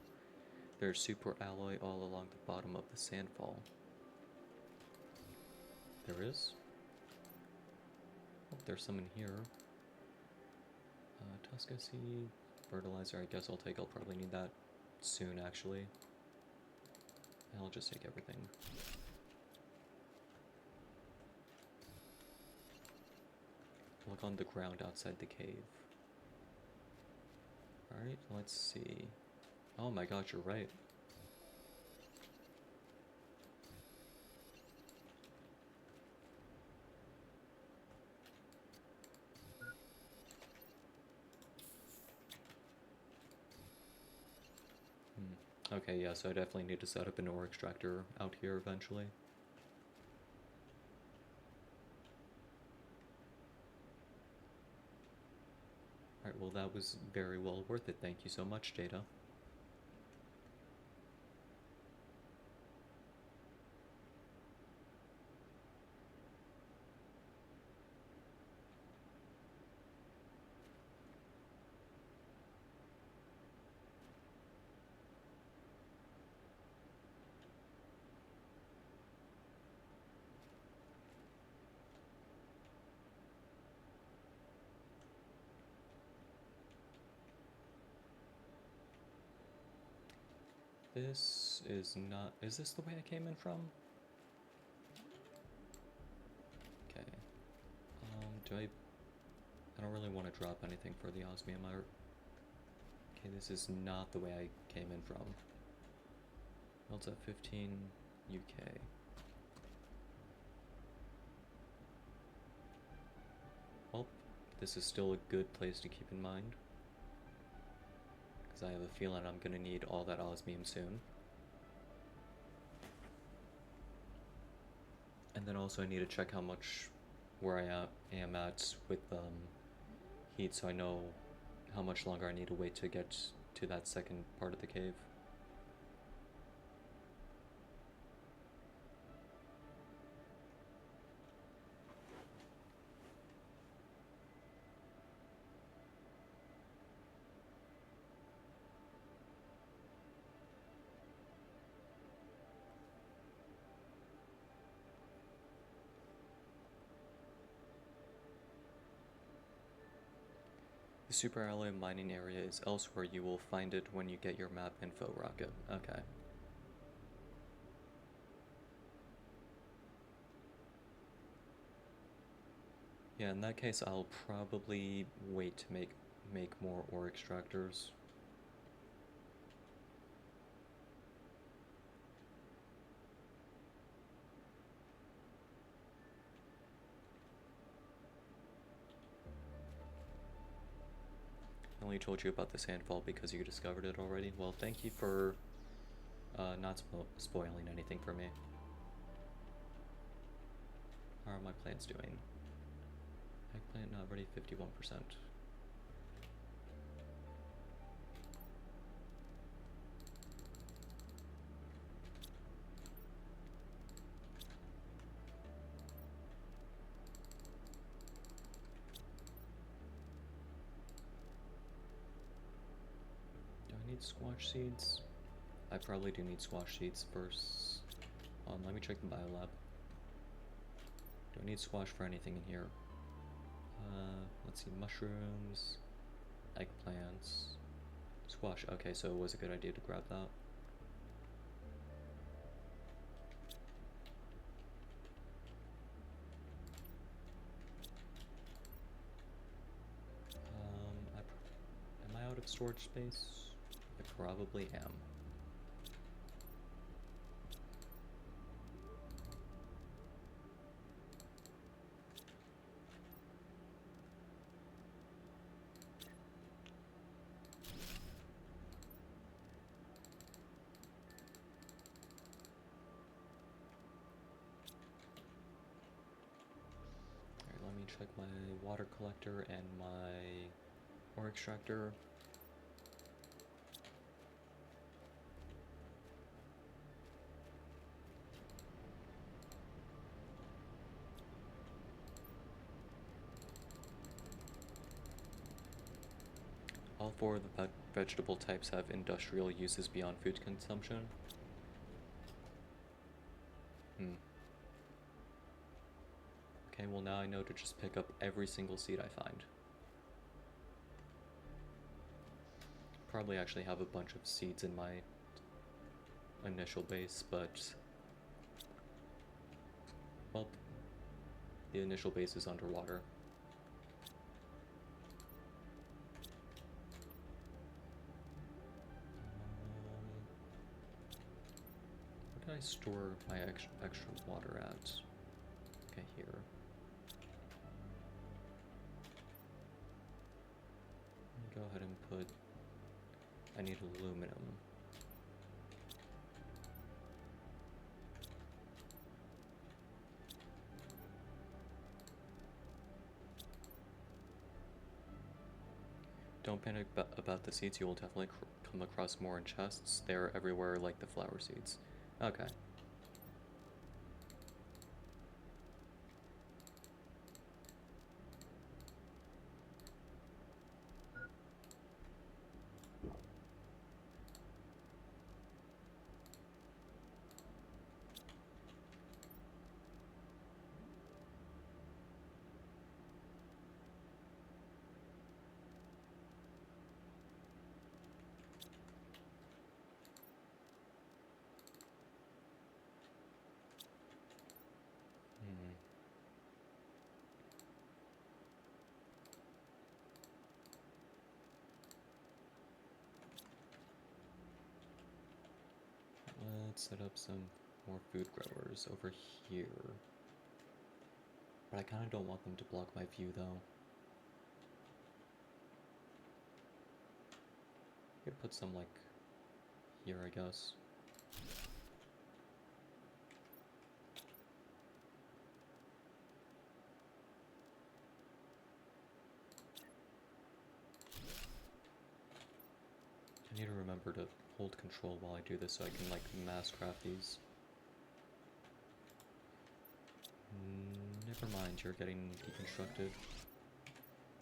There's super alloy all along the bottom of the sandfall. There is? Oh, there's some in here. Tusca seed, fertilizer, I guess I'll take. I'll probably need that soon, actually. And I'll just take everything. Look on the ground outside the cave. Alright, let's see. Oh my gosh, you're right. Okay, yeah, so I definitely need to set up an ore extractor out here eventually. Alright, well that was very well worth it. Thank you so much, Data. This is not... Is this the way I came in from? Okay. I don't really want to drop anything for the osmium art. Okay, this is not the way I came in from. Melts at 15 UK. Well, this is still a good place to keep in mind, because I have a feeling I'm gonna need all that osmium soon. And then also I need to check how much where I am at with heat, so I know how much longer I need to wait to get to that second part of the cave. The super alloy mining area is elsewhere. You will find it when you get your map info rocket. Okay. Yeah, in that case, I'll probably wait to make more ore extractors. I only told you about the sandfall because you discovered it already. Well, thank you for not spoiling anything for me. How are my plants doing? Eggplant not ready, 51%. Do I need squash seeds? I probably do need squash seeds first. Let me check the biolab. Do I need squash for anything in here? Let's see, mushrooms, eggplants, squash. Okay, so it was a good idea to grab that. enough storage space? I probably am. Alright, let me check my water collector and my ore extractor. All four of the vegetable types have industrial uses beyond food consumption. Okay, well now I know to just pick up every single seed I find. Probably actually have a bunch of seeds in my initial base, but... well, the initial base is underwater. Where did I store my extra water at? Okay, here. Go ahead and put... I need aluminum. Don't panic about the seeds, you will definitely come across more in chests. They're everywhere like the flower seeds. Okay. Let's set up some more food growers over here. But I kind of don't want them to block my view, though. Could put some, like, here, I guess. I need to remember to hold control while I do this so I can, like, mass craft these. Never mind, you're getting deconstructed.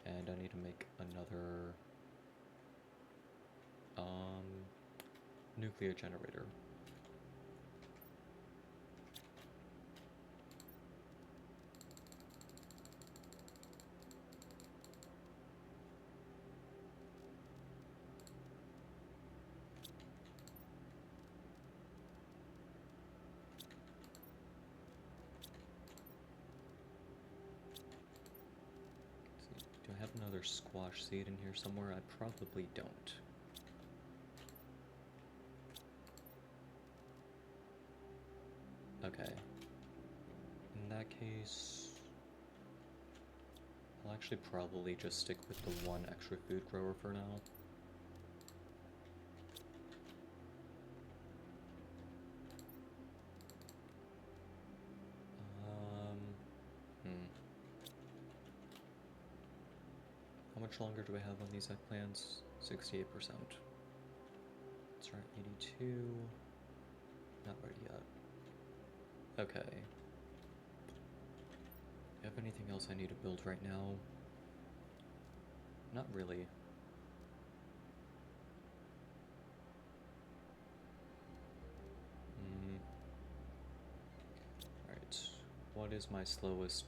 And I need to make another... nuclear generator. Do I have another squash seed in here somewhere? I probably don't. Okay. In that case, I'll actually probably just stick with the one extra food grower for now. How much longer do I have on these eggplants? 68%. Let's try 82. Not ready yet. Okay. Do you have anything else I need to build right now? Not really. Alright. What is my slowest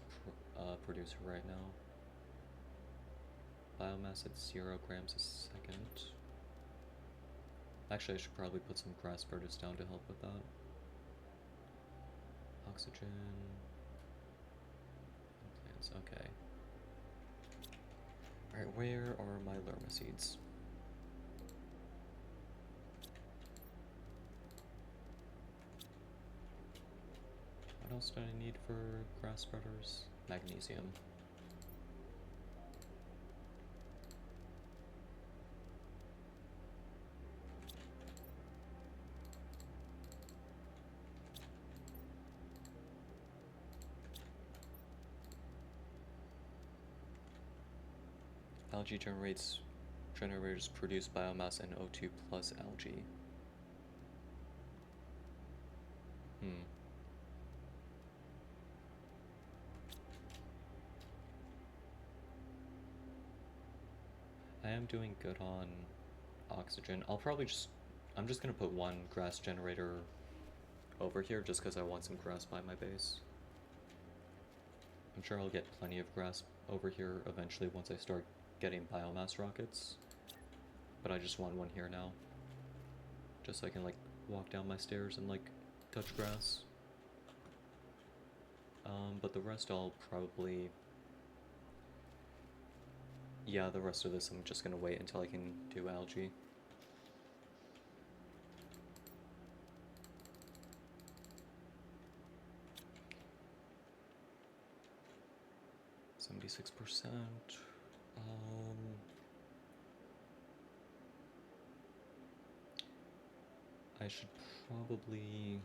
producer right now? Biomass at 0 grams a second. Actually, I should probably put some grass burders down to help with that. Oxygen. Plants, okay. Alright, where are my lerma seeds? else do I need for grass spreaders? Magnesium. Algae generators produce biomass and O2 plus algae. I am doing good on oxygen. I'm just gonna put one grass generator over here just because I want some grass by my base. I'm sure I'll get plenty of grass over here eventually once I start getting biomass rockets. But I just want one here now. Just so I can like walk down my stairs and like touch grass. But the rest I'll probably... Yeah, the rest of this I'm just gonna wait until I can do algae. %. I should probably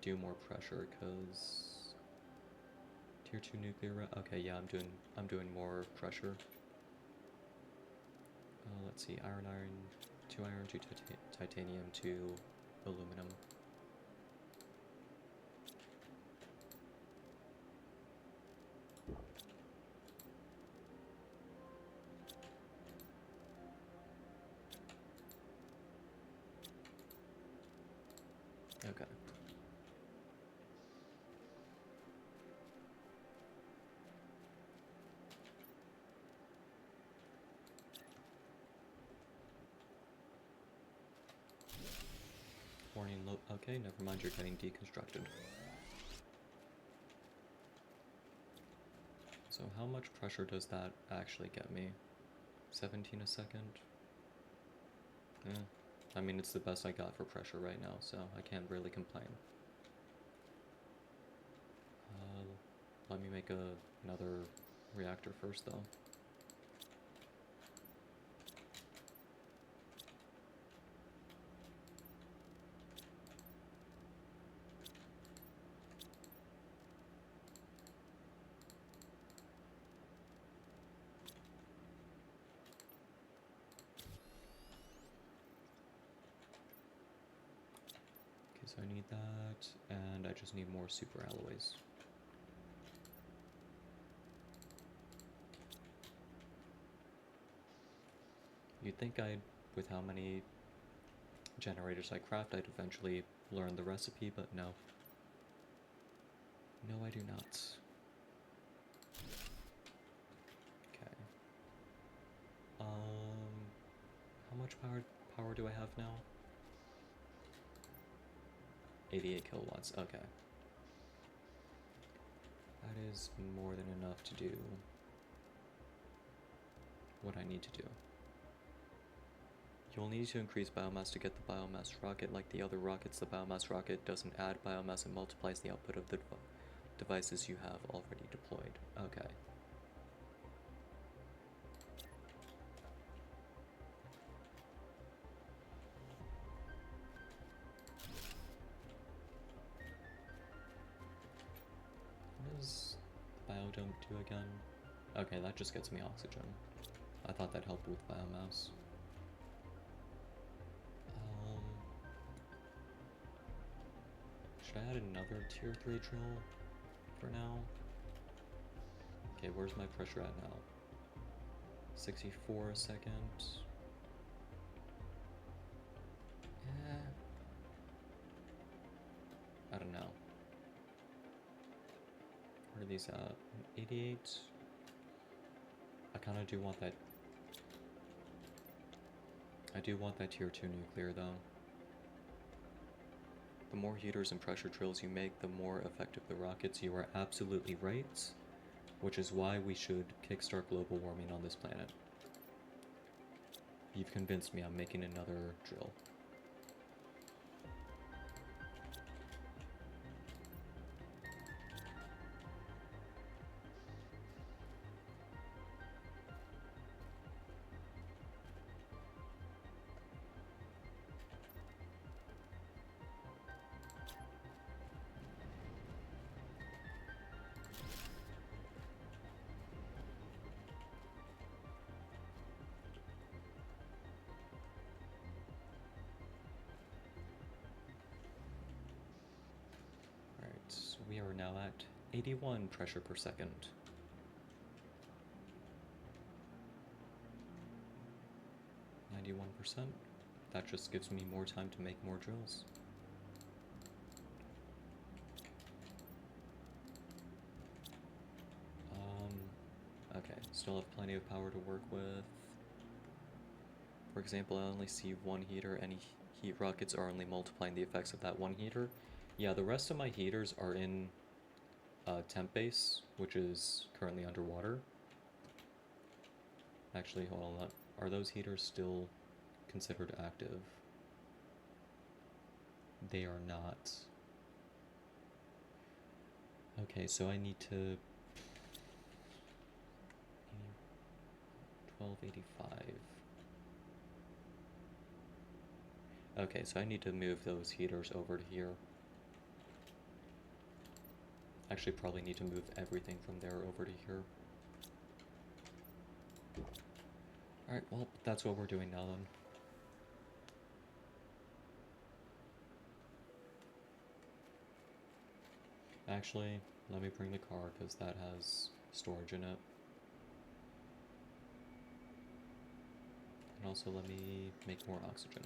do more pressure because tier 2 nuclear. Okay, yeah, I'm doing more pressure. Let's see, iron, 2 iron, 2 titanium, 2 aluminum. Okay. Warning low. Okay, never mind, you're getting deconstructed. So how much pressure does that actually get me? 17 a second? Yeah. I mean, it's the best I got for pressure right now, so I can't really complain. Let me make another reactor first, though. Okay, so I need that, and I just need more super alloys. You'd think with how many generators I craft, I'd eventually learn the recipe, but no. No, I do not. Okay. How much power do I have now? 88 kilowatts, okay. That is more than enough to do what I need to do. You'll need to increase biomass to get the biomass rocket. Like the other rockets, the biomass rocket doesn't add biomass, and multiplies the output of the devices you have already deployed. Okay. What does biodome do again? Okay, that just gets me oxygen. I thought that helped with biomass. Should I add another tier 3 drill for now? Okay, where's my pressure at now? 64 a second. I don't know. Where are these at? 88? I kind of do want that. I do want that tier 2 nuclear though. The more heaters and pressure drills you make, the more effective the rockets. You are absolutely right, which is why we should kickstart global warming on this planet. You've convinced me. I'm making another drill. now at 81 pressure per second. %. That just gives me more time to make more drills. Okay, still have plenty of power to work with. For example, I only see one heater, and heat rockets are only multiplying the effects of that one heater. Yeah, the rest of my heaters are in temp base, which is currently underwater. Actually, hold on, are those heaters still considered active? They are not. Okay, so I need to 1285. Okay, so I need to move those heaters over to here. Actually, probably need to move everything from there over to here. Alright, well, that's what we're doing now then. Actually, let me bring the car, because that has storage in it. And also let me make more oxygen.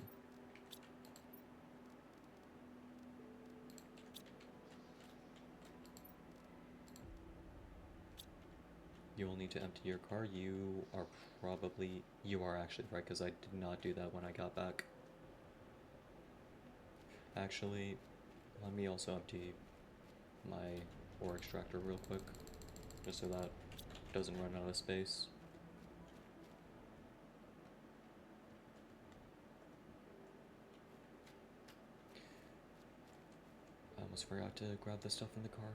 You will need to empty your car. You are actually right, because I did not do that when I got back. Actually, let me also empty my ore extractor real quick, just so that doesn't run out of space. I almost forgot to grab the stuff in the car.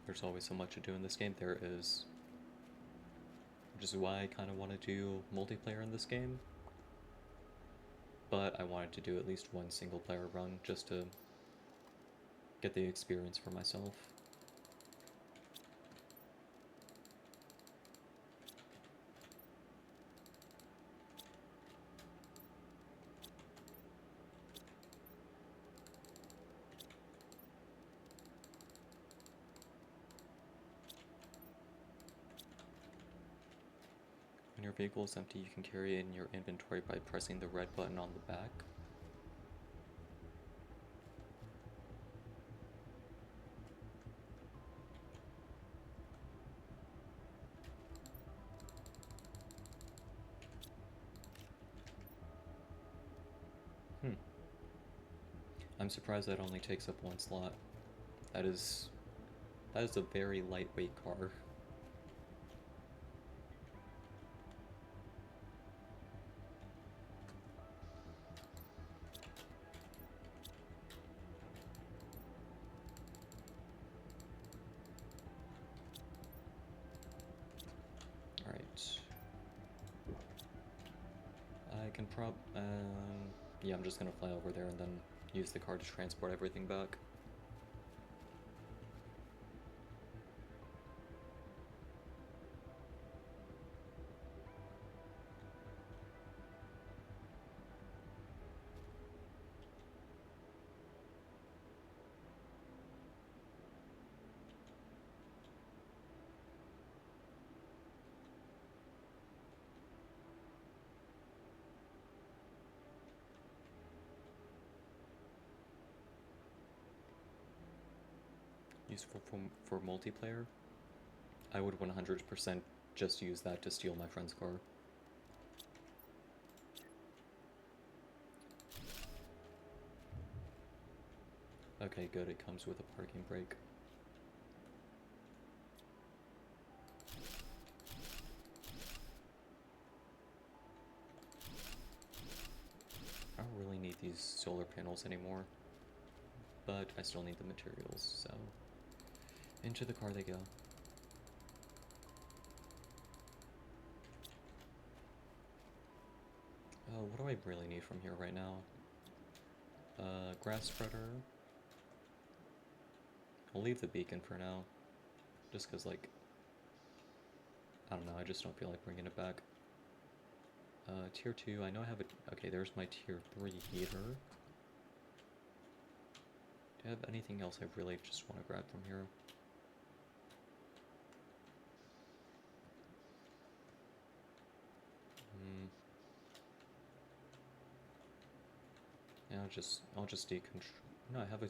There's always so much to do in this game. There is. Which is why I kind of want to do multiplayer in this game. But I wanted to do at least one single player run just to get the experience for myself. When your vehicle is empty, you can carry it in your inventory by pressing the red button on the back. I'm surprised that only takes up one slot. That is a very lightweight car. Yeah, I'm just gonna fly over there and then use the car to transport everything back. Useful for multiplayer? I would 100% just use that to steal my friend's car. Okay, good, it comes with a parking brake. I don't really need these solar panels anymore, but I still need the materials, so into the car they go. Oh, what do I really need from here right now? Grass spreader. I'll leave the beacon for now, just because, like, I don't know, I just don't feel like bringing it back. Tier 2, I know I have a... Okay, there's my tier 3 heater. Do I have anything else I really just want to grab from here? Yeah, I'll just deconstruct... No, I have a...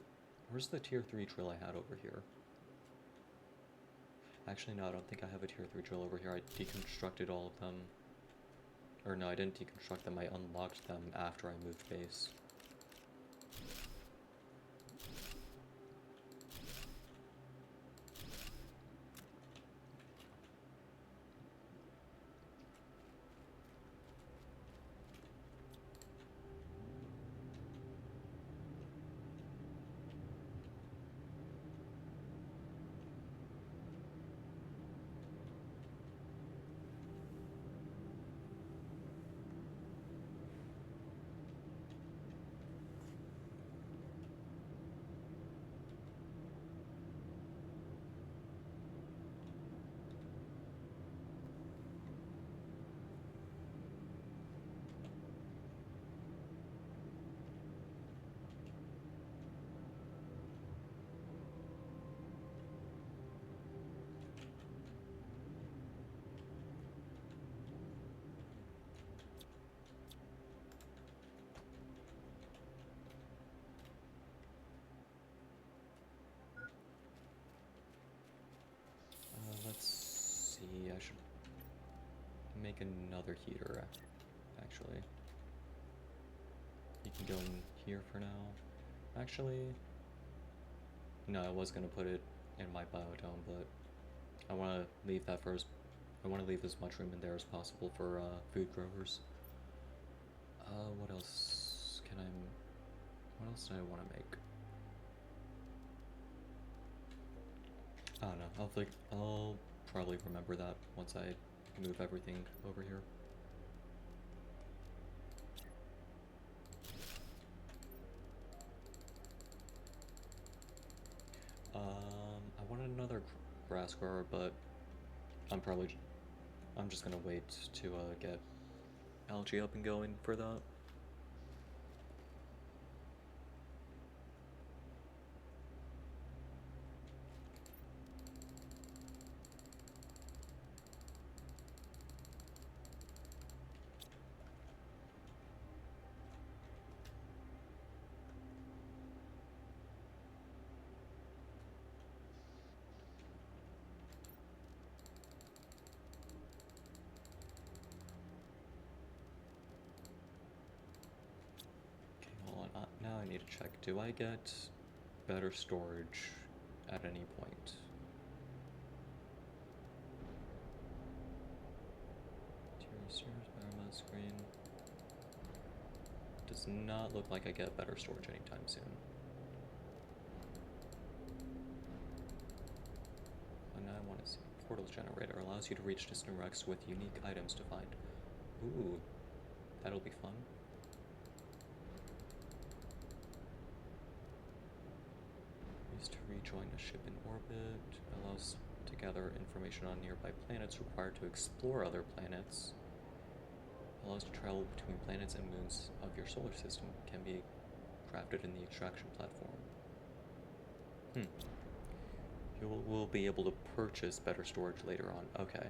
Where's the tier 3 drill I had over here? Actually, no, I don't think I have a tier 3 drill over here. I deconstructed all of them. Or no, I didn't deconstruct them, I unlocked them after I moved base. Let's see, I should make another heater, actually. You can go in here for now. Actually, no, I was gonna put it in my biodome, but I want to leave that first. I want to leave as much room in there as possible for food growers. What else can I... What else do I want to make? I don't know. I'll probably remember that once I move everything over here. I want another grass grower, but I'm just gonna wait to get algae up and going for that. Now I need to check. Do I get better storage at any point? Screen. Does not look like I get better storage anytime soon. And now I want to see. Portal generator allows you to reach distant wrecks with unique items to find. Ooh, that'll be fun. Used to rejoin a ship in orbit. Allows to gather information on nearby planets required to explore other planets. Allows to travel between planets and moons of your solar system. Can be crafted in the extraction platform. You will be able to purchase better storage later on. Okay.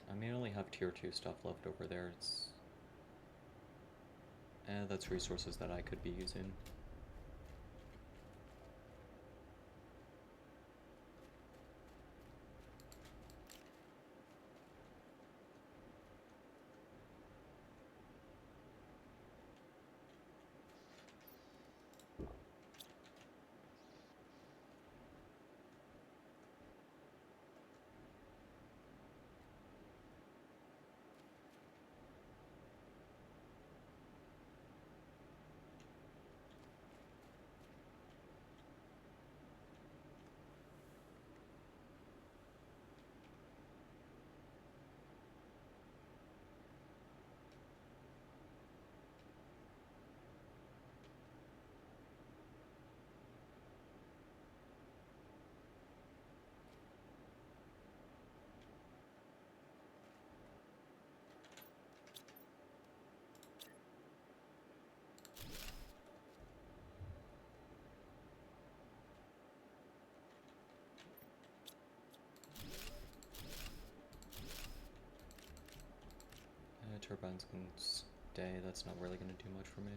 I may only have tier 2 stuff left over there. That's resources that I could be using. turbines can stay. That's not really going to do much for me.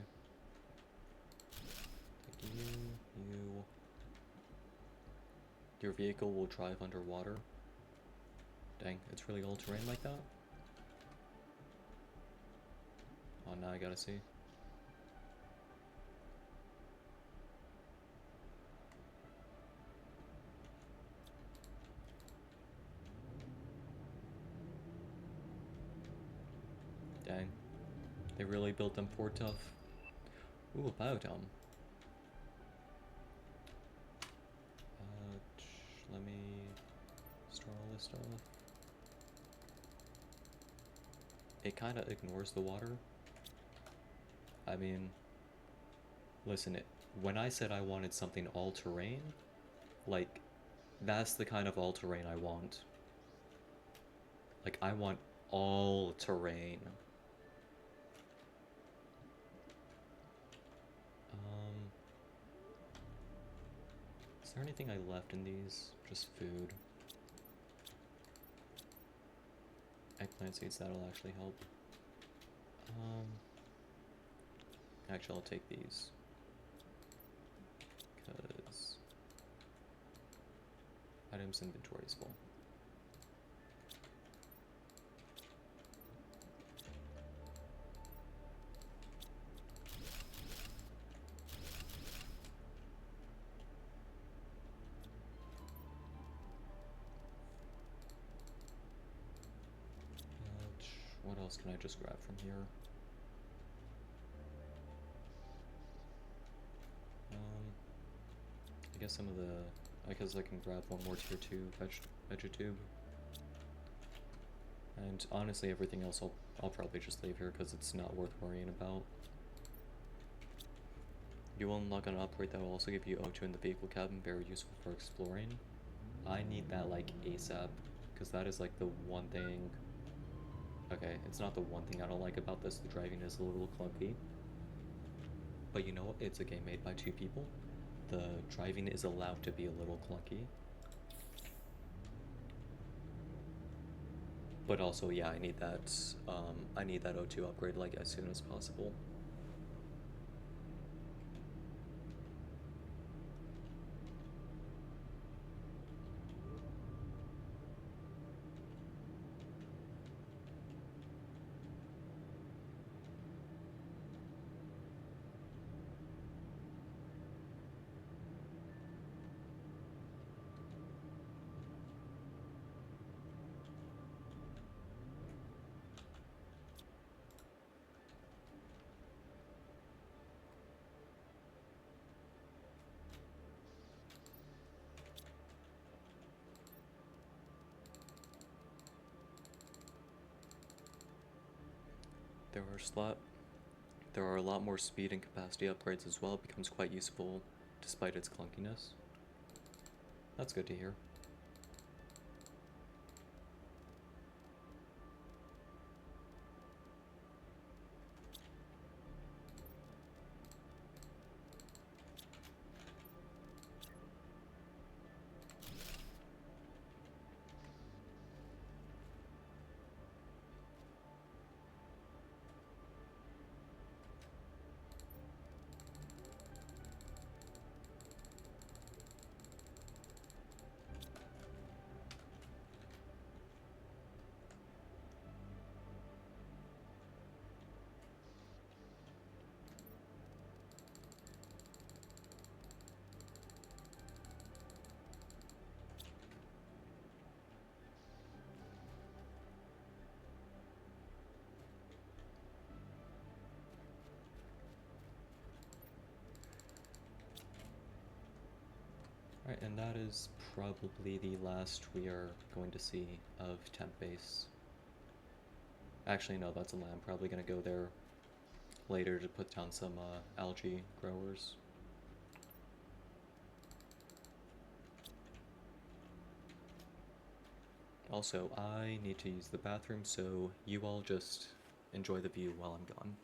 Take you. Your vehicle will drive underwater. Dang, it's really all-terrain like that? Oh, now I gotta see. Dang. They really built them for tough. Ooh, biodome. Let me store all this stuff. It kind of ignores the water. I mean, listen, when I said I wanted something all-terrain, like, that's the kind of all-terrain I want. Like, I want all-terrain. Is there anything I left in these? Just food. Eggplant seeds, that'll actually help. Actually, I'll take these. Because items inventory is full. What else can I just grab from here? I guess some of the... I guess I can grab one more tier 2 vegetube. And honestly, everything else I'll probably just leave here because it's not worth worrying about. You will unlock an upgrade that will also give you O2 in the vehicle cabin, very useful for exploring. I need that like ASAP, because that is like the one thing... Okay, it's not the one thing I don't like about this, the driving is a little clunky. But you know what, it's a game made by 2 people. The driving is allowed to be a little clunky. But also, yeah, I need that O2 upgrade like as soon as possible. There are a lot more speed and capacity upgrades as well. It becomes quite useful despite its clunkiness. That's good to hear. Alright, and that is probably the last we are going to see of Temp Base. Actually, no, that's a lie. I'm probably going to go there later to put down some algae growers. Also, I need to use the bathroom, so you all just enjoy the view while I'm gone.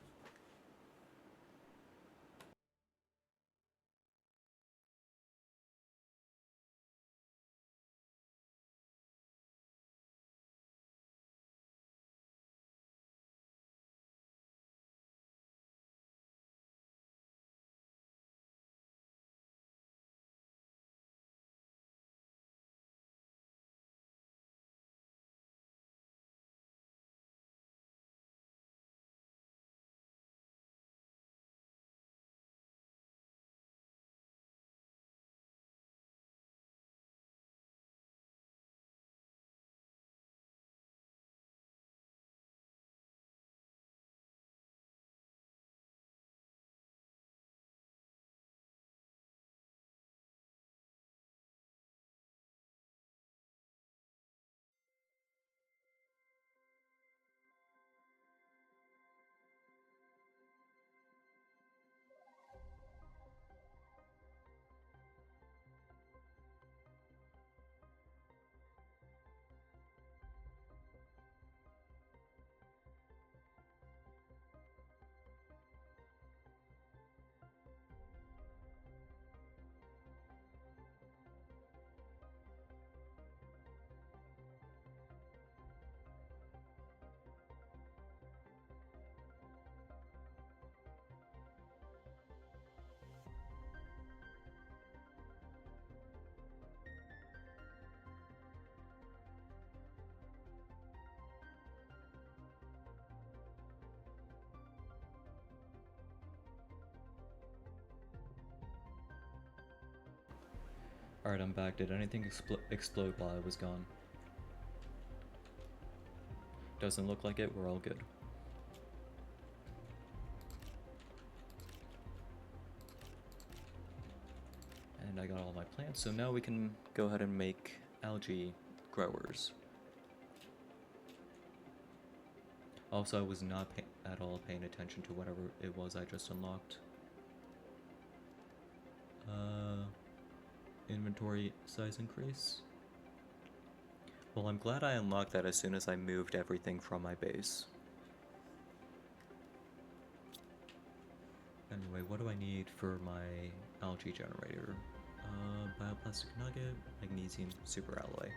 Alright, I'm back. Did anything explode while I was gone? Doesn't look like it. We're all good. And I got all my plants, so now we can go ahead and make algae growers. Also, I was not at all paying attention to whatever it was I just unlocked. Inventory size increase. Well, I'm glad I unlocked that as soon as I moved everything from my base. Anyway, what do I need for my algae generator? Bioplastic nugget, magnesium superalloy.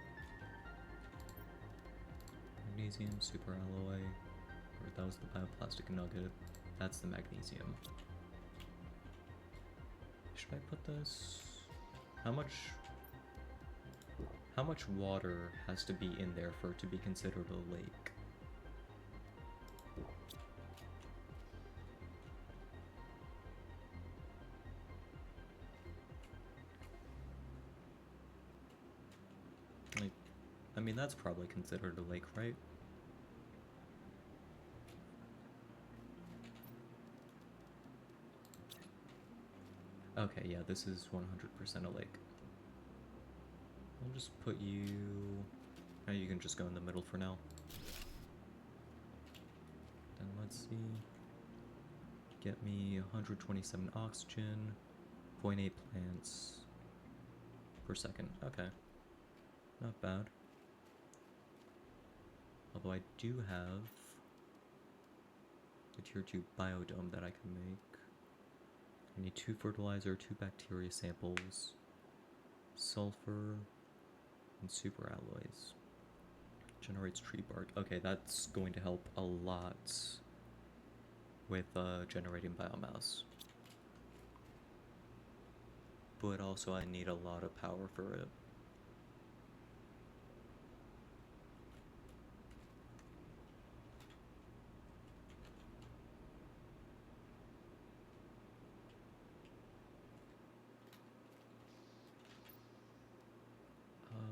Magnesium superalloy. Or that was the bioplastic nugget. That's the magnesium. Should I put this? How much water has to be in there for it to be considered a lake? Like, I mean, that's probably considered a lake, right? Okay, yeah, this is 100% a lake. I'll just put you... Oh, you can just go in the middle for now. Then let's see... Get me 127 oxygen, 0.8 plants per second. Okay. Not bad. Although I do have the tier 2 biodome that I can make. I need 2 fertilizer, 2 bacteria samples, sulfur, and superalloys. Generates tree bark. Okay, that's going to help a lot with generating biomass. But also I need a lot of power for it.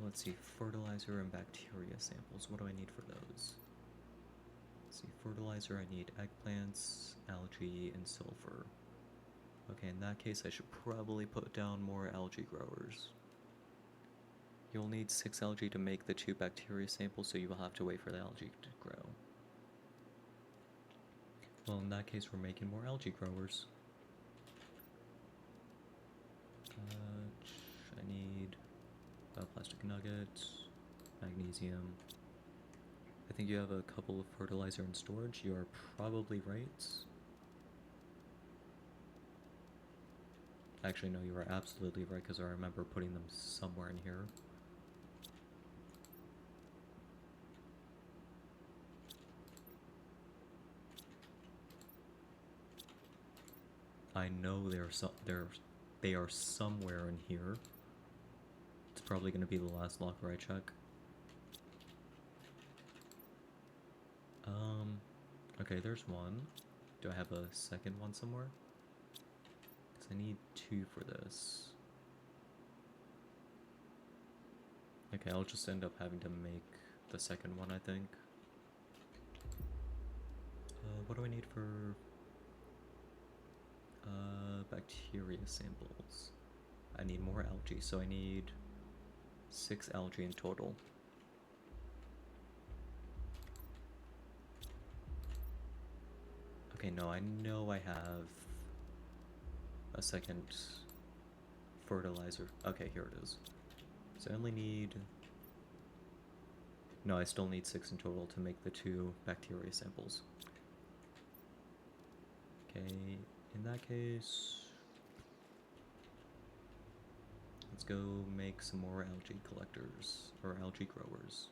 Let's see, fertilizer and bacteria samples. What do I need for those? Let's see, fertilizer, I need eggplants, algae, and sulfur. Okay, in that case, I should probably put down more algae growers. You'll need 6 algae to make the 2 bacteria samples, so you will have to wait for the algae to grow. Well, in that case, we're making more algae growers. I need plastic nuggets, magnesium. I think you have a couple of fertilizer in storage. You are probably right. Actually, no, you are absolutely right, because I remember putting them somewhere in here. I know they are somewhere in here. It's probably going to be the last locker I check. Okay, there's one. Do I have a second one somewhere? Because I need 2 for this. Okay, I'll just end up having to make the second one, I think. What do I need for bacteria samples? I need more algae, so I need 6 algae in total. Okay, no, I know I have a second fertilizer. Okay, here it is. So I only need... No, I still need 6 in total to make the 2 bacteria samples. Okay, in that case... Let's go make some more algae collectors, or algae growers.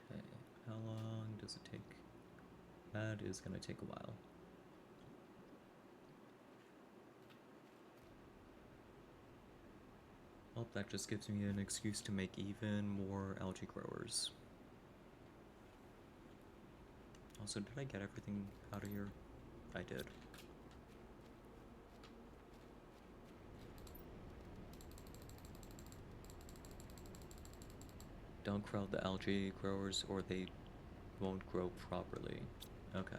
Okay, how long does it take? That is gonna take a while. Oh, that just gives me an excuse to make even more algae growers. Also, did I get everything out of here? I did. Don't crowd the algae growers or they won't grow properly. Okay.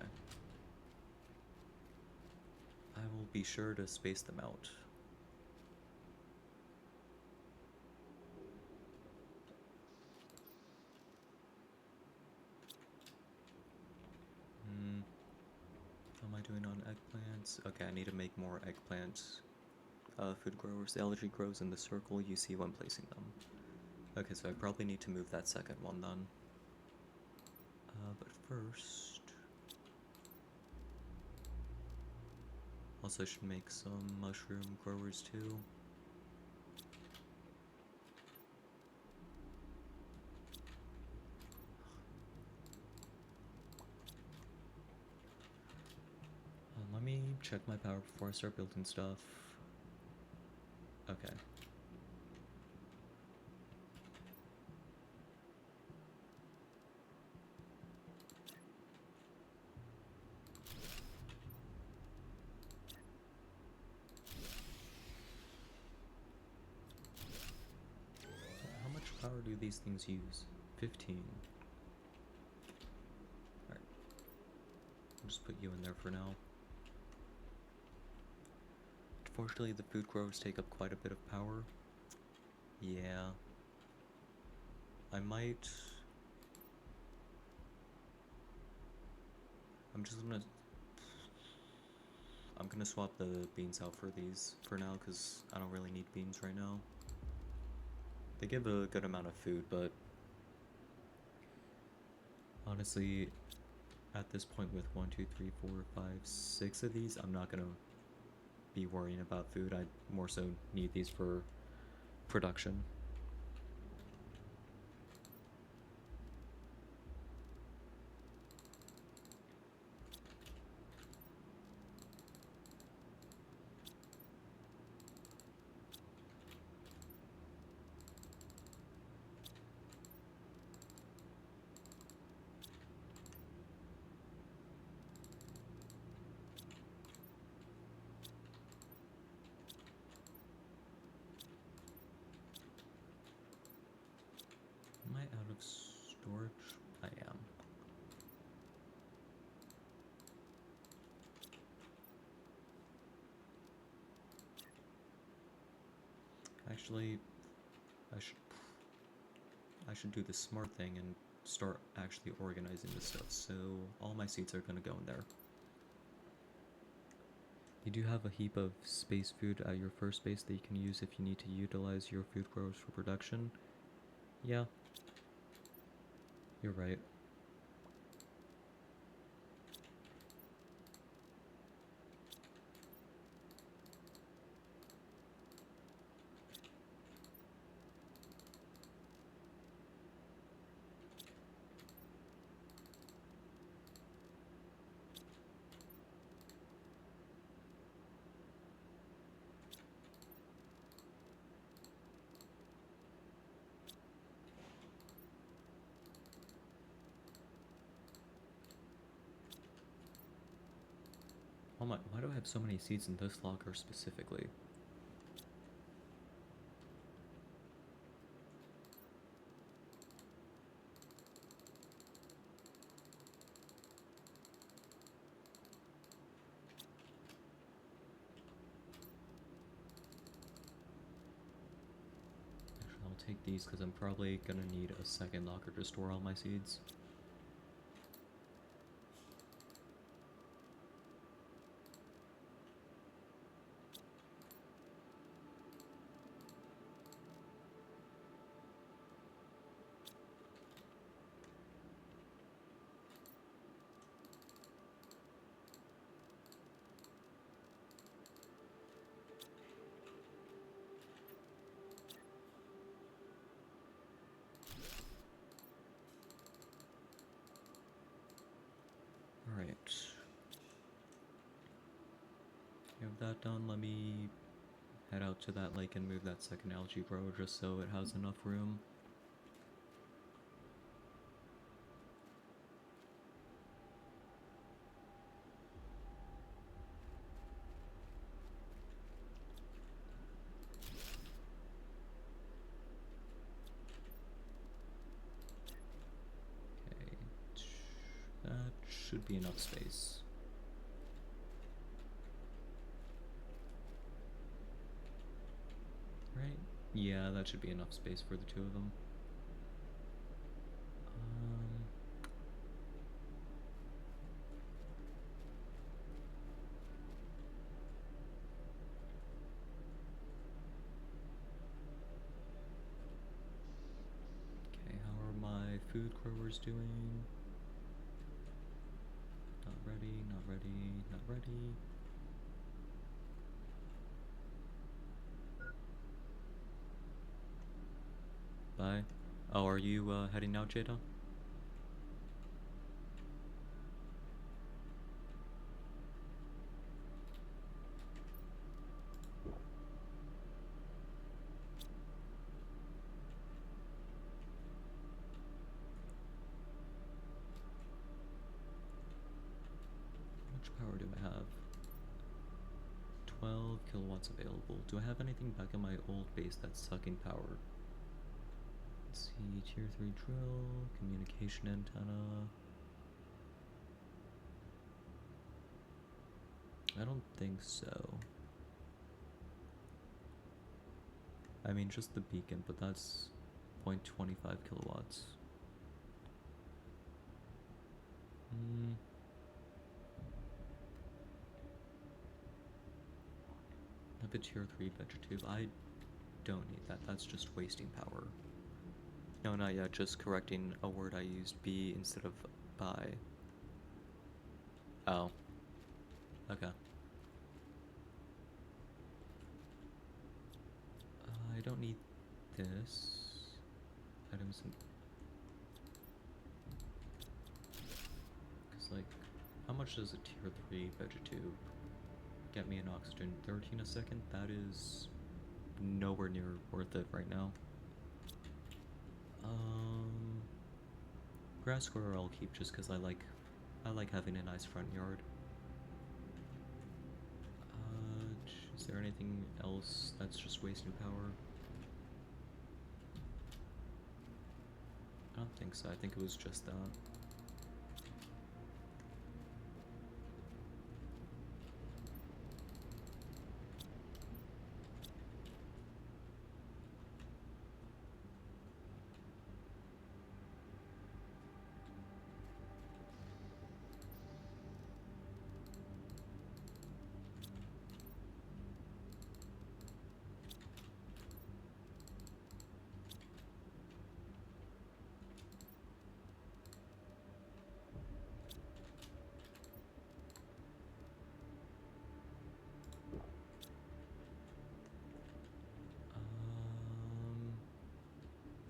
I will be sure to space them out. How am I doing on eggplants? Okay, I need to make more eggplant food growers. The algae grows in the circle you see when placing them. Okay, so I probably need to move that second one then. But first... Also, I should make some mushroom growers too. Let me check my power before I start building stuff. Okay. How much power do these things use? 15. Alright. I'll just put you in there for now. Unfortunately, the food growers take up quite a bit of power. Yeah. I might... I'm gonna swap the beans out for these for now, because I don't really need beans right now. They give a good amount of food, but... Honestly, at this point with 1, 2, 3, 4, 5, 6 of these, I'm not gonna be worrying about food. I more so need these for production. Am I out of storage? I am. Actually, I should do the smart thing and start actually organizing this stuff. So all my seeds are gonna go in there. You do have a heap of space food at your first base that you can use if you need to utilize your food growers for production. Yeah. You're right. Oh my, why do I have so many seeds in this locker specifically? Actually, I'll take these because I'm probably gonna need a second locker to store all my seeds. Alright. You have that done, let me head out to that lake and move that second algae grower just so it has enough room. Okay, that should be enough space. Right? Yeah, that should be enough space for the two of them. Okay, how are my food growers doing? Not ready, not ready, not ready. Bye. Oh, are you heading out, Jada? How much power do I have? 12 kilowatts available. Do I have anything back in my old base that's sucking power? Let's see, tier 3 drill, communication antenna. I don't think so. I mean, just the beacon, but that's 0.25 kilowatts. I have a tier 3 vegetube. I don't need that. That's just wasting power. No, not yet. Just correcting a word I used. Be instead of by. Oh. Okay. I don't need this. Items and... Because, like, how much does a tier 3 vegetube get me in oxygen? 13 a second? That is nowhere near worth it right now. Grass squirrel I'll keep just because I like having a nice front yard. Is there anything else that's just wasting power? I don't think so. I think it was just that.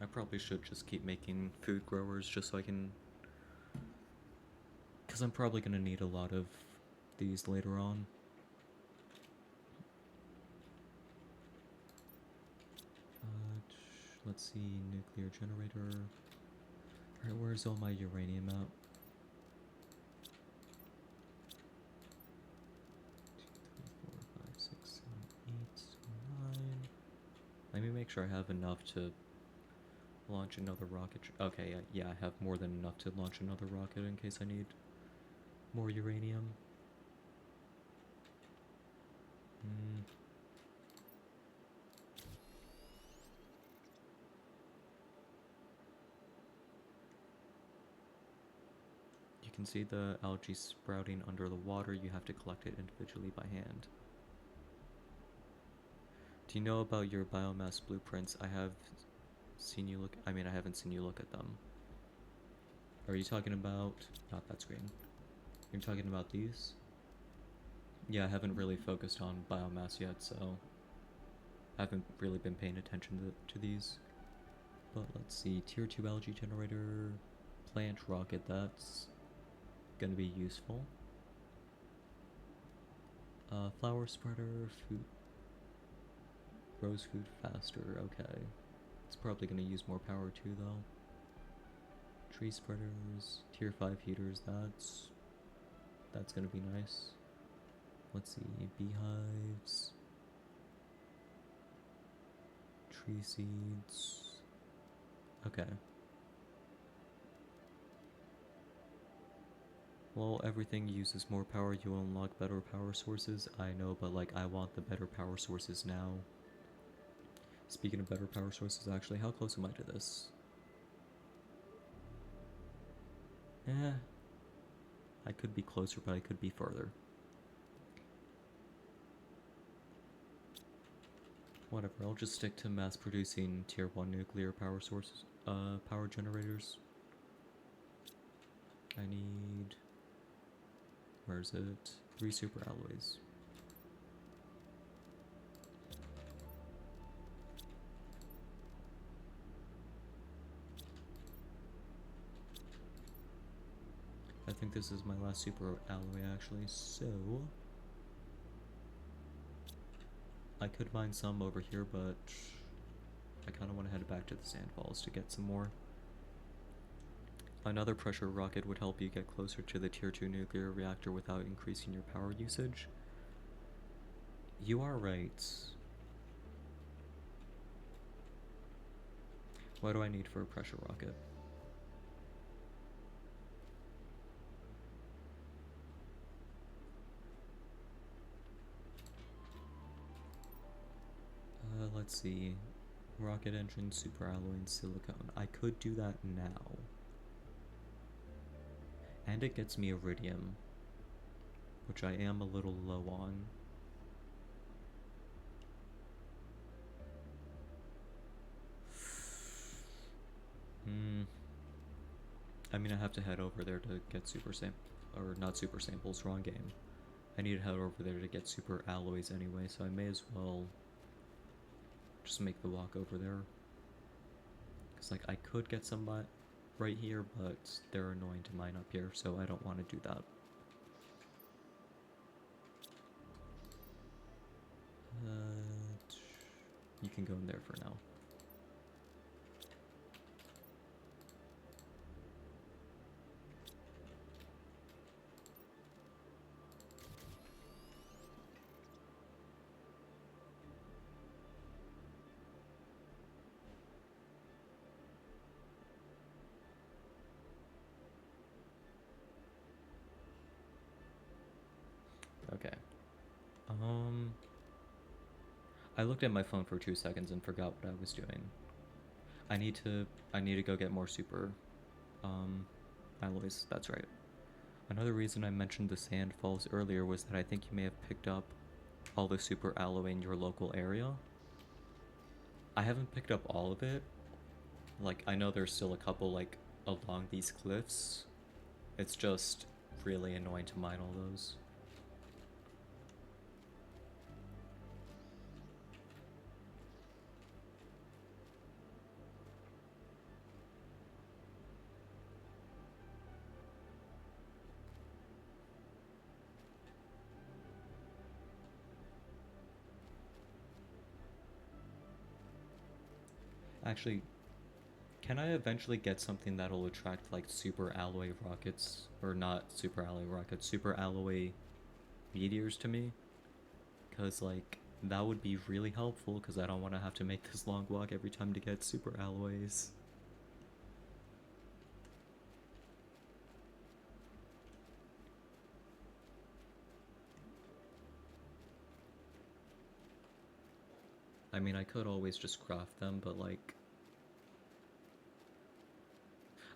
I probably should just keep making food growers just so I can... Because I'm probably going to need a lot of these later on. Let's see, nuclear generator. Alright, where's all my uranium at? 2, 3, 4, 5, 6, 7, 8, 9. Let me make sure I have enough to launch another rocket. Okay, yeah, I have more than enough to launch another rocket in case I need more uranium. You can see the algae sprouting under the water. You have to collect it individually by hand. Do you know about your biomass blueprints? I have seen you look... I mean, I haven't seen you look at them. Are you talking about... Not that screen. You're talking about these? Yeah, I haven't really focused on biomass yet, so... I haven't really been paying attention to these. But let's see, tier 2 algae generator, plant rocket, that's gonna be useful. Flower spreader, food. Grows food faster, okay. It's probably gonna use more power too though. Tree spreaders, tier 5 heaters, that's gonna be nice. Let's see, beehives, tree seeds, okay. Well, everything uses more power, you unlock better power sources, I know, but like, I want the better power sources now. Speaking of better power sources, actually, how close am I to this? Eh, I could be closer, but I could be further. Whatever, I'll just stick to mass producing tier 1 nuclear power sources, power generators. I need, where is it? 3 super alloys. I think this is my last super alloy actually, so I could mine some over here, but I kind of want to head back to the Sandfalls to get some more. Another pressure rocket would help you get closer to the tier 2 nuclear reactor without increasing your power usage. You are right. What do I need for a pressure rocket? Let's see. Rocket engine, super alloy, and silicone. I could do that now. And it gets me iridium, which I am a little low on. I mean, I have to head over there to get super or not super samples, wrong game. I need to head over there to get super alloys anyway, so I may as well just make the walk over there. Because, like, I could get some right here, but they're annoying to mine up here, so I don't want to do that. You can go in there for now. Okay. I looked at my phone for 2 seconds and forgot what I was doing. I need to go get more super alloys, that's right. Another reason I mentioned the Sandfalls earlier was that I think you may have picked up all the super alloy in your local area. I haven't picked up all of it. Like, I know there's still a couple, like, along these cliffs. It's just really annoying to mine all those. Actually, can I eventually get something that'll attract, like, super alloy rockets? Or not super alloy rockets, super alloy meteors to me? Because, like, that would be really helpful, because I don't want to have to make this long walk every time to get super alloys. I mean, I could always just craft them, but, like...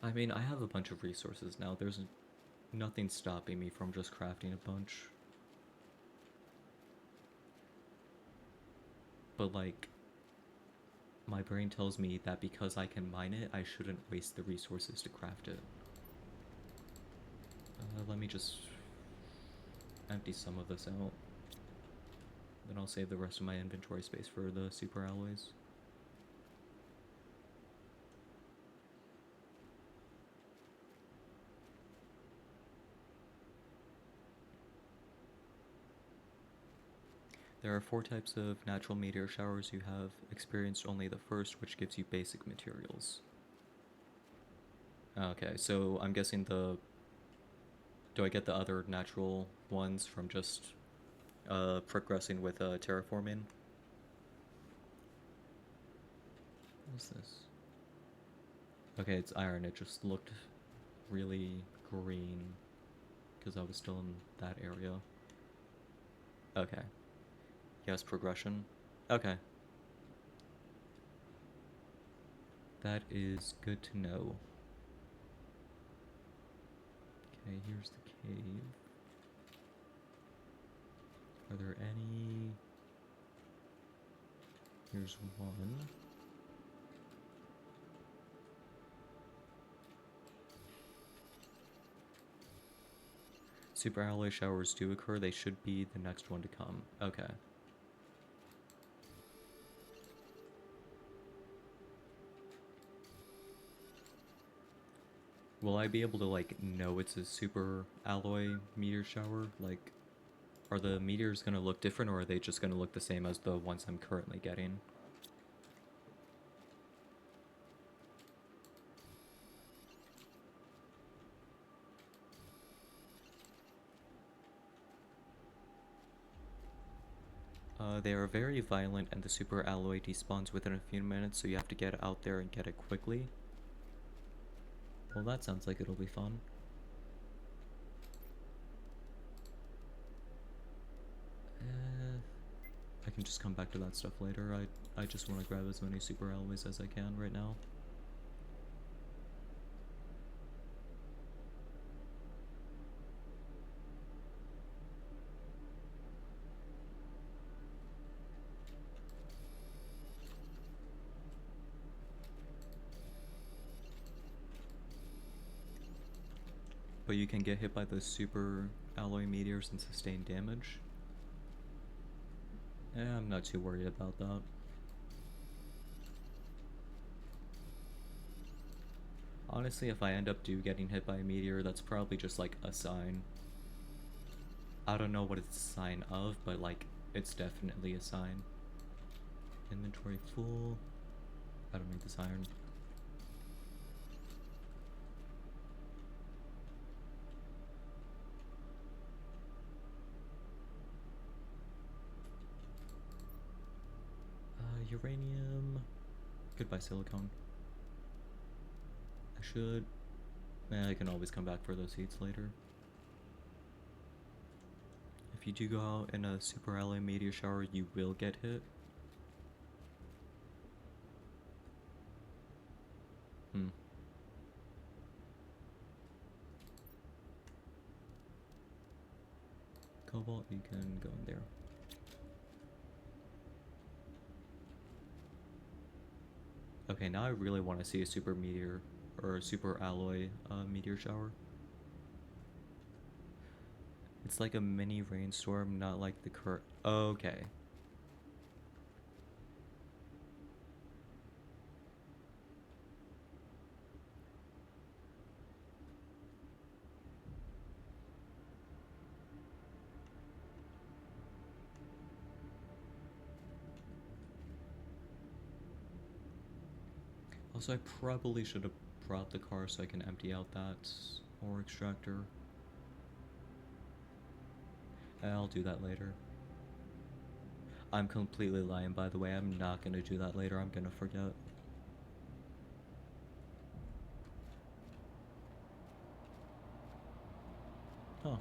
I mean, I have a bunch of resources now. There's nothing stopping me from just crafting a bunch. But, like... my brain tells me that because I can mine it, I shouldn't waste the resources to craft it. Let me just empty some of this out. Then I'll save the rest of my inventory space for the super alloys. There are 4 types of natural meteor showers. You have experienced only the first, which gives you basic materials. Okay, so I'm guessing the... Do I get the other natural ones from just progressing with terraforming? What's this? Okay, it's iron. It just looked really green because I was still in that area. Okay. Yes, progression. Okay. That is good to know. Okay, here's the cave. Are there any... Here's one. Super alloy showers do occur. They should be the next one to come. Okay. Will I be able to, like, know it's a super alloy meteor shower? Like, are the meteors gonna look different, or are they just gonna look the same as the ones I'm currently getting? They are very violent, and the super alloy despawns within a few minutes, so you have to get out there and get it quickly. Well, that sounds like it'll be fun. I can just come back to that stuff later. I just want to grab as many super alloys as I can right now. But you can get hit by the super alloy meteors and sustain damage. I'm not too worried about that. Honestly, if I end up getting hit by a meteor, that's probably just like a sign. I don't know what it's a sign of, but like, it's definitely a sign. Inventory full. I don't need this iron. Uranium. Goodbye, silicone. I should... I can always come back for those seeds later. If you do go out in a super alloy meteor shower, you will get hit. Cobalt, you can go in there. Okay, now I really want to see a super meteor, or a super alloy meteor shower. It's like a mini rainstorm, not like the current... Okay. Also, I probably should have brought the car so I can empty out that ore extractor. I'll do that later. I'm completely lying, by the way. I'm not gonna do that later. I'm gonna forget. Huh.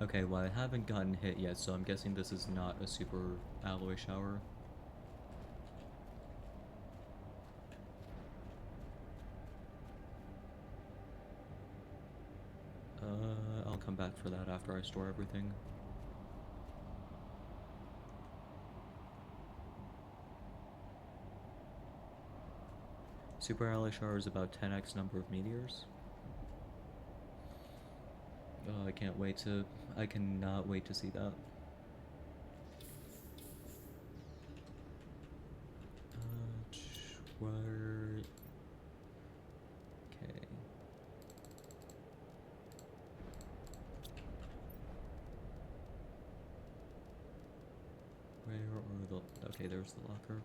Okay, well, I haven't gotten hit yet, so I'm guessing this is not a super alloy shower. I'll come back for that after I store everything. Super alloy shower is about 10x number of meteors. Oh, I cannot wait to see that. Where... Okay. Okay, there's the locker.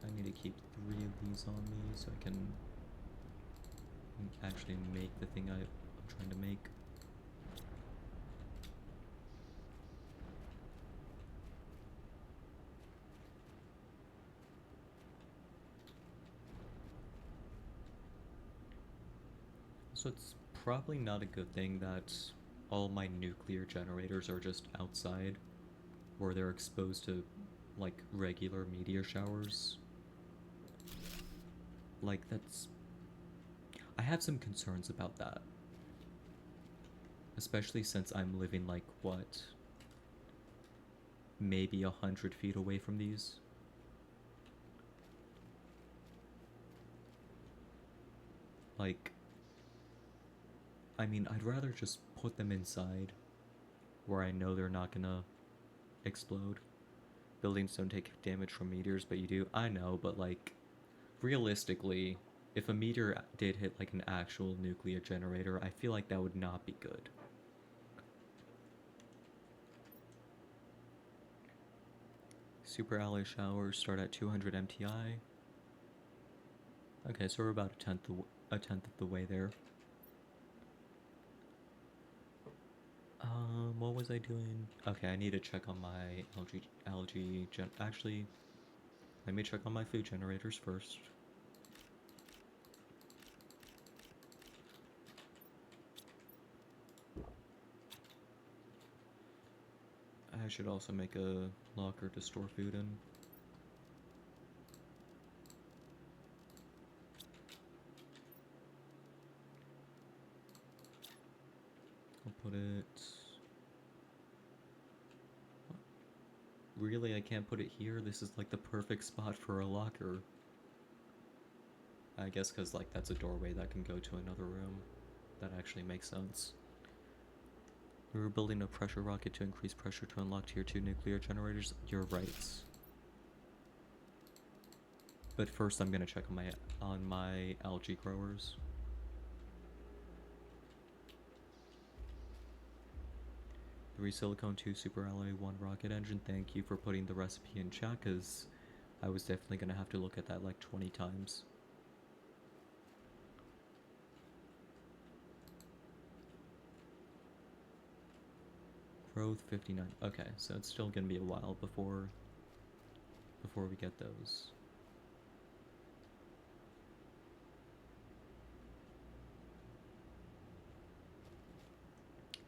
I need to keep 3 of these on me so I can actually make the thing I'm trying to make. So it's probably not a good thing that all my nuclear generators are just outside, where they're exposed to, like, regular meteor showers. Like, that's... I have some concerns about that. Especially since I'm living, like, what? Maybe 100 feet away from these? Like... I mean, I'd rather just put them inside, where I know they're not gonna explode. Buildings don't take damage from meteors, but you do. I know, but, like, realistically, if a meteor did hit, like, an actual nuclear generator, I feel like that would not be good. Super alloy showers start at 200 MTI. Okay, so we're about a tenth of the way there. What was I doing? Okay, I need to check on my actually, let me check on my food generators first. I should also make a locker to store food in. I'll put it... Really, I can't put it here? This is like the perfect spot for a locker. I guess because, like, that's a doorway that can go to another room. That actually makes sense. We were building a pressure rocket to increase pressure to unlock tier 2 nuclear generators. You're right. But first I'm gonna check on my algae growers. Three silicone, 2 super alloy, 1 rocket engine. Thank you for putting the recipe in chat, because I was definitely gonna have to look at that like 20 times. Growth 59. Okay, so it's still gonna be a while before we get those.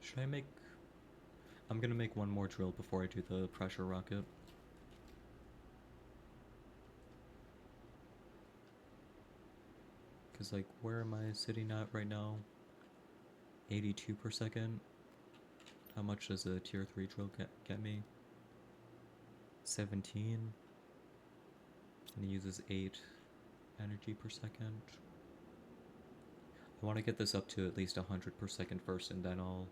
Should I make... I'm gonna make one more drill before I do the pressure rocket. Because, like, where am I sitting at right now? 82 per second. How much does a tier 3 drill get me? 17. And it uses 8 energy per second. I want to get this up to at least 100 per second first, and then I'll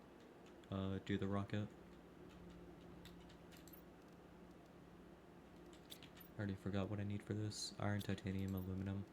do the rocket. I already forgot what I need for this. Iron, titanium, aluminum.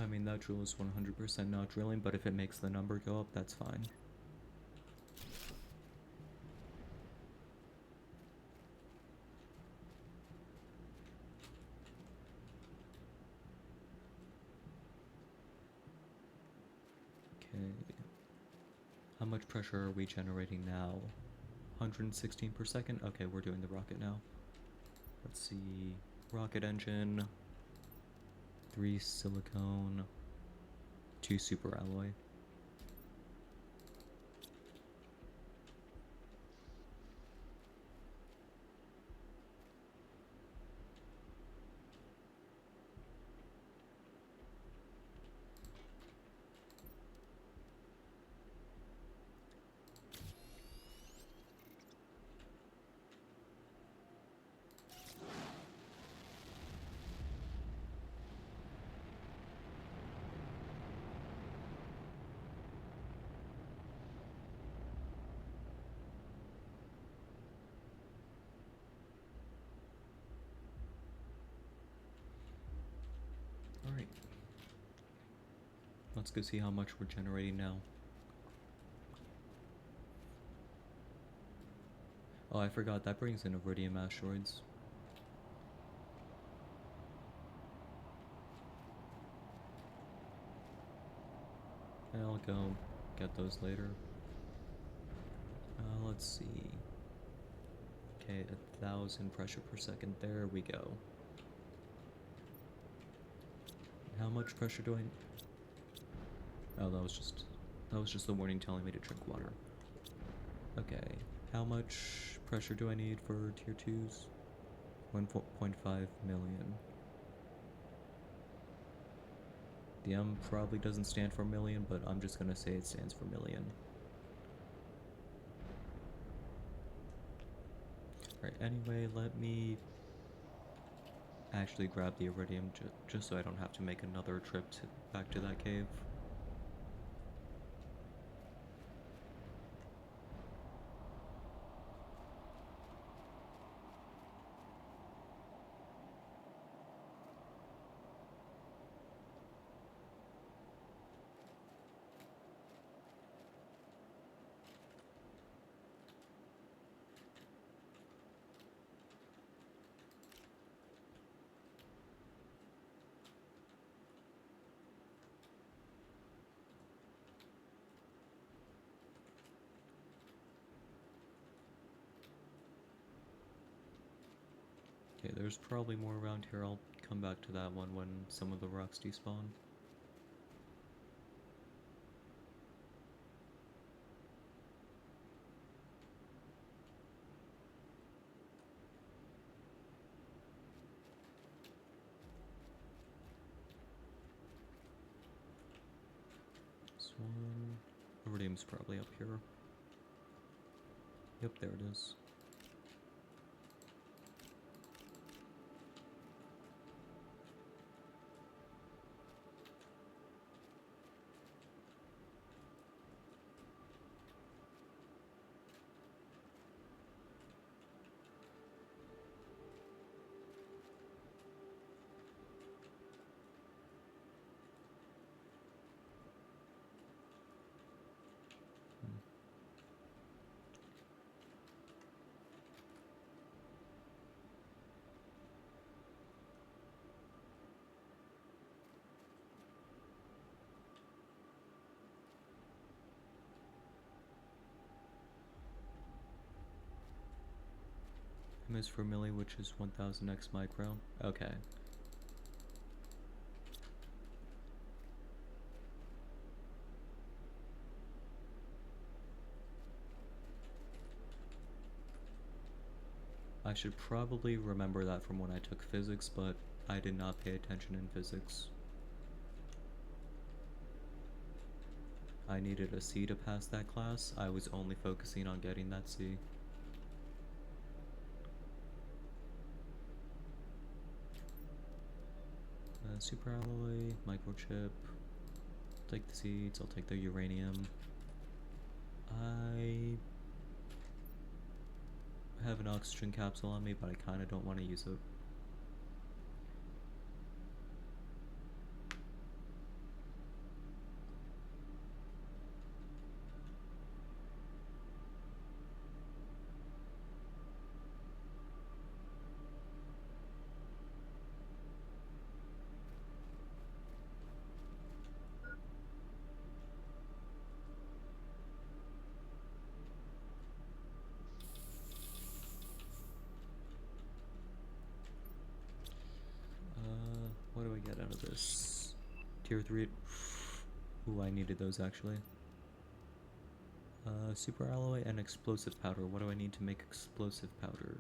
I mean, that drill is 100% not drilling, but if it makes the number go up, that's fine. Okay. How much pressure are we generating now? 116 per second? Okay, we're doing the rocket now. Let's see. Rocket engine. 3 silicone. 2 super alloy. Let's go see how much we're generating now. Oh, I forgot, that brings in iridium asteroids. And I'll go get those later. Let's see. Okay, 1,000 pressure per second. There we go. How much pressure do I... Oh, that was just the warning telling me to drink water. Okay, how much pressure do I need for tier 2s? 1.5 million. The M probably doesn't stand for million, but I'm just gonna say it stands for million. Right, anyway, let me actually grab the iridium just so I don't have to make another trip back to that cave. Okay, there's probably more around here. I'll come back to that one when some of the rocks despawn. This one... Iridium's probably up here. Yep, there it is. M is for milli, which is 1000x micro. Okay. I should probably remember that from when I took physics, but I did not pay attention in physics. I needed a C to pass that class. I was only focusing on getting that C. Superalloy, microchip. Take the seeds, I'll take the uranium. I have an oxygen capsule on me, but I kinda don't want to use it. What do I get out of this? Tier 3. Ooh, I needed those actually. Superalloy and explosive powder. What do I need to make explosive powder?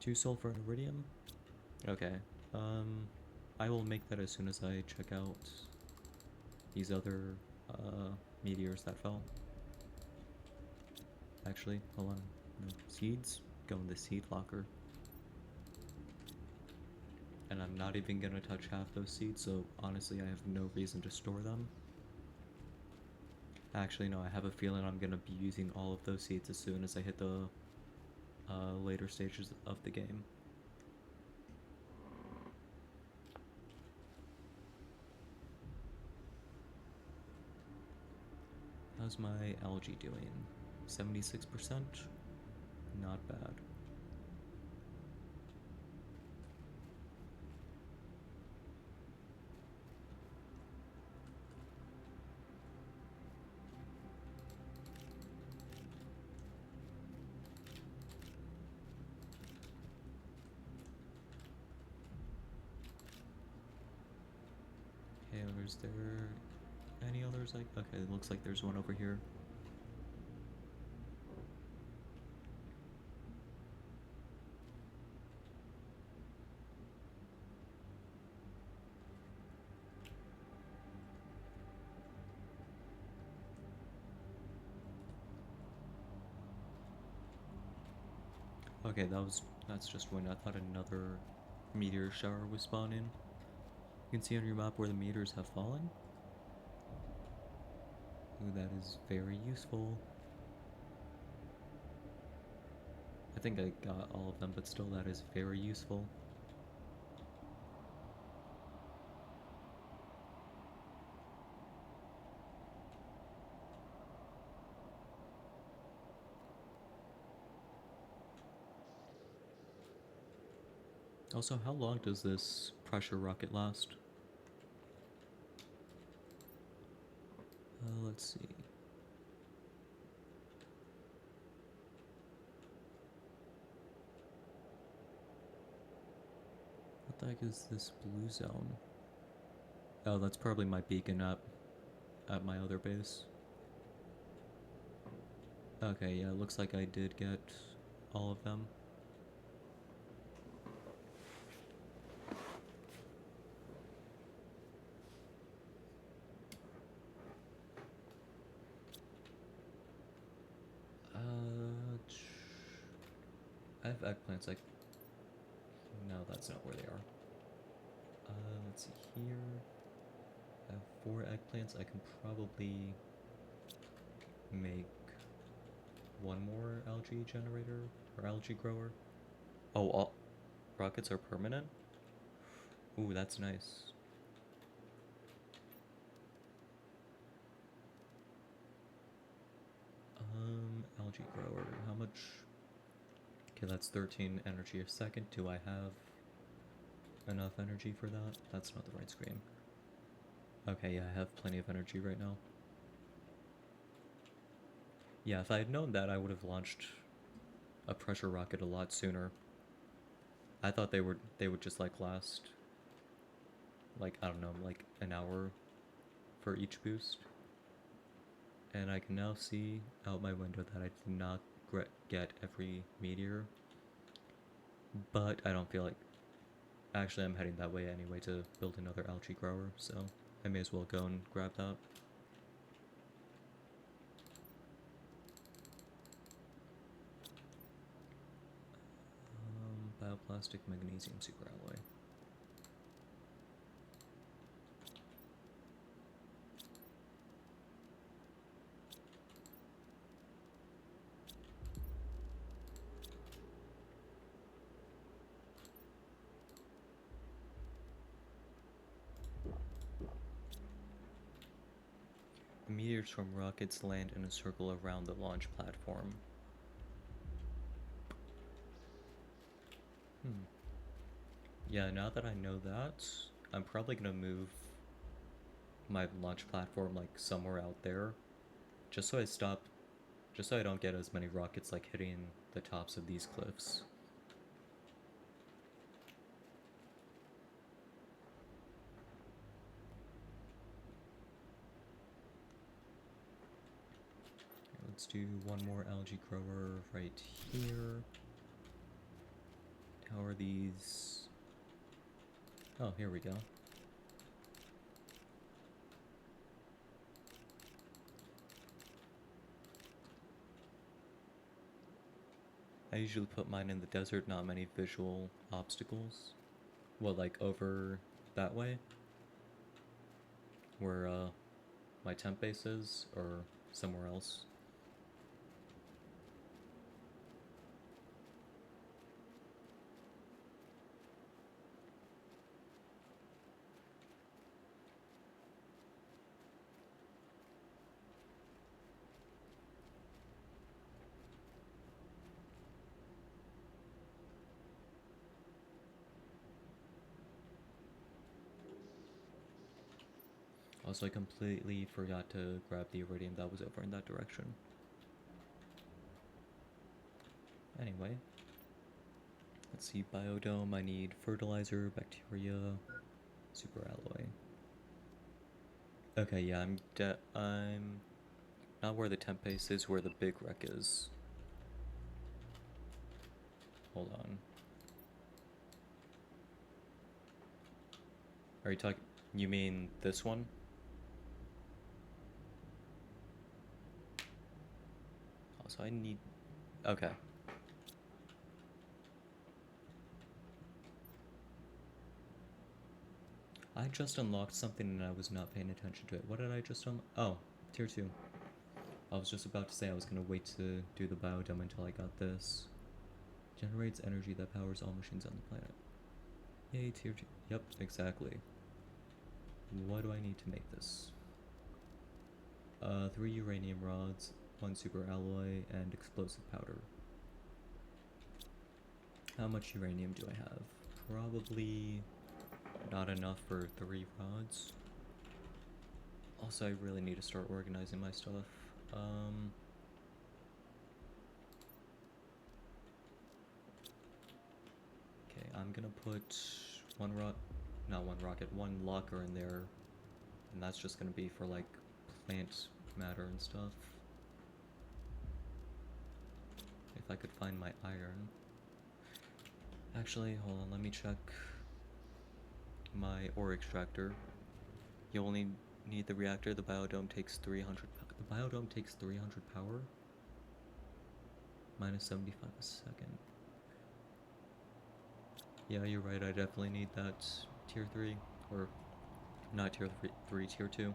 2 sulfur and iridium? Okay. I will make that as soon as I check out these other meteors that fell. Actually, hold on. No, seeds? Go in the seed locker. And I'm not even gonna touch half those seeds, so honestly I have no reason to store them. Actually, no, I have a feeling I'm gonna be using all of those seeds as soon as I hit the later stages of the game. How's my algae doing? 76%? Not bad. Okay, is there any others like... Okay, it looks like there's one over here. Okay, that's just when I thought another meteor shower was spawning. You can see on your map where the meteors have fallen. Ooh, that is very useful. I think I got all of them, but still that is very useful. Also, how long does this pressure rocket last? Let's see. What the heck is this blue zone? Oh, that's probably my beacon up at my other base. Okay, yeah, looks like I did get all of them. I have eggplants, like... No, that's not where they are. Let's see here. I have 4 eggplants. I can probably make one more algae generator or algae grower. Oh, all rockets are permanent? Ooh, that's nice. Algae grower, how much? Okay, that's 13 energy a second. Do I have enough energy for that? That's not the right screen. Okay, yeah, I have plenty of energy right now. Yeah, if I had known that, I would have launched a pressure rocket a lot sooner. I thought they would just like last, like, I don't know, like an hour for each boost. And I can now see out my window that I did not get every meteor. But I don't feel like... Actually, I'm heading that way anyway to build another algae grower, so I may as well go and grab that. Bioplastic magnesium superalloy. The meteors from rockets land in a circle around the launch platform. Yeah, now that I know that, I'm probably gonna move my launch platform like somewhere out there, just so I don't get as many rockets like hitting the tops of these cliffs. Let's do one more algae grower right here. How are these? Oh, here we go. I usually put mine in the desert, not many visual obstacles. Well, like over that way? Where my temp base is, or somewhere else? Also, I completely forgot to grab the iridium that was over in that direction. Anyway, let's see, biodome, I need fertilizer, bacteria, super alloy. Okay, yeah, I'm not where the temp base is, where the big wreck is. Hold on. Are you talking, you mean this one? Also, I need, okay. I just unlocked something and I was not paying attention to it. What did I just unlock? Oh, tier 2. I was just about to say I was gonna wait to do the biodome until I got this. Generates energy that powers all machines on the planet. Yay, tier 2. Yep, exactly. What do I need to make this? 3 uranium rods, 1 super alloy, and explosive powder. How much uranium do I have? Probably not enough for 3 rods. Also, I really need to start organizing my stuff. Okay, I'm gonna put one locker in there, and that's just gonna be for like plant matter and stuff. If I could find my iron. Actually, hold on, let me check my ore extractor. You only need the reactor. The biodome takes 300. The biodome takes 300 power. Minus 75 a second. Yeah, you're right. I definitely need that tier 3, or not tier 3, tier 2.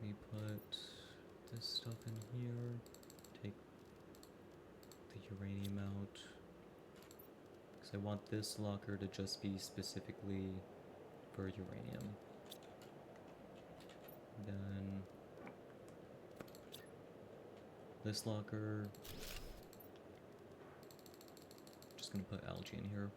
Let me put this stuff in here. Take the uranium out. Because I want this locker to just be specifically for uranium. Then this locker. Just gonna put algae in here.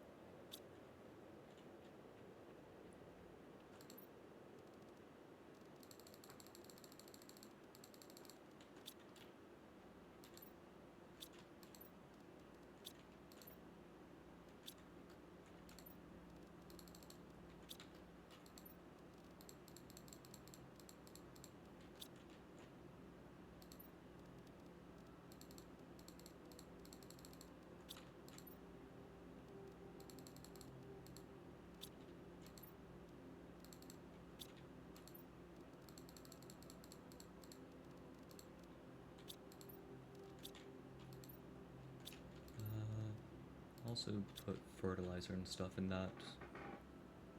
Also put fertilizer and stuff in that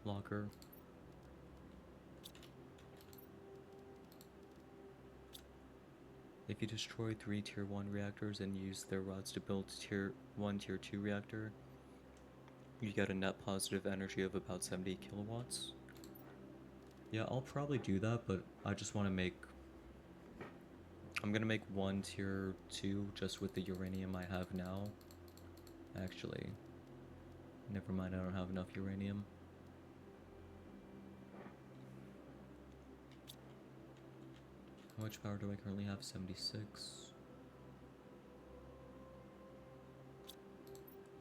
locker. If you destroy 3 tier 1 reactors and use their rods to build tier 1, tier 2 reactor, you get a net positive energy of about 70 kilowatts. Yeah, I'll probably do that, but I just want to make... I'm gonna make 1 tier 2 just with the uranium I have now. Actually, never mind, I don't have enough uranium. How much power do I currently have? 76.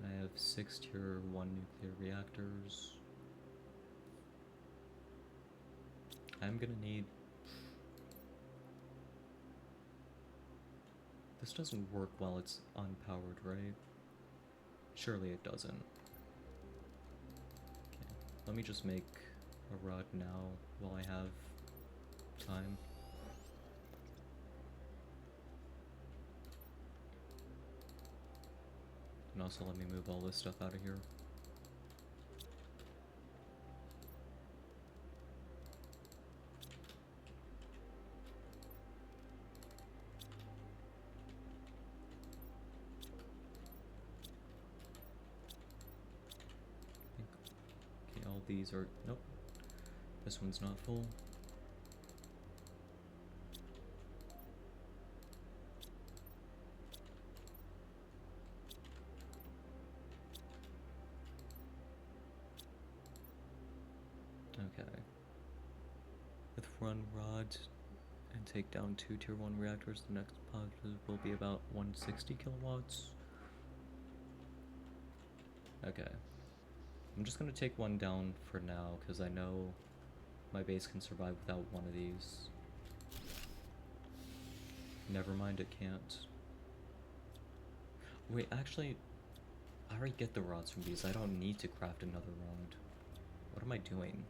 I have 6 tier 1 nuclear reactors. I'm gonna need... This doesn't work while it's unpowered, right? Surely it doesn't. Okay, let me just make a rod now while I have time. And also let me move all this stuff out of here. these are... Nope. This one's not full. Okay. With run rods and take down 2 tier 1 reactors, the next positive will be about 160 kilowatts. Okay. I'm just gonna take one down for now, because I know my base can survive without one of these. Never mind, it can't. Wait, actually, I already get the rods from these. I don't need to craft another rod. What am I doing?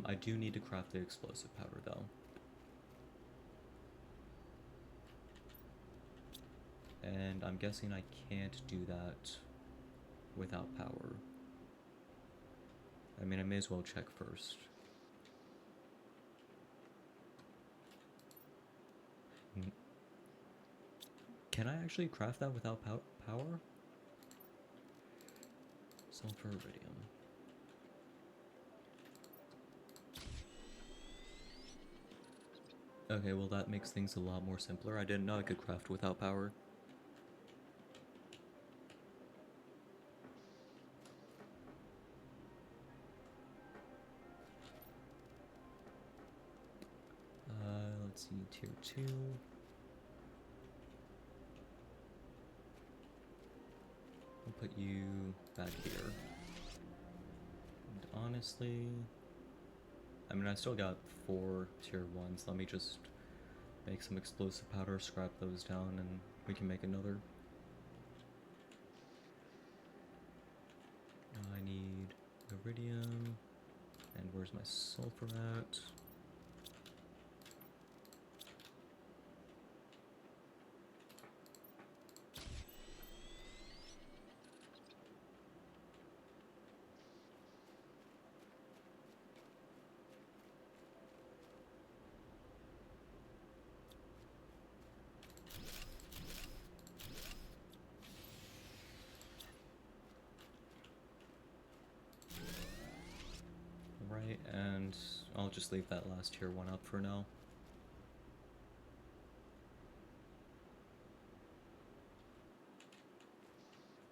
I do need to craft the explosive powder, though. And I'm guessing I can't do that without power. I mean, I may as well check first. Can I actually craft that without power? Sulfur iridium. Okay, well that makes things a lot more simpler. I didn't know I could craft without power. Let's see, tier 2. I'll put you back here. And honestly, I mean, I still got 4 tier 1s. Let me just make some explosive powder, scrap those down, and we can make another. I need iridium. And where's my sulfur at? Right, and I'll just leave that last tier 1 up for now.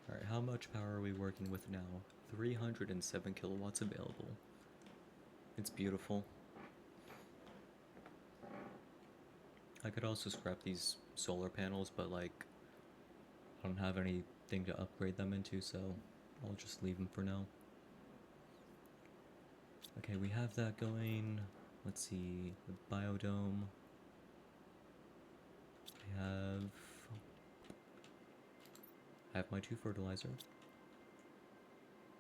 Alright, how much power are we working with now? 307 kilowatts available. It's beautiful. I could also scrap these solar panels, but like, I don't have anything to upgrade them into, so I'll just leave them for now. Okay, we have that going. Let's see, the biodome. I have my 2 fertilizer.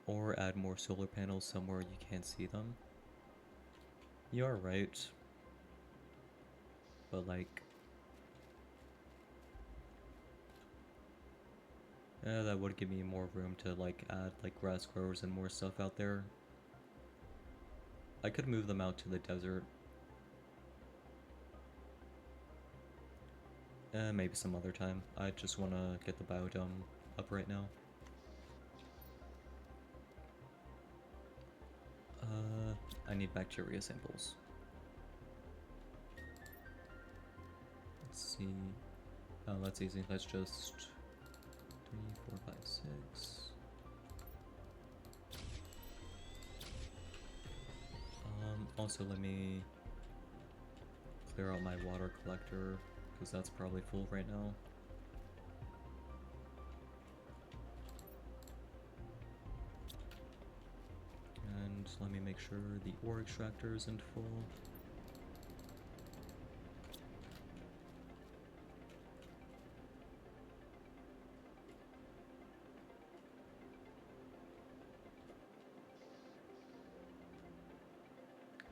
Or add more solar panels somewhere you can't see them. You're right. But like... that would give me more room to like add like grass growers and more stuff out there. I could move them out to the desert. Maybe some other time. I just want to get the biodome up right now. I need bacteria samples. Let's see. Oh, that's easy. That's just 3, 4, 5, 6. Also let me clear out my water collector, because that's probably full right now. And let me make sure the ore extractor isn't full.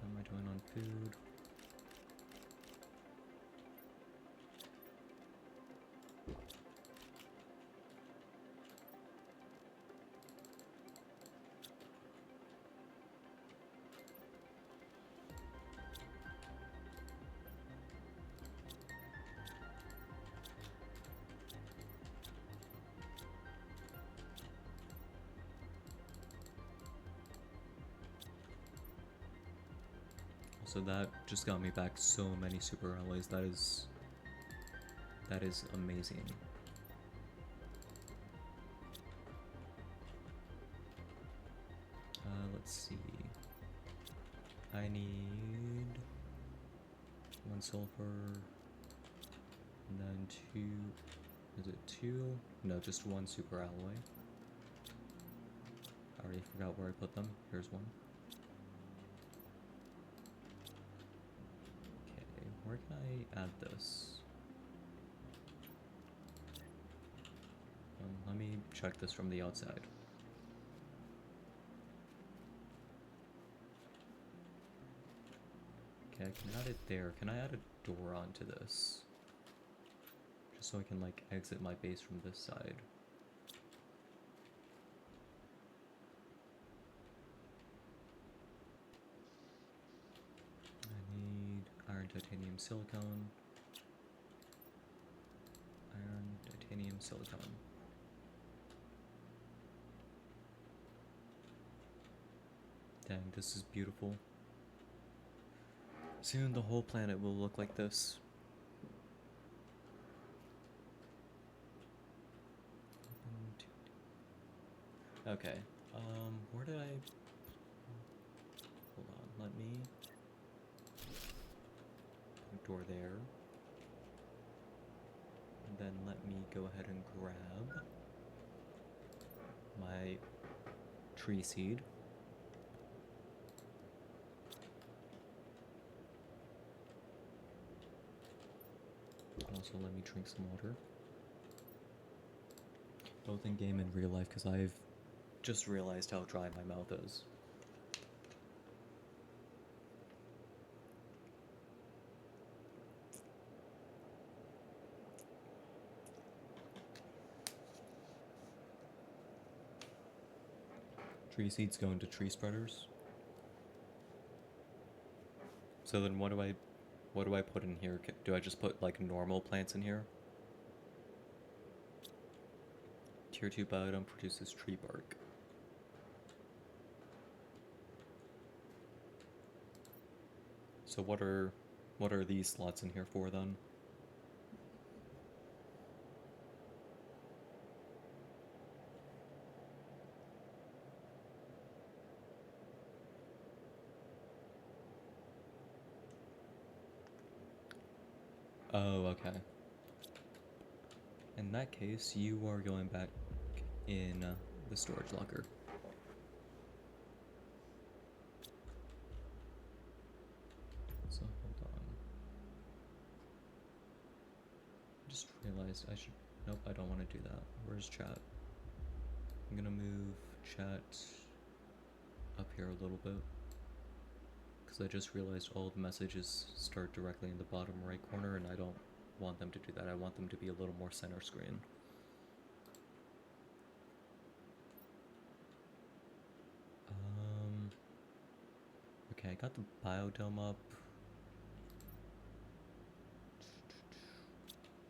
How am I doing on food? So that just got me back so many super alloys. That is amazing. Let's see. I need 1 sulfur, and then 2. Is it 2? No, just 1 super alloy. I already forgot where I put them. Here's 1. Okay, where can I add this? Let me check this from the outside. Okay, I can add it there. Can I add a door onto this? Just so I can, like, exit my base from this side. I need iron, titanium, silicone. Iron, titanium, silicone. Dang, this is beautiful. Soon the whole planet will look like this. Okay, where did I... Hold on, let me... Door there. And then let me go ahead and grab my tree seed. Also, let me drink some water. Both in game and real life, because I've just realized how dry my mouth is. Tree seeds go into tree spreaders. So then what do I put in here? Do I just put like normal plants in here? Tier 2 biodome produces tree bark. So what are these slots in here for then? Oh, okay. In that case, you are going back in the storage locker. So hold on. Just realized I should... Nope, I don't want to do that. Where's chat? I'm gonna move chat up here a little bit. Because I just realized all the messages start directly in the bottom right corner, and I don't want them to do that. I want them to be a little more center screen. Okay, I got the biodome up.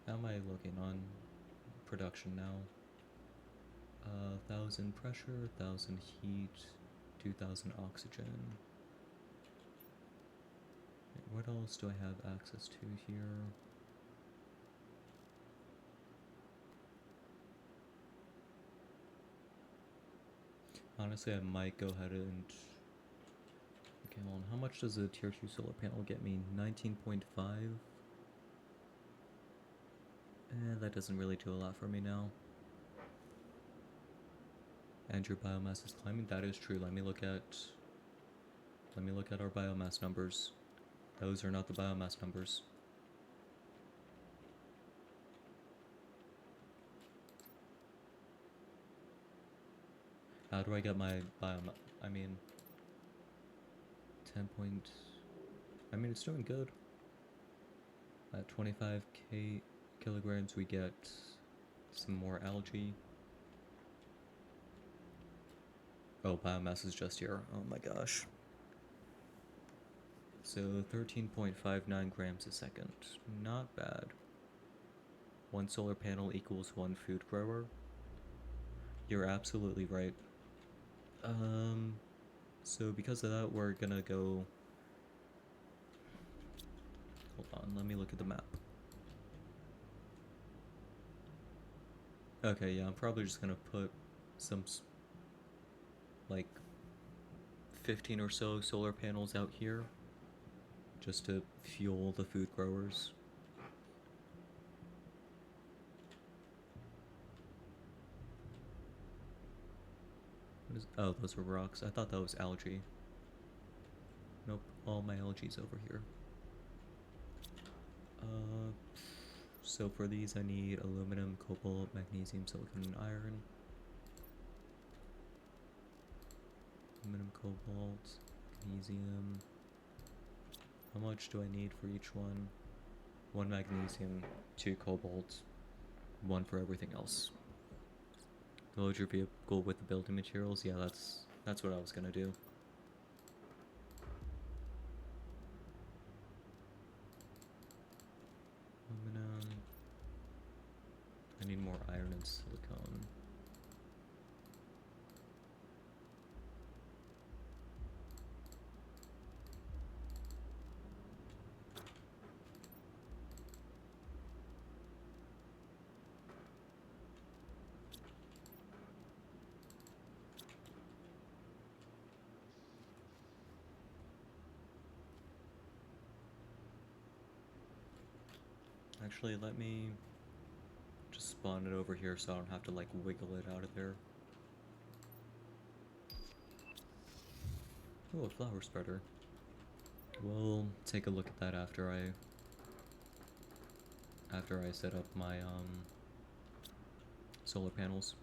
How am I looking on production now? 1,000 pressure, 1,000 heat, 2,000 oxygen. What else do I have access to here? Honestly, I might go ahead and... Okay, hold on. How much does a tier 2 solar panel get me? 19.5? That doesn't really do a lot for me now. And your biomass is climbing? That is true. Let me look at our biomass numbers. Those are not the biomass numbers. How do I get my biomass? I mean, 10 point... I mean, it's doing good. At 25k kilograms, we get some more algae. Oh, biomass is just here. Oh my gosh. So 13.59 grams a second. Not bad. 1 solar panel equals 1 food grower. You're absolutely right. So because of that, we're gonna go on, let me look at the map. Okay, yeah, I'm probably just gonna put some, like, 15 or so solar panels out here, just to fuel the food growers. Oh, those were rocks. I thought that was algae. Nope, all my algae's over here. So for these I need aluminum, cobalt, magnesium, silicon, and iron. Aluminum, cobalt, magnesium. How much do I need for each one? 1 magnesium, 2 cobalt, 1 for everything else. Load your vehicle with the building materials. Yeah, that's what I was gonna do. Aluminum. I need more iron and silicone. Actually, let me just spawn it over here so I don't have to like wiggle it out of there. Oh, a flower spreader. We'll take a look at that after I set up my solar panels.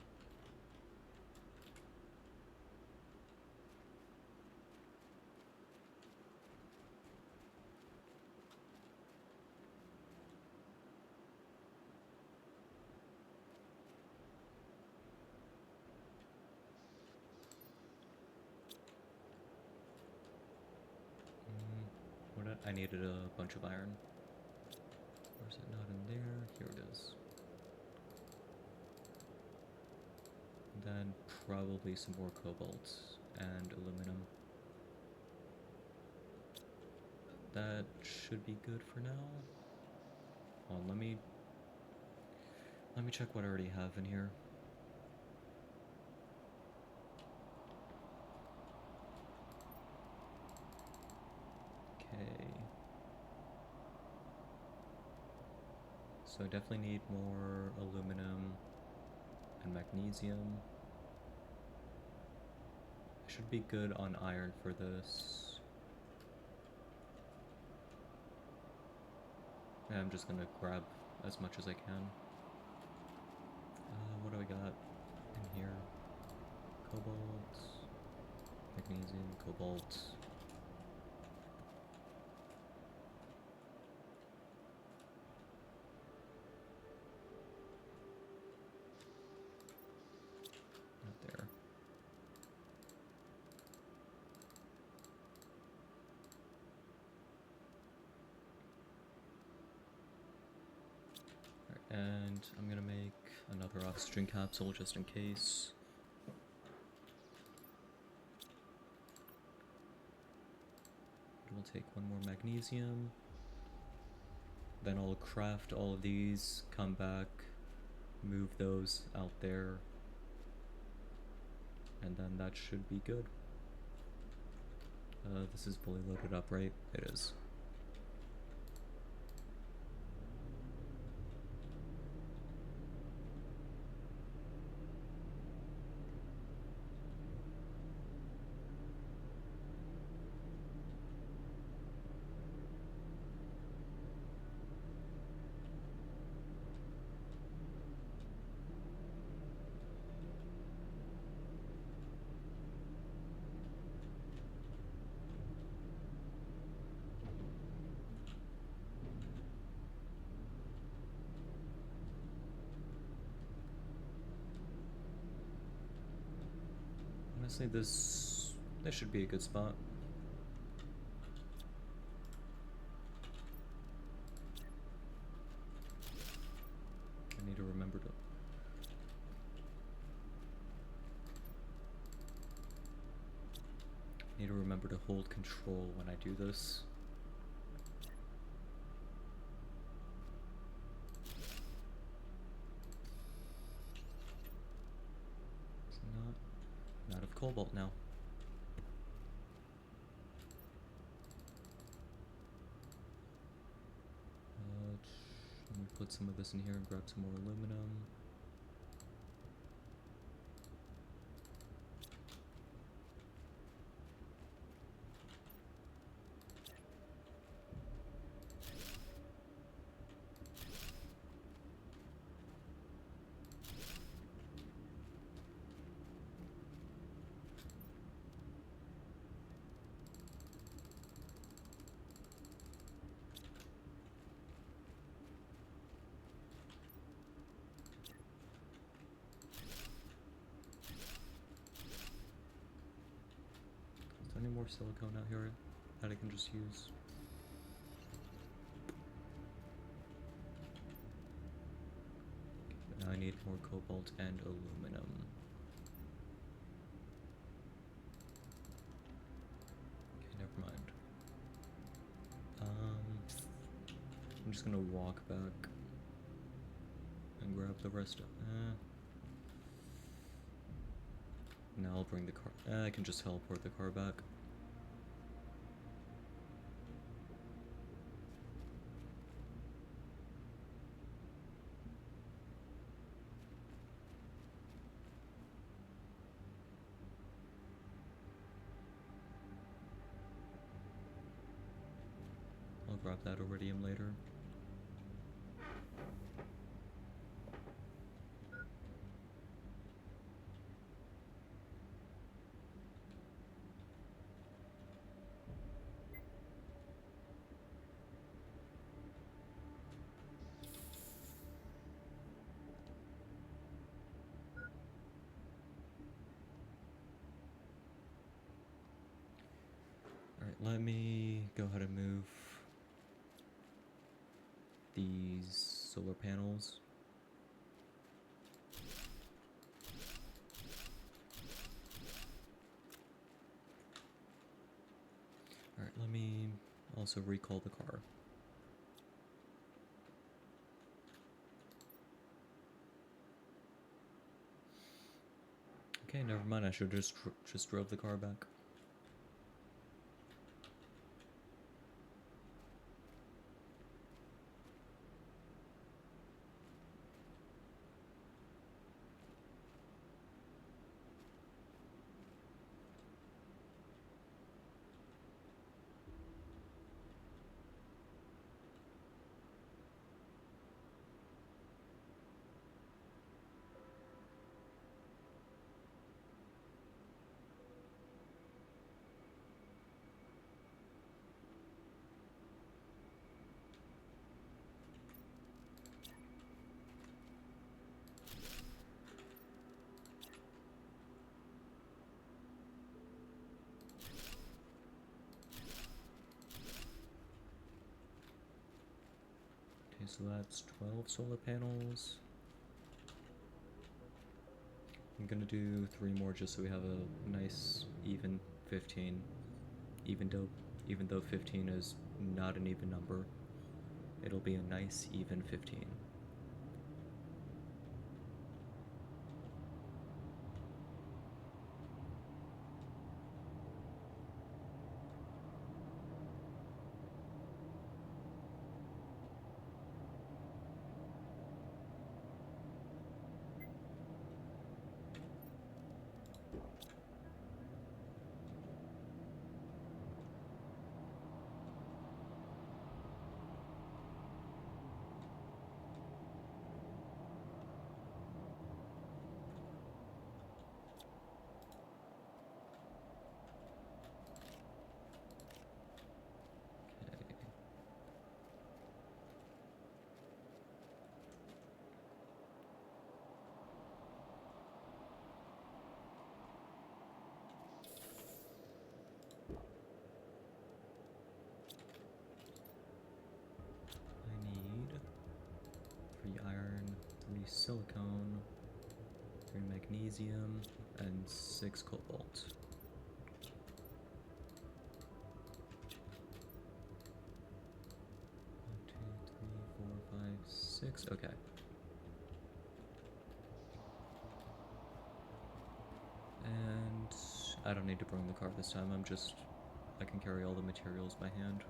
I needed a bunch of iron. Or is it not in there? Here it is. Then probably some more cobalt and aluminum. That should be good for now. Hold on, let me check what I already have in here. Okay. So I definitely need more aluminum and magnesium. I should be good on iron for this. Yeah, I'm just gonna grab as much as I can. What do we got in here? Cobalt, magnesium, cobalt. Not there. And I'm gonna make another oxygen capsule just in case. We'll take 1 more magnesium. Then I'll craft all of these, come back, move those out there, and then that should be good. This is fully loaded up, right? It is. Honestly, this should be a good spot. I need to remember to... hold control when I do this. cobalt now. Let me put some of this in here and grab some more aluminum. Is there any more silicone out here that I can just use? Now I need more cobalt and aluminum. Okay, never mind. I'm just gonna walk back and grab the rest of. Now I'll bring the car. I can just teleport the car back. I'll grab that iridium later. Alright, let me go ahead and move these solar panels. Alright, let me also recall the car. Okay, never mind, I should just drove the car back. Okay, so that's 12 solar panels. I'm gonna do 3 more just so we have a nice even 15. Even though 15 is not an even number, it'll be a nice even 15. I need 3 iron, 3 silicone, 3 magnesium, and 6 cobalt. 1, 2, 3, 4, 5, 6. Okay. And I don't need to bring the car this time. I can carry all the materials by hand.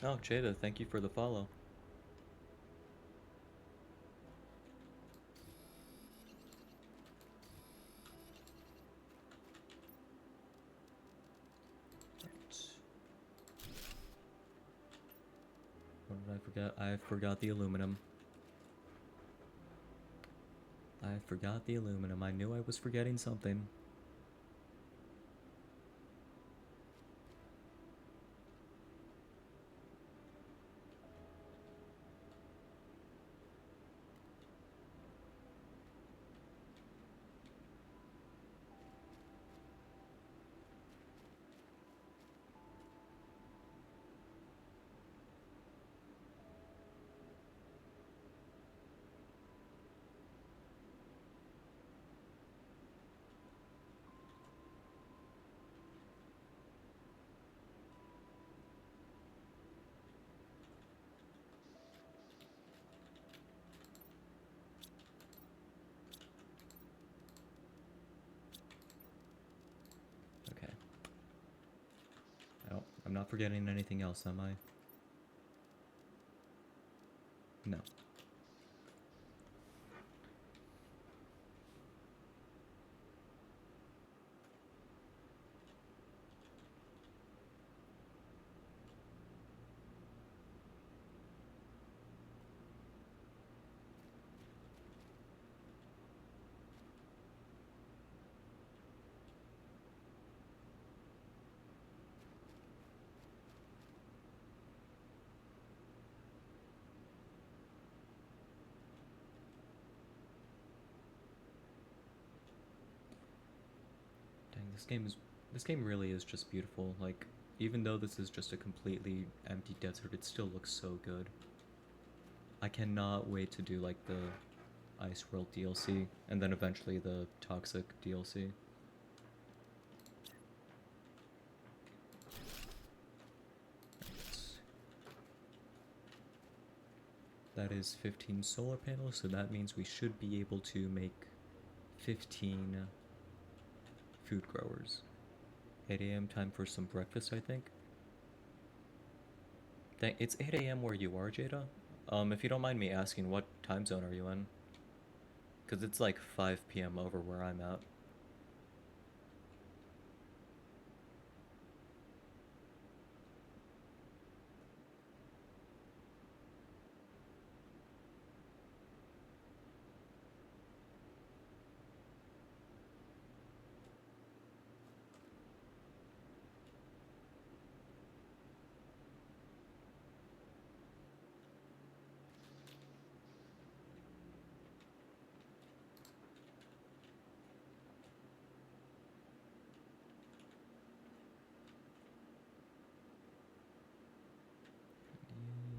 Oh, Jada, thank you for the follow. What did I forget? I forgot the aluminum. I forgot the aluminum. I knew I was forgetting something. Okay. I'm not forgetting anything else, am I? No. Dang, this game really is just beautiful. Like, even though this is just a completely empty desert, it still looks so good. I cannot wait to do like the Ice World DLC and then eventually the Toxic DLC. That is 15 solar panels, so that means we should be able to make 15 food growers. 8 a.m. time for some breakfast, I think. It's 8 a.m. where you are, Jada? If you don't mind me asking, what time zone are you in? Because it's like 5 p.m. over where I'm at.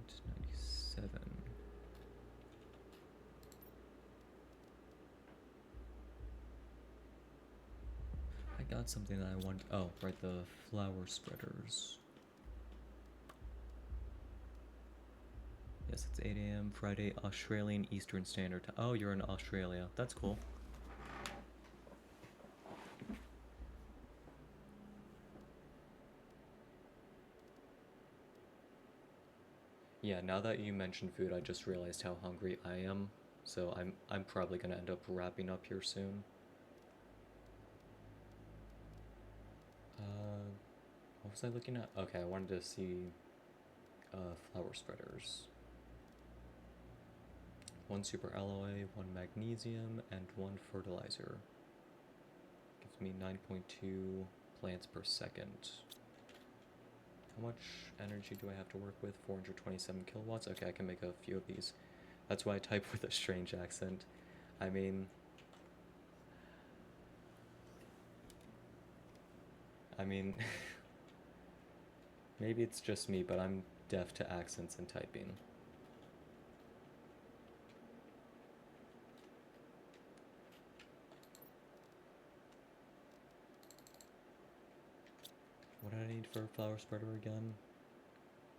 It's 97. I got something that I want. Oh, right, the flower spreaders. Yes, it's 8 a.m. Friday, Australian Eastern Standard Time. Oh, you're in Australia. That's cool. Yeah, now that you mentioned food, I just realized how hungry I am. So I'm probably gonna end up wrapping up here soon. What was I looking at? Okay, I wanted to see flower spreaders. One super alloy, one magnesium, and one fertilizer. Gives me 9.2 plants per second. How much energy do I have to work with? 427 kilowatts? Okay, I can make a few of these. That's why I type with a strange accent. I mean, I mean, maybe it's just me, but I'm deaf to accents and typing. What do I need for a flower spreader again?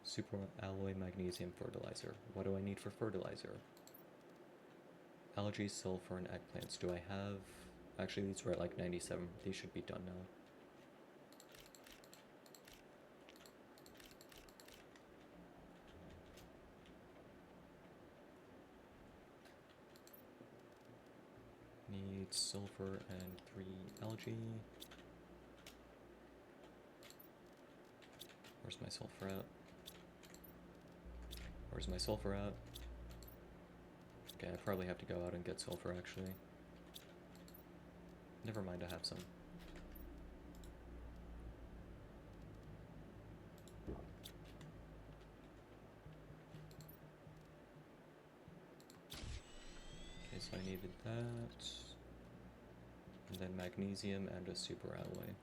Super alloy magnesium fertilizer. What do I need for fertilizer? Algae, sulfur, and eggplants. Do I have... Actually, these were at like 97. These should be done now. Need sulfur and 3 algae. Where's my sulfur at? Where's my sulfur at? Okay, I probably have to go out and get sulfur actually. Never mind, I have some. Okay, so I needed that. And then magnesium and a super alloy.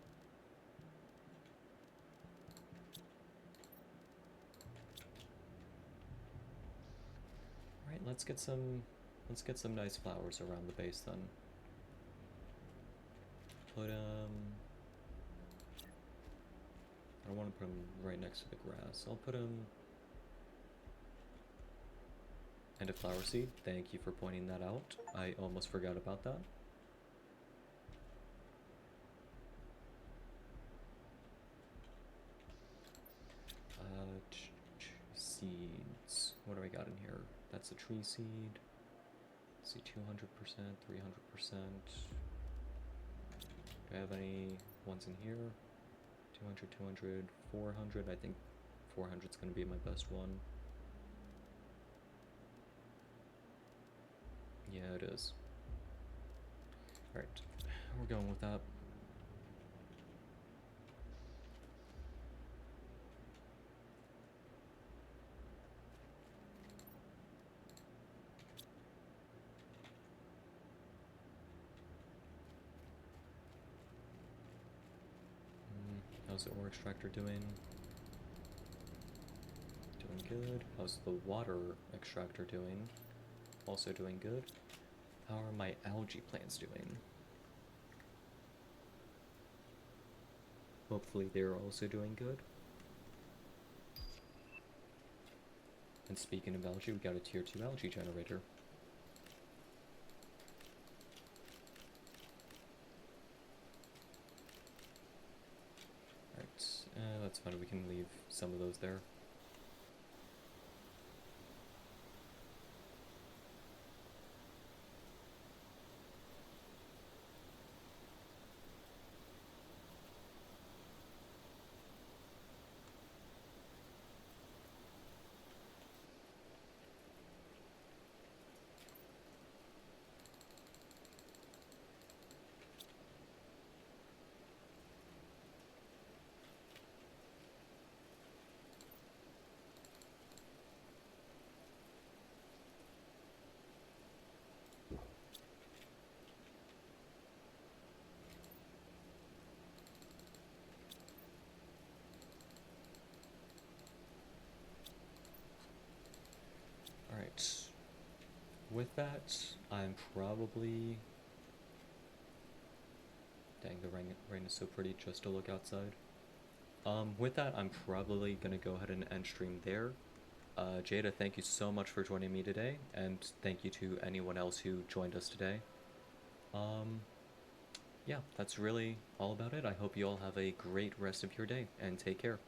Alright, let's get some nice flowers around the base then. Put I don't want to put them right next to the grass. I'll put them... And a flower seed. Thank you for pointing that out. I almost forgot about that. Seeds. What do I got in here? That's a tree seed. Let's see, 200%, 300%. Do I have any ones in here? 200, 200, 400. I think 400 is going to be my best one. Yeah, it is. Alright, we're going with that. How's the ore extractor doing? Doing good. How's the water extractor doing? Also doing good. How are my algae plants doing? Hopefully they're also doing good. And speaking of algae, we got a tier 2 algae generator. Alright, that's fine, we can leave some of those there. Alright. With that, I'm probably... Dang, the rain is so pretty just to look outside. With that, I'm probably gonna go ahead and end stream there. Jada, thank you so much for joining me today, and thank you to anyone else who joined us today. Yeah, that's really all about it. I hope you all have a great rest of your day, and take care.